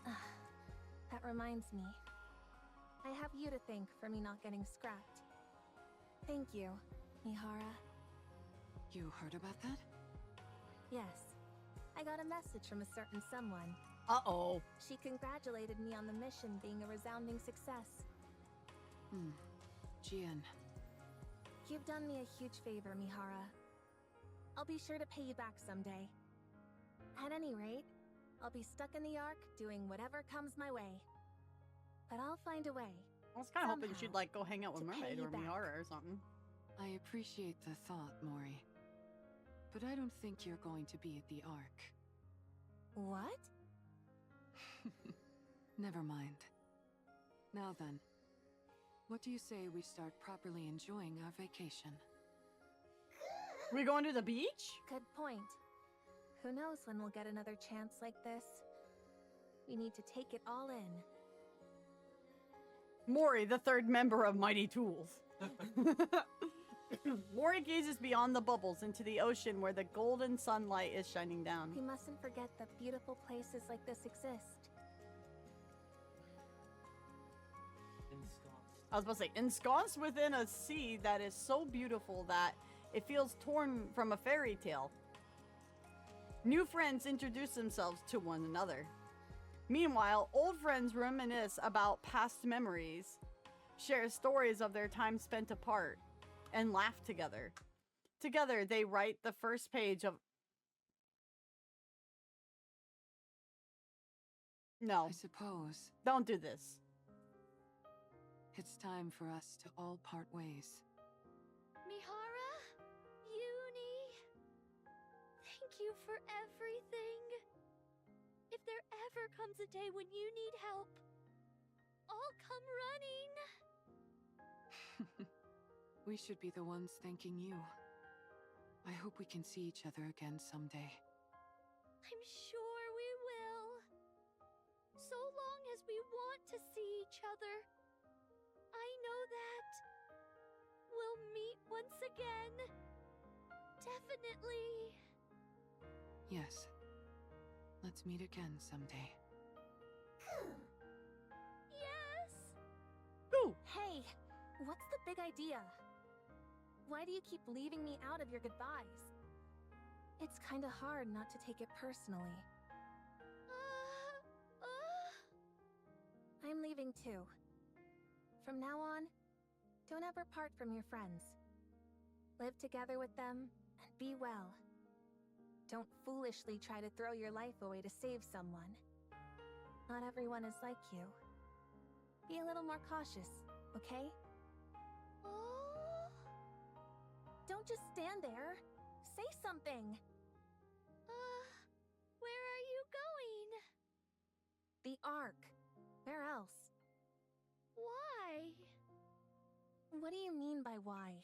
[SPEAKER 3] That reminds me. I have you to thank for me not getting scrapped. Thank you, Mihara.
[SPEAKER 4] You heard about that?
[SPEAKER 3] Yes. I got a message from a certain someone.
[SPEAKER 2] Uh-oh.
[SPEAKER 3] She congratulated me on the mission being a resounding success.
[SPEAKER 4] Jian.
[SPEAKER 3] You've done me a huge favor, Mihara. I'll be sure to pay you back someday. At any rate, I'll be stuck in the Ark doing whatever comes my way. But I'll find a way.
[SPEAKER 2] I was kind of hoping
[SPEAKER 3] somehow,
[SPEAKER 2] she'd like go hang out with
[SPEAKER 3] to pay
[SPEAKER 2] Mermaid
[SPEAKER 3] you
[SPEAKER 2] or
[SPEAKER 3] back.
[SPEAKER 2] Mihara or something.
[SPEAKER 4] I appreciate the thought, Mori. But I don't think you're going to be at the Ark.
[SPEAKER 3] What?
[SPEAKER 4] Never mind. Now then, what do you say we start properly enjoying our vacation?
[SPEAKER 2] We going to the beach?
[SPEAKER 3] Good point. Who knows when we'll get another chance like this? We need to take it all in.
[SPEAKER 2] Mori, the third member of Mighty Tools. Mori gazes beyond the bubbles into the ocean where the golden sunlight is shining down.
[SPEAKER 3] We mustn't forget that beautiful places like this exist.
[SPEAKER 2] I was about to say, ensconced within a sea that is so beautiful that it feels torn from a fairy tale. New friends introduce themselves to one another. Meanwhile, old friends reminisce about past memories, share stories of their time spent apart, and laugh together. Together, they write the first page of... No.
[SPEAKER 4] I suppose
[SPEAKER 2] Don't do this.
[SPEAKER 4] it's time for us to all part ways.
[SPEAKER 1] Mihara, Yuni, thank you for everything. If there ever comes a day when you need help, I'll come running.
[SPEAKER 4] We should be the ones thanking you. I hope we can see each other again someday.
[SPEAKER 1] I'm sure we will. So long as we want to see each other. I know that we'll meet once again. Definitely.
[SPEAKER 4] Yes. Let's meet again someday.
[SPEAKER 1] Yes.
[SPEAKER 2] Ooh.
[SPEAKER 3] Hey, what's the big idea? Why do you keep leaving me out of your goodbyes? It's kinda hard not to take it personally. I'm leaving too. From now on, don't ever part from your friends. Live together with them, and be well. Don't foolishly try to throw your life away to save someone. Not everyone is like you. Be a little more cautious, okay?
[SPEAKER 1] Oh.
[SPEAKER 3] Don't just stand there. Say something.
[SPEAKER 1] Where are you going?
[SPEAKER 3] The Ark. Where else?
[SPEAKER 1] Why?
[SPEAKER 3] What do you mean by why?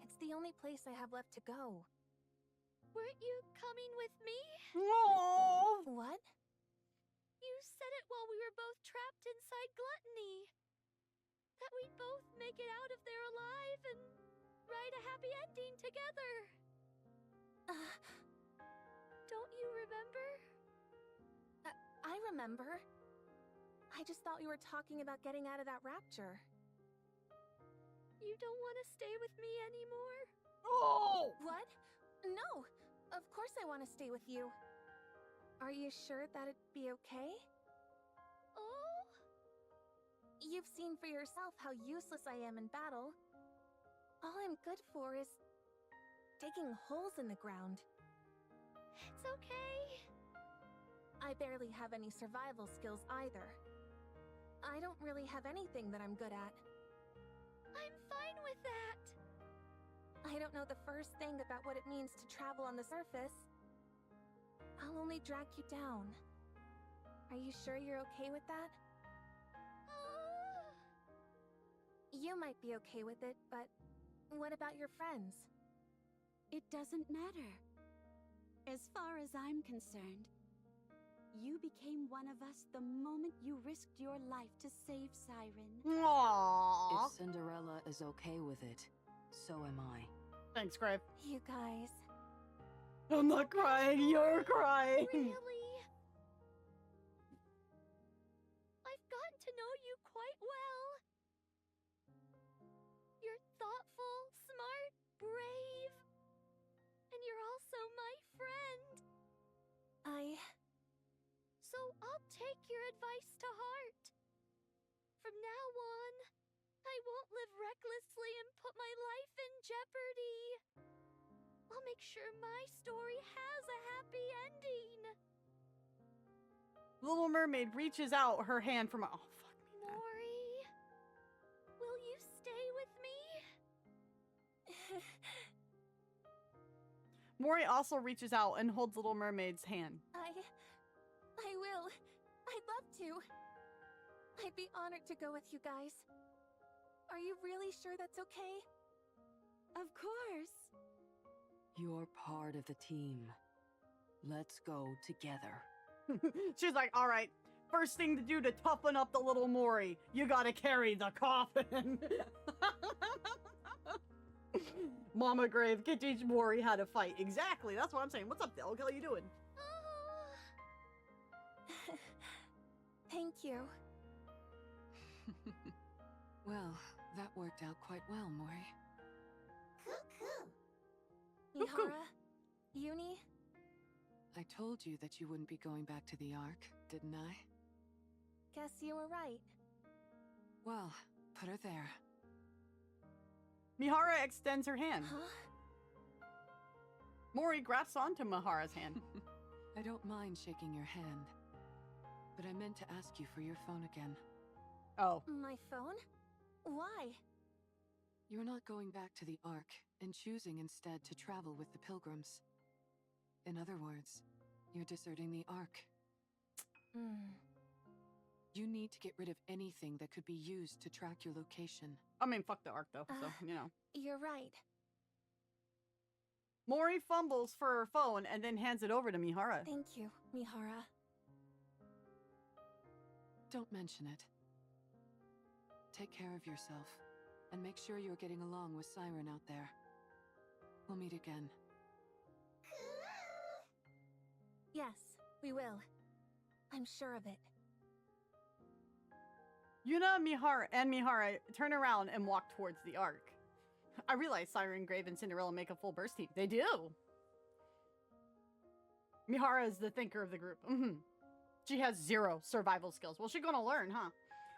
[SPEAKER 3] It's the only place I have left to go.
[SPEAKER 1] Weren't you coming with me?
[SPEAKER 2] Oh.
[SPEAKER 3] What?
[SPEAKER 1] You said it while we were both trapped inside Gluttony. That we'd both make it out of there alive and write a happy ending together. Don't you remember?
[SPEAKER 3] I remember. I just thought we were talking about getting out of that rapture.
[SPEAKER 1] You don't want to stay with me anymore?
[SPEAKER 2] Oh!
[SPEAKER 3] What? No! Of course I want to stay with you. Are you sure that'd be okay?
[SPEAKER 1] Oh?
[SPEAKER 3] You've seen for yourself how useless I am in battle. All I'm good for is digging holes in the ground.
[SPEAKER 1] It's okay.
[SPEAKER 3] I barely have any survival skills either. I don't really have anything that I'm good at.
[SPEAKER 1] I'm fine with that.
[SPEAKER 3] I don't know the first thing about what it means to travel on the surface. I'll only drag you down. Are you sure you're okay with that? You might be okay with it, but what about your friends?
[SPEAKER 12] It doesn't matter. As far as I'm concerned, you became one of us the moment you risked your life to save Siren.
[SPEAKER 2] Aww.
[SPEAKER 4] If Cinderella is okay with it, so am I.
[SPEAKER 2] Thanks, Grave.
[SPEAKER 3] You guys.
[SPEAKER 2] I'm not crying, you're crying.
[SPEAKER 1] Really? I've gotten to know you quite well. You're thoughtful, smart, brave, and you're also my friend. So I'll take your advice to heart. From now on, I won't live recklessly and put my life in jeopardy. I'll make sure my story has a happy ending.
[SPEAKER 2] Little Mermaid reaches out her hand from... Oh, fuck me, man.
[SPEAKER 1] Mori, will you stay with me?
[SPEAKER 2] Mori also reaches out and holds Little Mermaid's hand.
[SPEAKER 3] I will. I'd love to. I'd be honored to go with you guys. Are you really sure that's okay?
[SPEAKER 12] Of course.
[SPEAKER 4] You're part of the team. Let's go together.
[SPEAKER 2] She's like, all right, first thing to do to toughen up the little Mori, you gotta carry the coffin. Mama Grave can teach Mori how to fight. Exactly, that's what I'm saying. What's up, Del? How you doing?
[SPEAKER 3] Thank you.
[SPEAKER 4] Well, that worked out quite well, Mori.
[SPEAKER 3] Mihara, Yuni,
[SPEAKER 4] I told you that you wouldn't be going back to the Ark, didn't I?
[SPEAKER 3] guess you were right.
[SPEAKER 4] Well, put her there.
[SPEAKER 2] Mihara extends her hand.
[SPEAKER 3] Huh?
[SPEAKER 2] Mori grasps onto Mihara's hand.
[SPEAKER 4] I don't mind shaking your hand, but I meant to ask you for your phone again.
[SPEAKER 2] Oh.
[SPEAKER 3] My phone? Why?
[SPEAKER 4] You're not going back to the Ark and choosing instead to travel with the Pilgrims. In other words, you're deserting the Ark. You need to get rid of anything that could be used to track your location.
[SPEAKER 2] I mean, fuck the Ark, though, so, you know.
[SPEAKER 3] You're right.
[SPEAKER 2] Mori fumbles for her phone and then hands it over to Mihara.
[SPEAKER 3] Thank you, Mihara.
[SPEAKER 4] Don't mention it. Take care of yourself, and make sure you're getting along with Siren out there. We'll meet again.
[SPEAKER 3] Yes, we will. I'm sure of it.
[SPEAKER 2] Yuna, Mihara turn around and walk towards the Ark. I realize Siren, Grave, and Cinderella make a full burst team. They do! Mihara is the thinker of the group. She has 0 survival skills. Well, she's gonna learn, huh?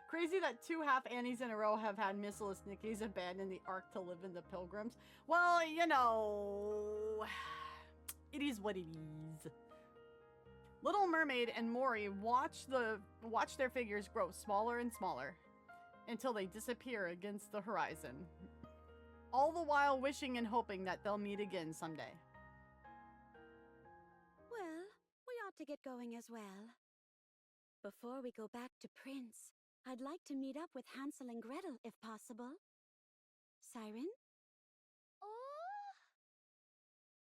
[SPEAKER 2] Crazy that 2 half-Annies in a row have had missileless Nikkies abandon the Ark to live in the Pilgrims. Well, you know... It is what it is. Little Mermaid and Mori watch their figures grow smaller and smaller until they disappear against the horizon. All the while wishing and hoping that they'll meet again someday.
[SPEAKER 12] Well, we ought to get going as well. Before we go back to Prince, I'd like to meet up with Hansel and Gretel if possible. Siren?
[SPEAKER 1] Oh?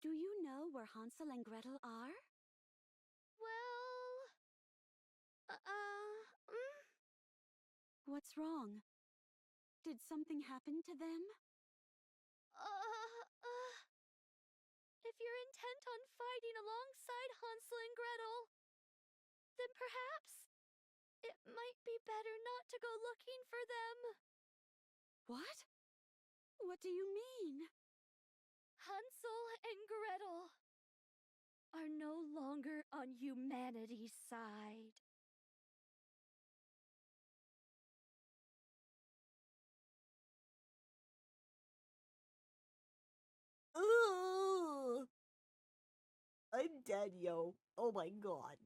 [SPEAKER 12] Do you know where Hansel and Gretel are?
[SPEAKER 1] Well...
[SPEAKER 12] What's wrong? Did something happen to them?
[SPEAKER 1] If you're intent on fighting alongside Hansel and Gretel, then perhaps it might be better not to go looking for them.
[SPEAKER 12] What? What do you mean?
[SPEAKER 1] Hansel and Gretel are no longer on humanity's side.
[SPEAKER 2] Ooh! I'm dead, yo. Oh my god.